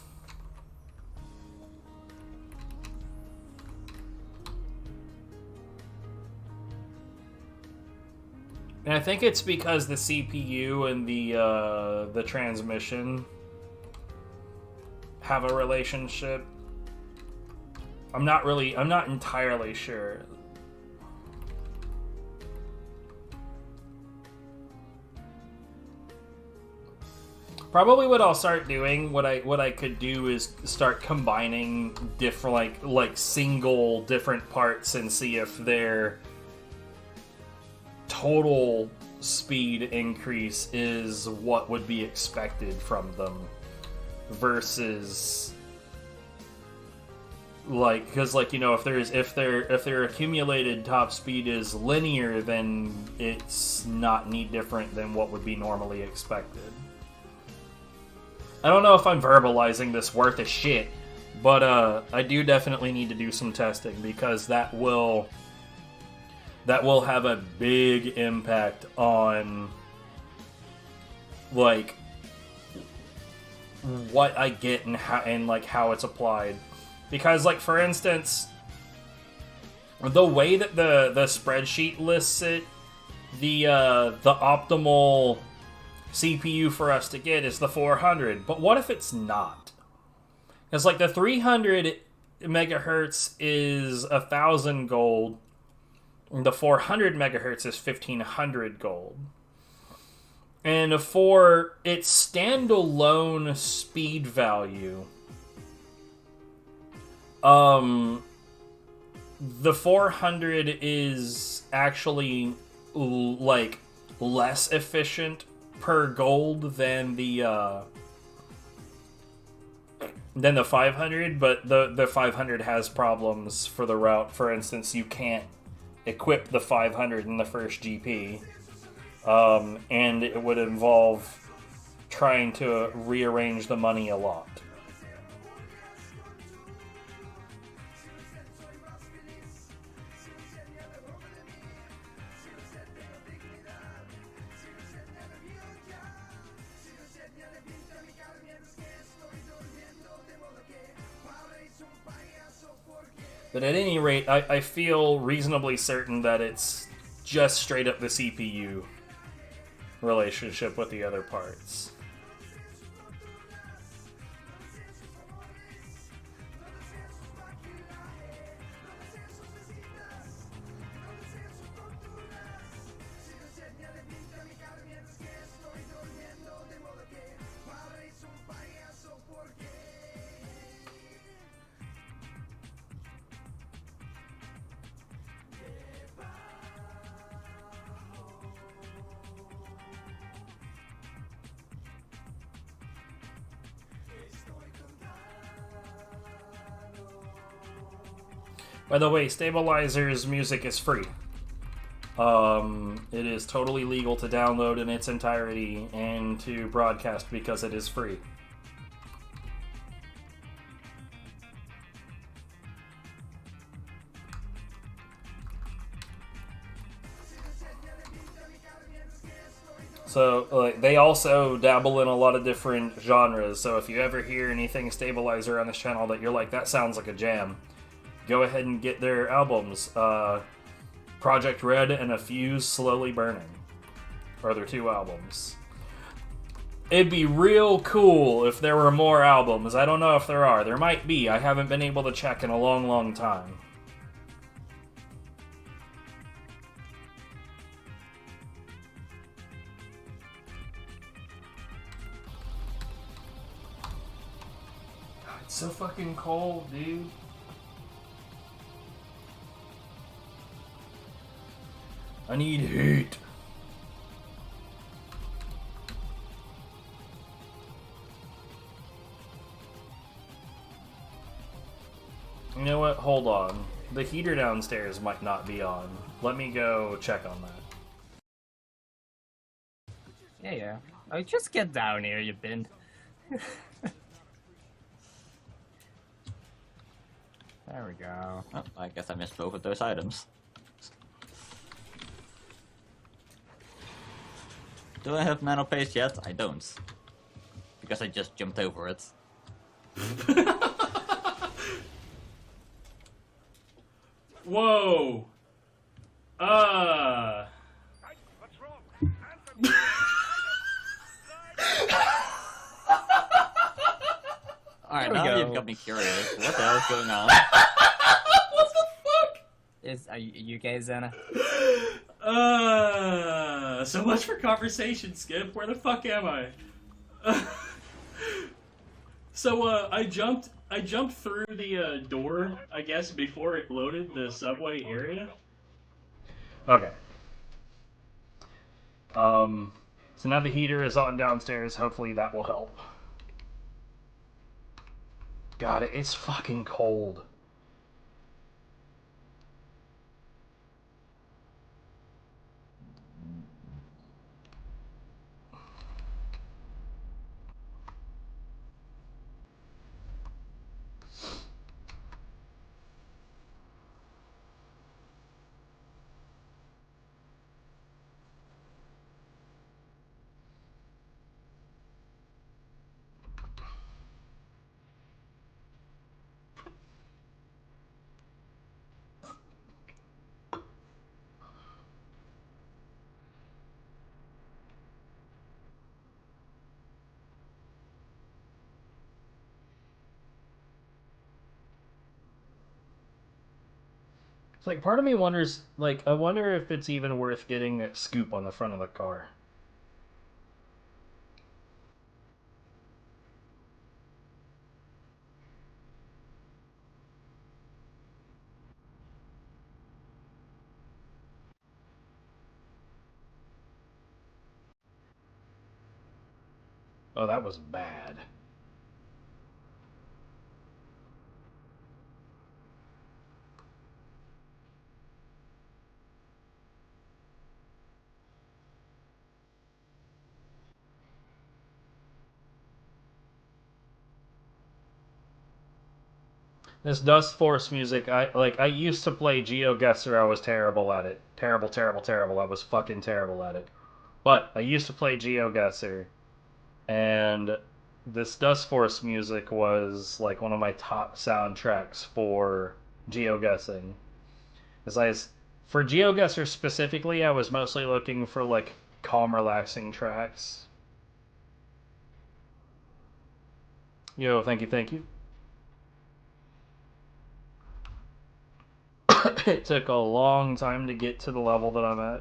And I think it's because the CPU and the transmission have a relationship. I'm not entirely sure. Probably what I'll start doing, what I could do is start combining different like single different parts and see if their total speed increase is what would be expected from them versus like, because, like, you know, if their accumulated top speed is linear, then it's not any different than what would be normally expected. I don't know if I'm verbalizing this worth a shit, but I do definitely need to do some testing because that will have a big impact on, like, what I get and how it's applied. Because, like, for instance, the way that the spreadsheet lists it, the optimal CPU for us to get is the 400. But what if it's not? Because, like, the 300 megahertz is 1,000 gold. The 400 megahertz is 1,500 gold. And for its standalone speed value, the 400 is actually, like, less efficient per gold than the 500, but the 500 has problems for the route. For instance, you can't equip the 500 in the first GP, and it would involve trying to rearrange the money a lot. But at any rate, I feel reasonably certain that it's just straight up the CPU relationship with the other parts. By the way, Stabilizer's music is free. It is totally legal to download in its entirety and to broadcast because it is free. So, they also dabble in a lot of different genres, so if you ever hear anything Stabilizer on this channel that you're like, that sounds like a jam, go ahead and get their albums. Project Red and A Fuse Slowly Burning are their two albums. It'd be real cool if there were more albums. I don't know if there are. There might be. I haven't been able to check in a long, long time. God, it's so fucking cold, dude. I need heat. You know what? Hold on. The heater downstairs might not be on. Let me go check on that. Yeah. Oh, just get down here, you bin. There we go. Oh, I guess I missed both of those items. Do I have nano paste yet? I don't. Because I just jumped over it. Whoa! What's wrong? Alright, now you've got me curious. What the hell's going on? What the fuck? Are you guys in it? So much for conversation, Skip. Where the fuck am I? I jumped through the door, I guess, before it loaded the subway area. Okay. So now the heater is on downstairs. Hopefully that will help. God, it's fucking cold. It's like, part of me wonders, like, I wonder if it's even worth getting that scoop on the front of the car. Oh, that was bad. This Dust Force music, I used to play GeoGuessr, I was terrible at it. Terrible, terrible, terrible. I was fucking terrible at it. But I used to play GeoGuessr, and this Dust Force music was like one of my top soundtracks for GeoGuessing. For GeoGuessr specifically, I was mostly looking for like calm, relaxing tracks. Yo, thank you, thank you. It took a long time to get to the level that I'm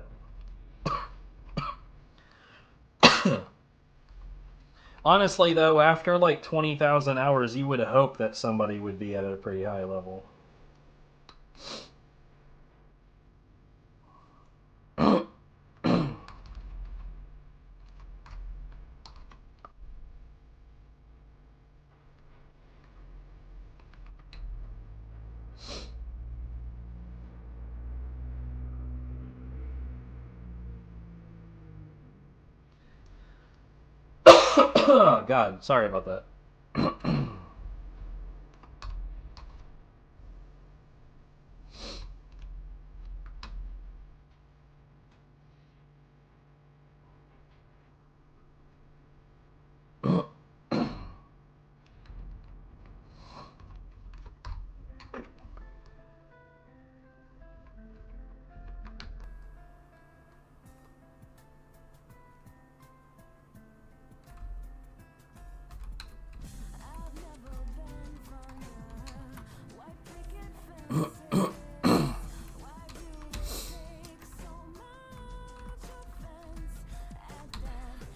at. Honestly, though, after like 20,000 hours, you would hope that somebody would be at a pretty high level. Oh, God, sorry about that.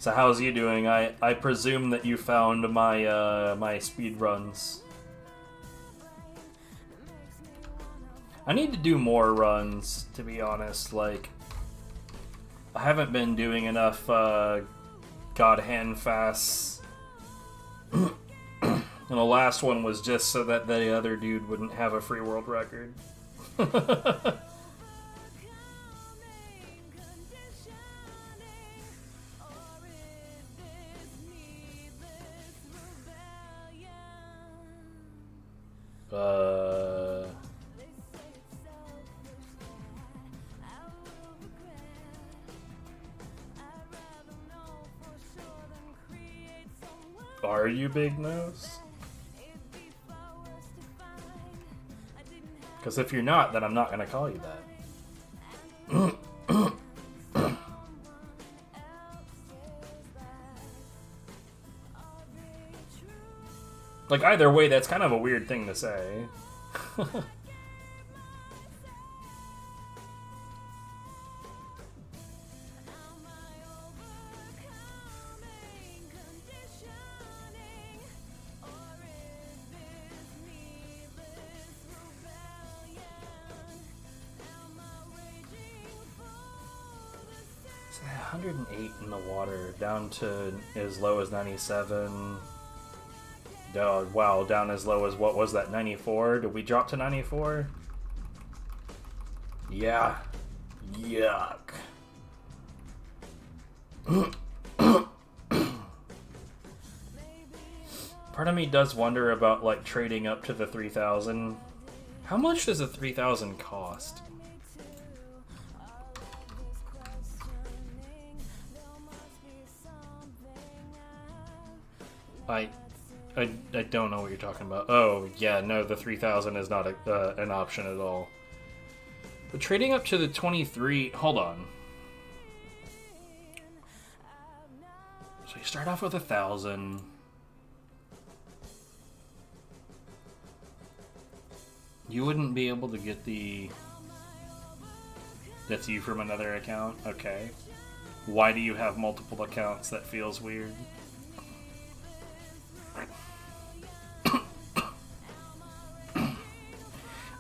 So how's you doing? I presume that you found my my speed runs. I need to do more runs, to be honest. Like, I haven't been doing enough God Hand Fasts. And the last one was just so that the other dude wouldn't have a free world record. Are you Big Nose? Because if you're not, then I'm not going to call you that. Like, either way, that's kind of a weird thing to say. It's 108 in the water, down to as low as 97. Wow, down as low as, what was that, 94? Did we drop to 94? Yeah. Yuck. Part of me does wonder about, like, trading up to the 3,000. How much does a 3,000 cost? I don't know what you're talking about. Oh, yeah, no, the 3,000 is not an option at all. But trading up to the 23... Hold on. So you start off with 1,000. You wouldn't be able to get the... That's you from another account? Okay. Why do you have multiple accounts? That feels weird.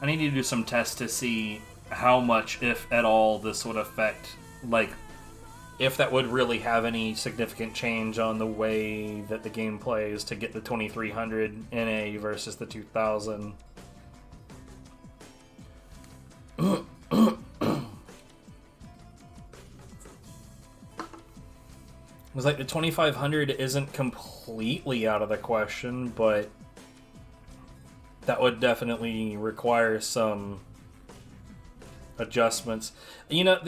I need to do some tests to see how much, if at all, this would affect, like, if that would really have any significant change on the way that the game plays to get the 2300 NA versus the 2000. It's like the 2500 isn't completely out of the question, but That would definitely require some adjustments. You know,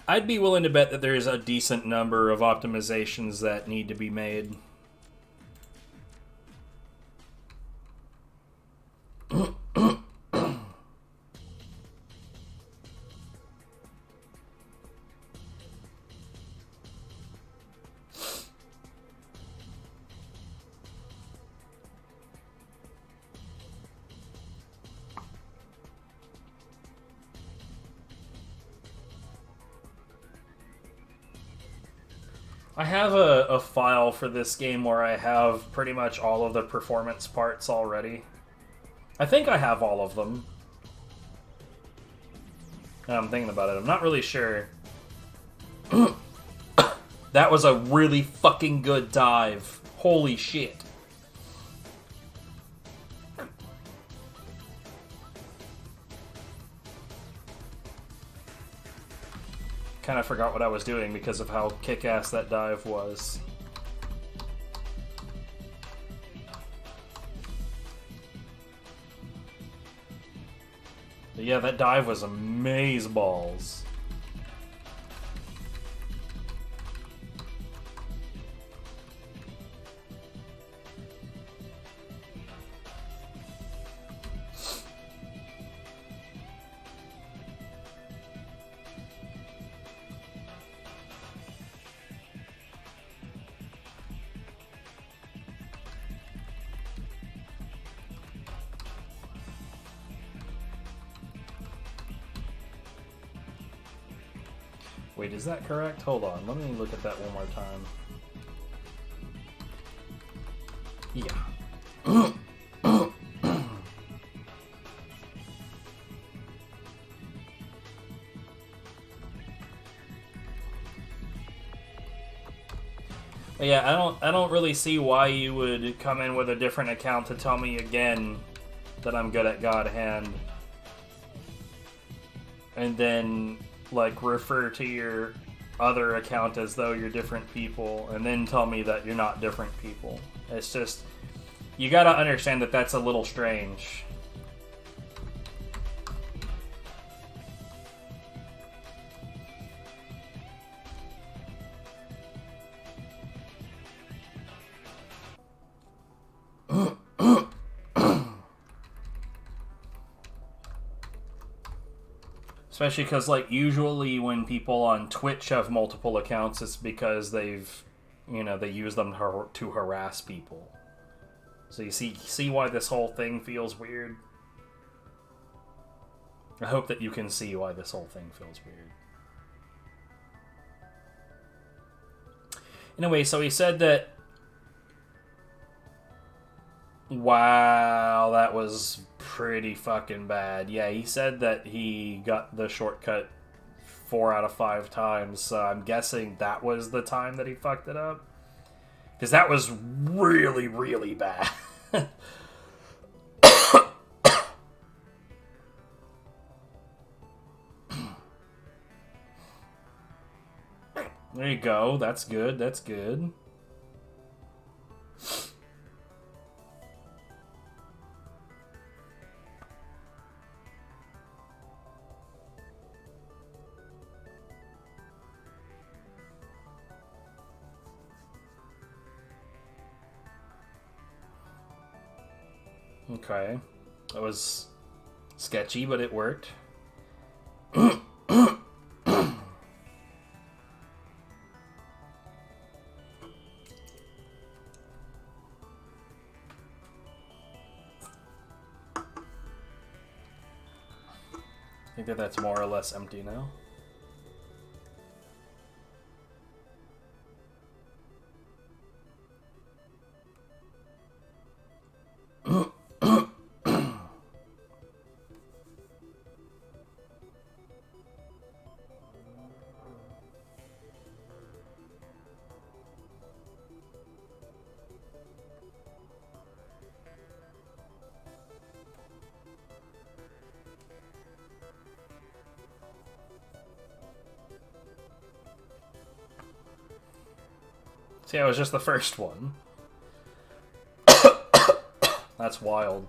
I'd be willing to bet that there's a decent number of optimizations that need to be made. I have a file for this game where I have pretty much all of the performance parts already. I think I have all of them. Now I'm thinking about it. I'm not really sure. That was a really fucking good dive. Holy shit. Kind of forgot what I was doing because of how kick-ass that dive was. But yeah, that dive was amazeballs. Wait, is that correct? Hold on, let me look at that one more time. Yeah. But yeah, I don't really see why you would come in with a different account to tell me again that I'm good at God Hand. And then like refer to your other account as though you're different people, and then tell me that you're not different people. It's just, you gotta understand that that's a little strange. Especially because, like, usually when people on Twitch have multiple accounts, it's because they've, you know, they use them to harass people. So you see why this whole thing feels weird? I hope that you can see why this whole thing feels weird. Anyway, so he said that... Wow, that was pretty fucking bad. Yeah, he said that he got the shortcut 4 out of 5 times, so I'm guessing that was the time that he fucked it up. Because that was really, really bad. There you go, that's good, that's good. Okay. That was sketchy, but it worked. I think that that's more or less empty now. See, it was just the first one. That's wild.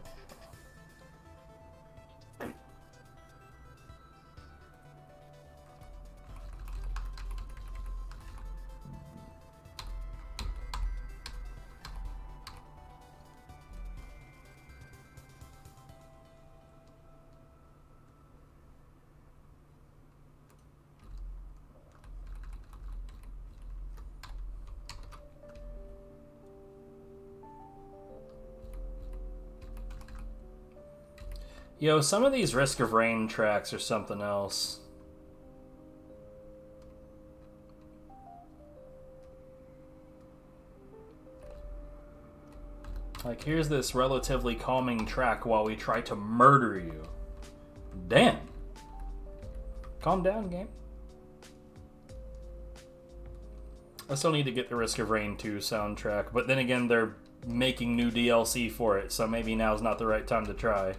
Yo, some of these Risk of Rain tracks are something else. Like, here's this relatively calming track while we try to murder you. Damn. Calm down, game. I still need to get the Risk of Rain 2 soundtrack, but then again, they're making new DLC for it, so maybe now's not the right time to try.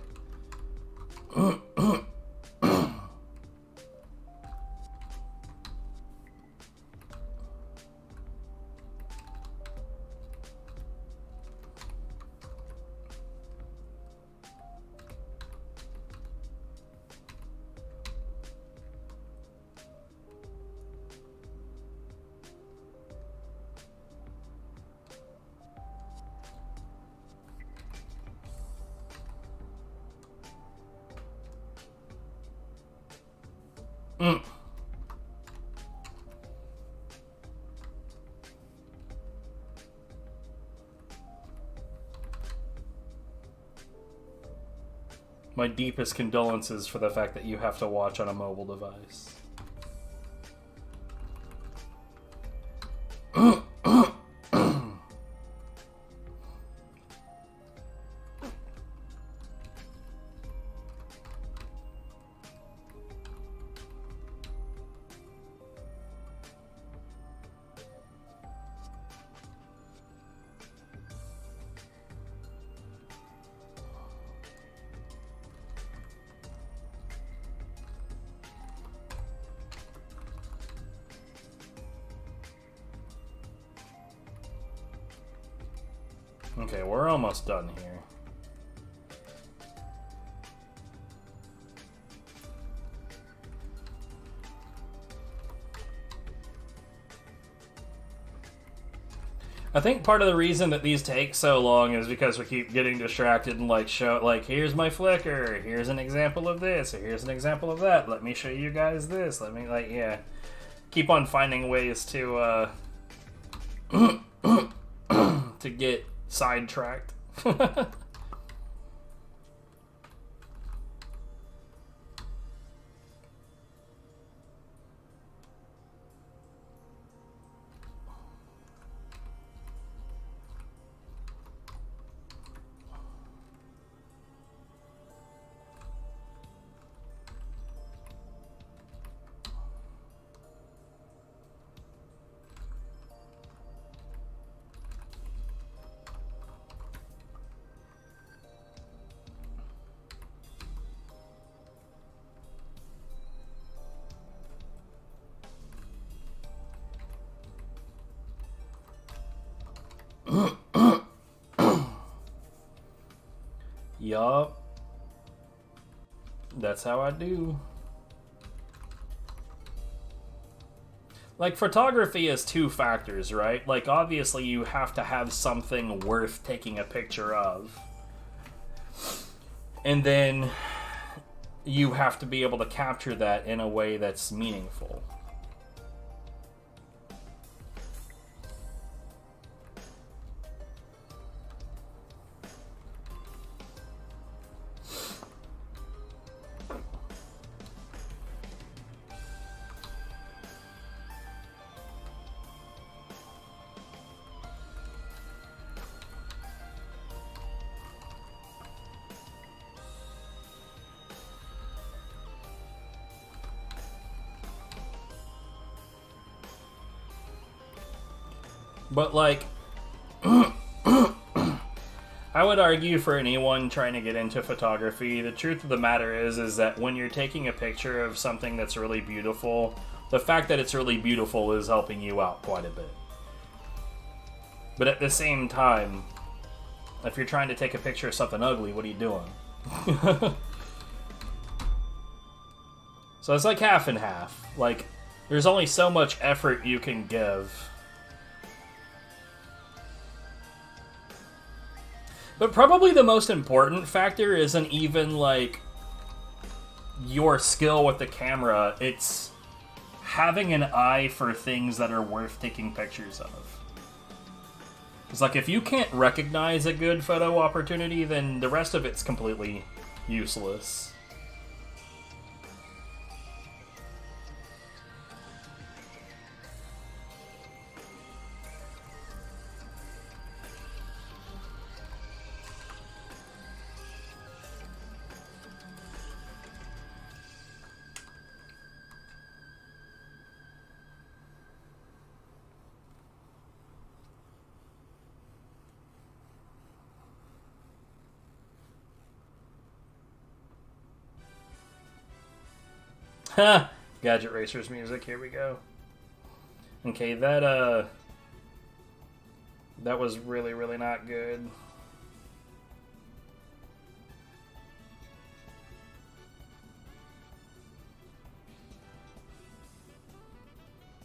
My deepest condolences for the fact that you have to watch on a mobile device. Okay, we're almost done here. I think part of the reason that these take so long is because we keep getting distracted and like show like, here's my flicker, here's an example of this, or here's an example of that. Let me show you guys this. Let me yeah. Keep on finding ways to to get sidetracked. Yup. That's how I do. Like, photography has two factors, right? Like, obviously you have to have something worth taking a picture of. And then you have to be able to capture that in a way that's meaningful. But, like, I would argue for anyone trying to get into photography, the truth of the matter is that when you're taking a picture of something that's really beautiful, the fact that it's really beautiful is helping you out quite a bit. But at the same time, if you're trying to take a picture of something ugly, what are you doing? So it's like half and half. Like, there's only so much effort you can give. But probably the most important factor isn't even, like, your skill with the camera. It's having an eye for things that are worth taking pictures of. It's like, if you can't recognize a good photo opportunity, then the rest of it's completely useless. Ha! Gadget Racers music, here we go. Okay, that was really, really not good.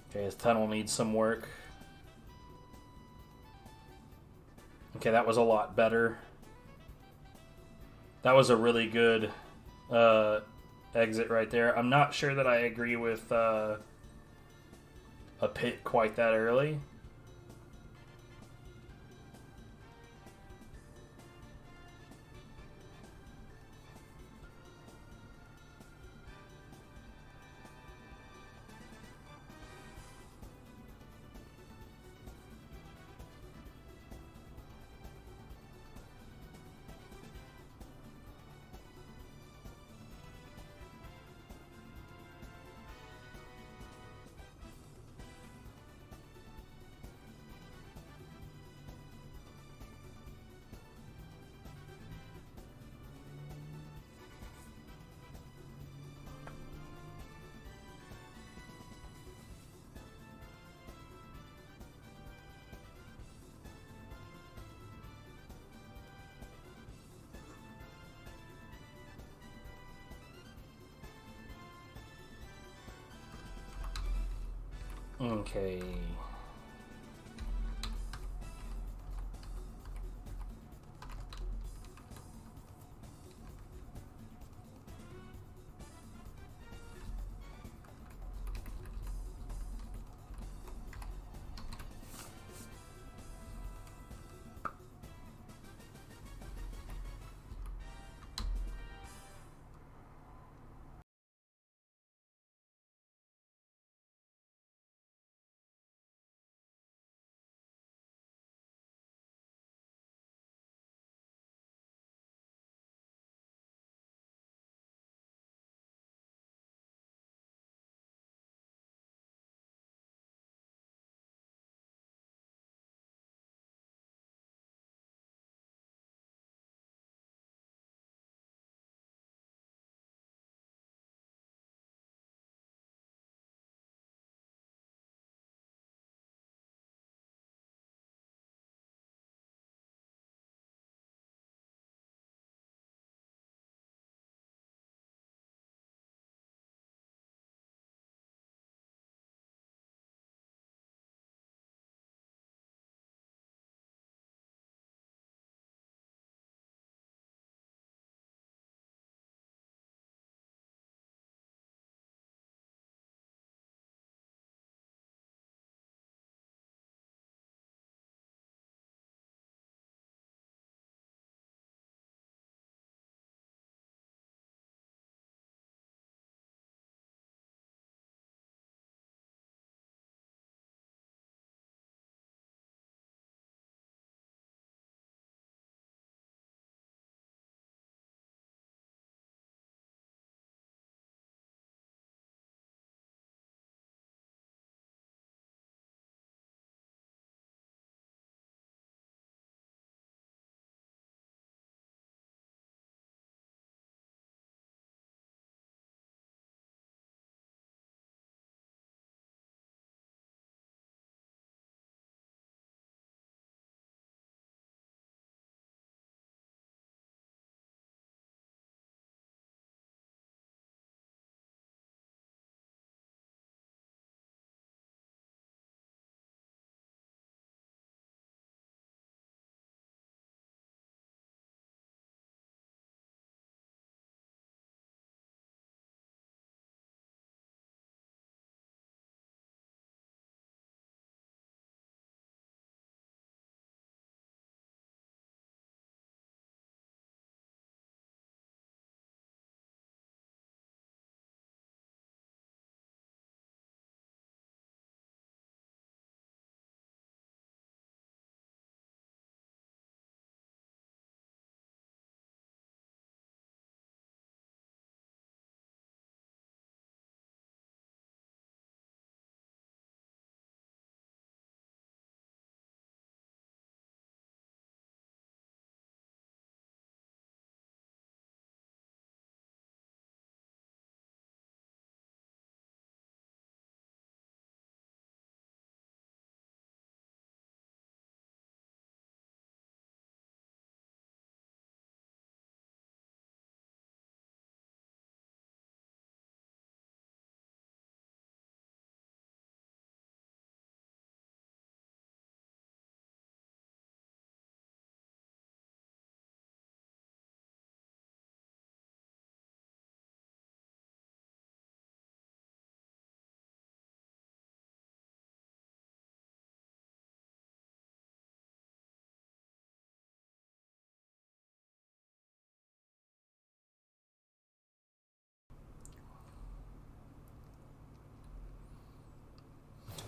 Okay, his tunnel needs some work. Okay, that was a lot better. That was a really good exit right there. I'm not sure that I agree with a pit quite that early. Okay.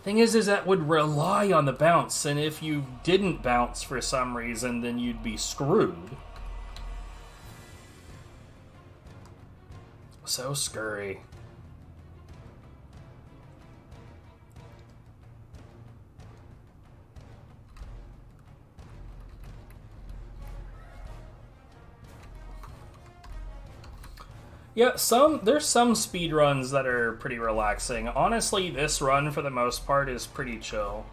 Thing is that would rely on the bounce, and if you didn't bounce for some reason, then you'd be screwed. So scurry. Yeah, there's some speed runs that are pretty relaxing. Honestly, this run, for the most part, is pretty chill.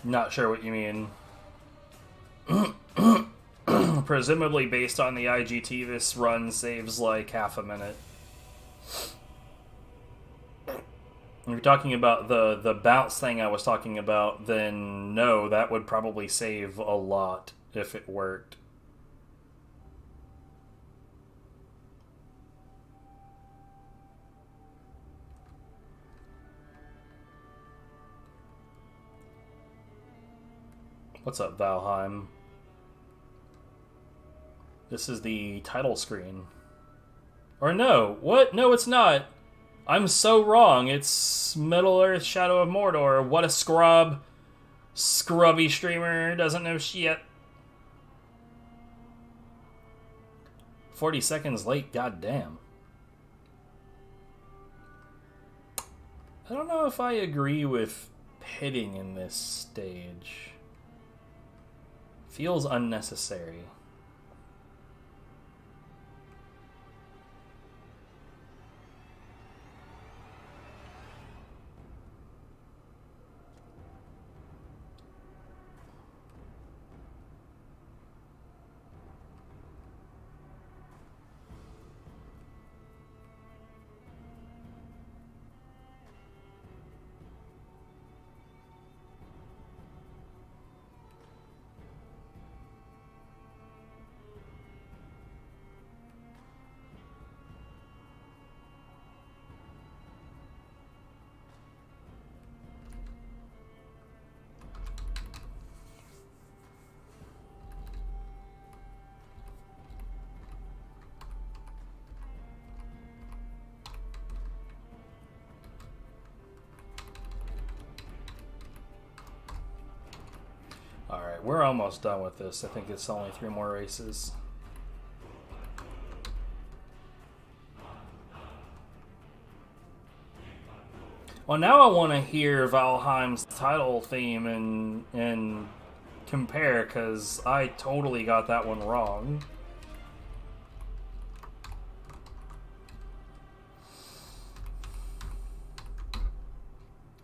Not sure what you mean. Presumably based on the IGT, this run saves like half a minute. If you're talking about the bounce thing I was talking about, then no, that would probably save a lot if it worked. What's up, Valheim? This is the title screen. Or no, what? No, it's not. I'm so wrong. It's Middle-earth Shadow of Mordor. What a scrub. Scrubby streamer, doesn't know shit. 40 seconds late, goddamn. I don't know if I agree with pitting in this stage. Feels unnecessary. Alright, we're almost done with this. I think it's only 3 more races. Well, now I want to hear Valheim's title theme and compare, because I totally got that one wrong.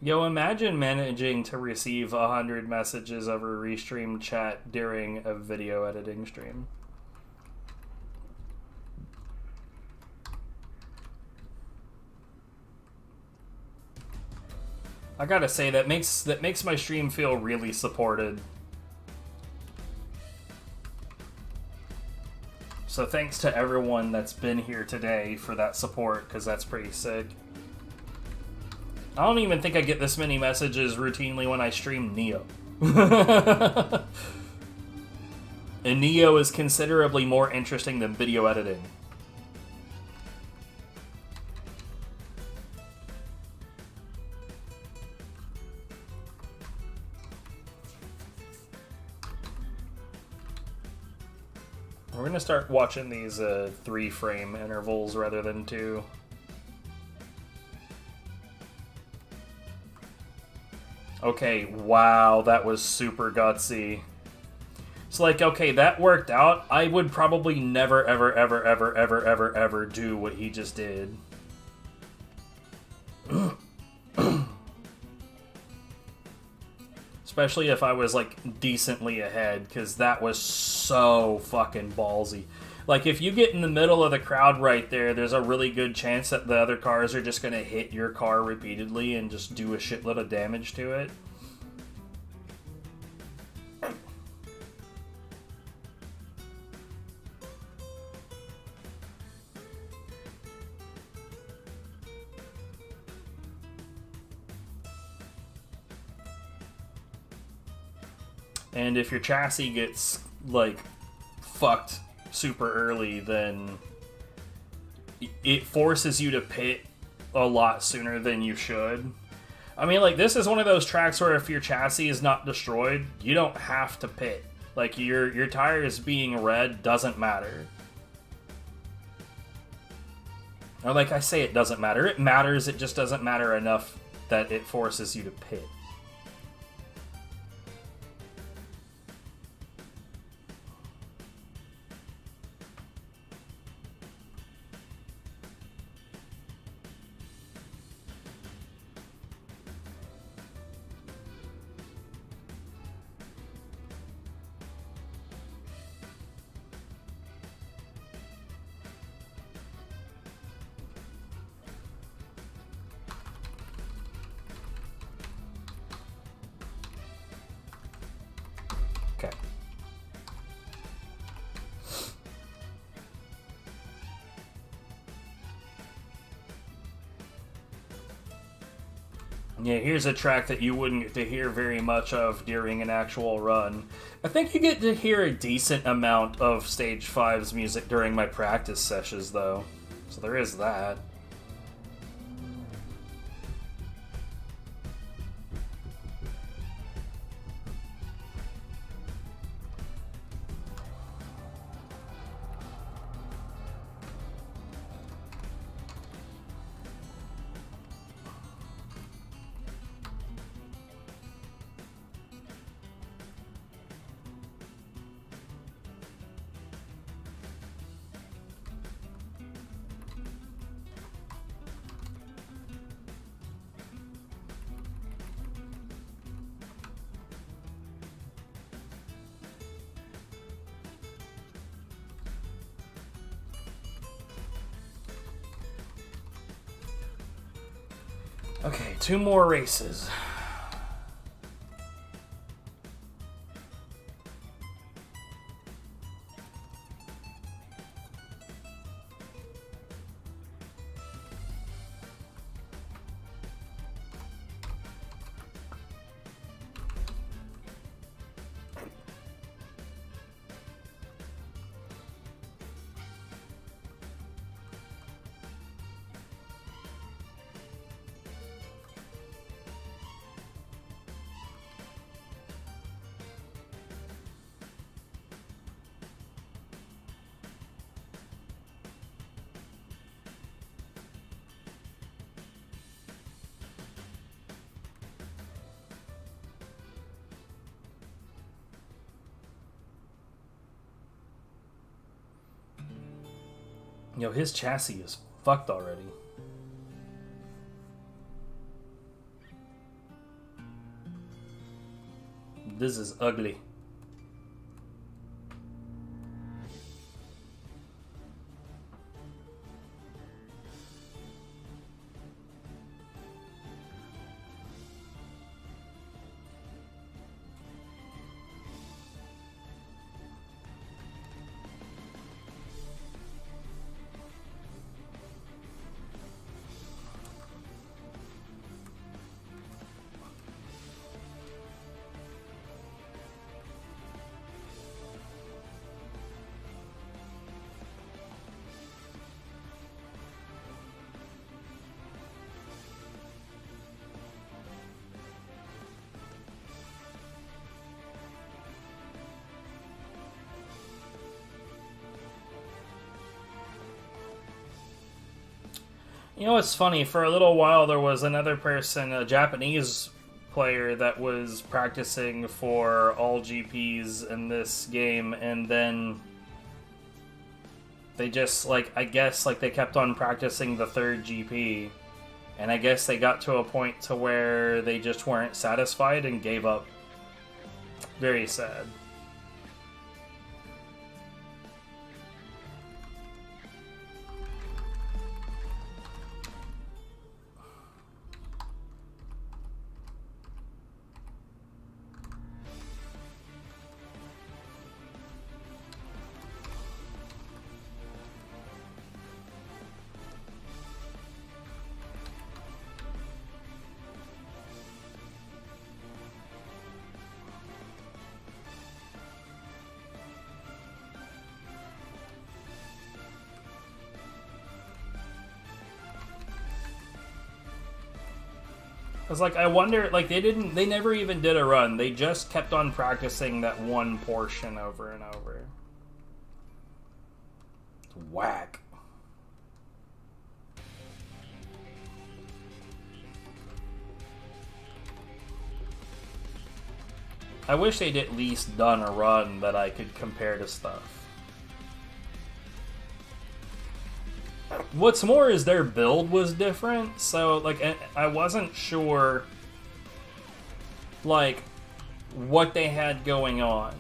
Yo, imagine managing to receive 100 messages over restream chat during a video editing stream. I gotta say, that makes my stream feel really supported. So thanks to everyone that's been here today for that support, because that's pretty sick. I don't even think I get this many messages routinely when I stream Neo. And Neo is considerably more interesting than video editing. We're gonna start watching these 3-frame intervals rather than 2. Okay, wow, that was super gutsy. It's like, okay, that worked out. I would probably never, ever, ever, ever, ever, ever, ever do what he just did. Especially if I was, like, decently ahead, because that was so fucking ballsy. Like, if you get in the middle of the crowd right there, there's a really good chance that the other cars are just going to hit your car repeatedly and just do a shitload of damage to it. And if your chassis gets, like, fucked super early, then it forces you to pit a lot sooner than you should. I mean, like, this is one of those tracks where if your chassis is not destroyed, you don't have to pit. Like, your tires being red doesn't matter. Or like I say, it doesn't matter. It matters, it just doesn't matter enough that it forces you to pit. Okay. Yeah, here's a track that you wouldn't get to hear very much of during an actual run. I think you get to hear a decent amount of Stage 5's music during my practice sessions, though. So there is that. Okay, 2 more races. Yo, his chassis is fucked already. This is ugly. You know, it's funny. For a little while, there was another person, a Japanese player, that was practicing for all GPs in this game, and then they just, like, I guess, like, they kept on practicing the third GP, and I guess they got to a point to where they just weren't satisfied and gave up. Very sad. I was like, I wonder, like, they never even did a run. They just kept on practicing that one portion over and over. It's whack. I wish they'd at least done a run that I could compare to stuff. What's more is their build was different, so, like, I wasn't sure, like, what they had going on.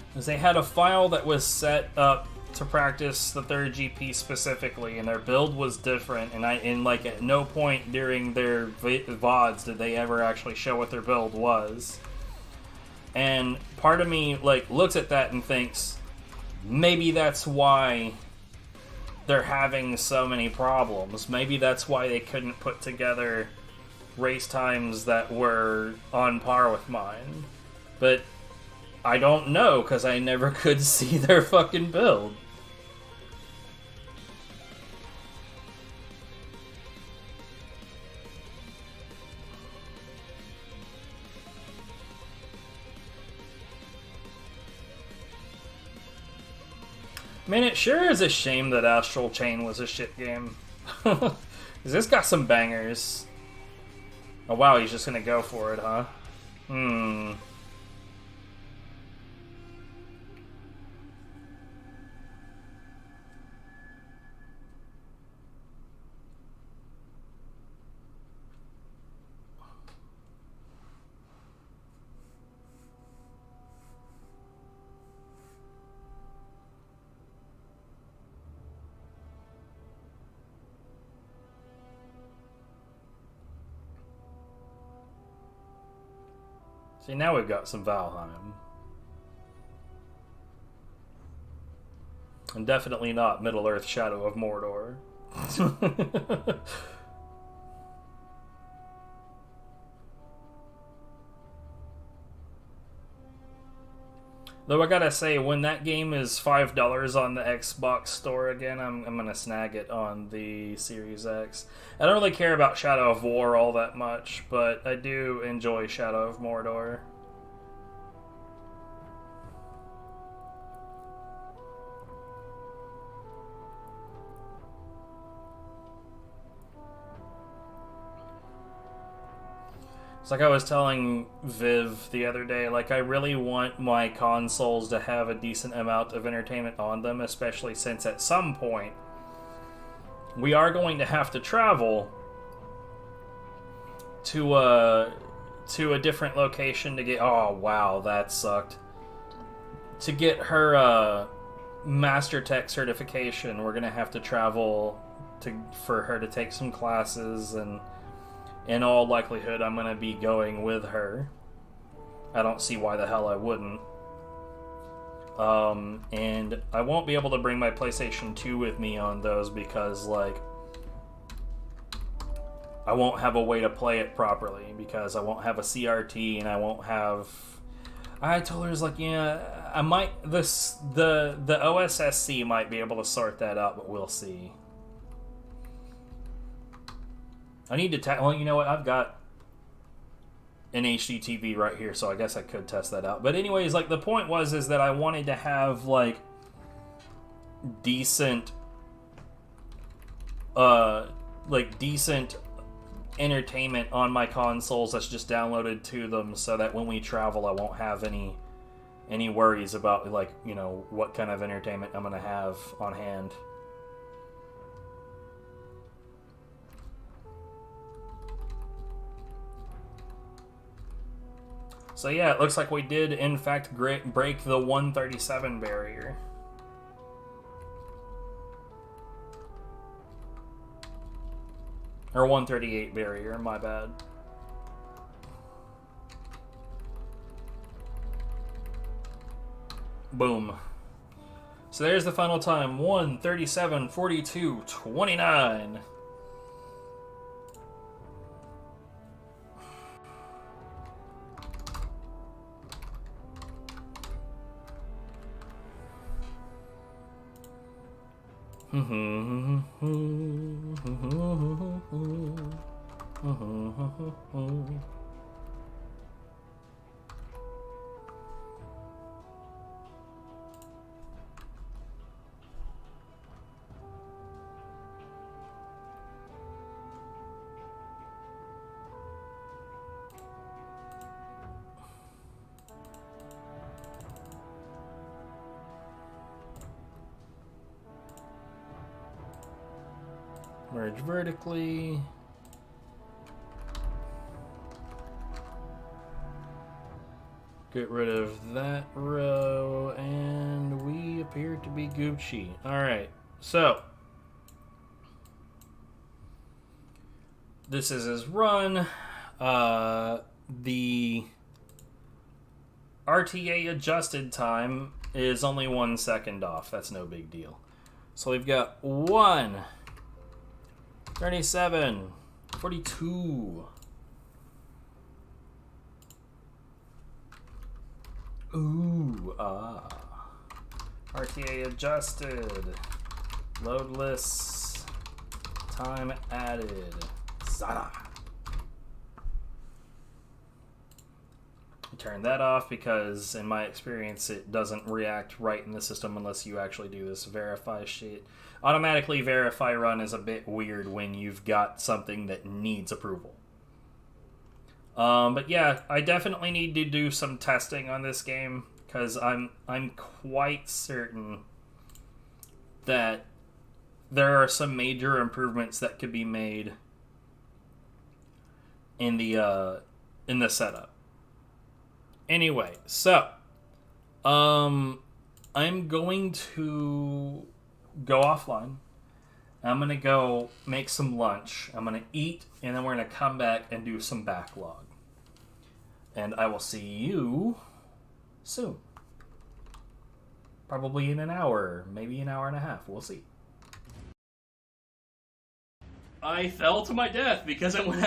Because they had a file that was set up to practice the third GP specifically, and their build was different, and like, at no point during their VODs did they ever actually show what their build was. And part of me, like, looks at that and thinks, maybe that's why they're having so many problems. Maybe that's why they couldn't put together race times that were on par with mine. But I don't know, because I never could see their fucking build. I mean, it sure is a shame that Astral Chain was a shit game. This got some bangers. Oh wow, he's just gonna go for it, huh? See, now we've got some Valheim. And definitely not Middle-earth Shadow of Mordor. Though I gotta say, when that game is $5 on the Xbox store again, I'm gonna snag it on the Series X. I don't really care about Shadow of War all that much, but I do enjoy Shadow of Mordor. It's like I was telling Viv the other day, like, I really want my consoles to have a decent amount of entertainment on them, especially since at some point we are going to have to travel to a different location to get... Oh, wow, that sucked. To get her Master Tech certification, we're going to have to travel for her to take some classes, and in all likelihood, I'm going to be going with her. I don't see why the hell I wouldn't. And I won't be able to bring my PlayStation 2 with me on those because, like, I won't have a way to play it properly because I won't have a CRT and I won't have... I told her, I was like, yeah, I might... the OSSC might be able to sort that out, but we'll see. I need to well, you know what? I've got an HD TV right here, so I guess I could test that out. But anyways, like, the point is that I wanted to have, like, decent like decent entertainment on my consoles that's just downloaded to them, so that when we travel I won't have any worries about, like, you know, what kind of entertainment I'm gonna have on hand. So yeah, it looks like we did in fact break the 137 barrier. Or 138 barrier, my bad. Boom. So there's the final time, 1:37:42:29. Merge vertically. Get rid of that row, and we appear to be Gucci. Alright, so this is his run. The RTA adjusted time is only 1 second off. That's no big deal. So we've got 1:37:42. Ooh, RTA adjusted. Loadless. Time added. Zada. Turn that off because, in my experience, it doesn't react right in the system unless you actually do this verify shit. Automatically verify run is a bit weird when you've got something that needs approval. But yeah, I definitely need to do some testing on this game because I'm quite certain that there are some major improvements that could be made in the setup. Anyway, so I'm going to go offline. I'm going to go make some lunch. I'm going to eat, and then we're going to come back and do some backlog. And I will see you soon. Probably in an hour, maybe an hour and a half. We'll see. I fell to my death because I went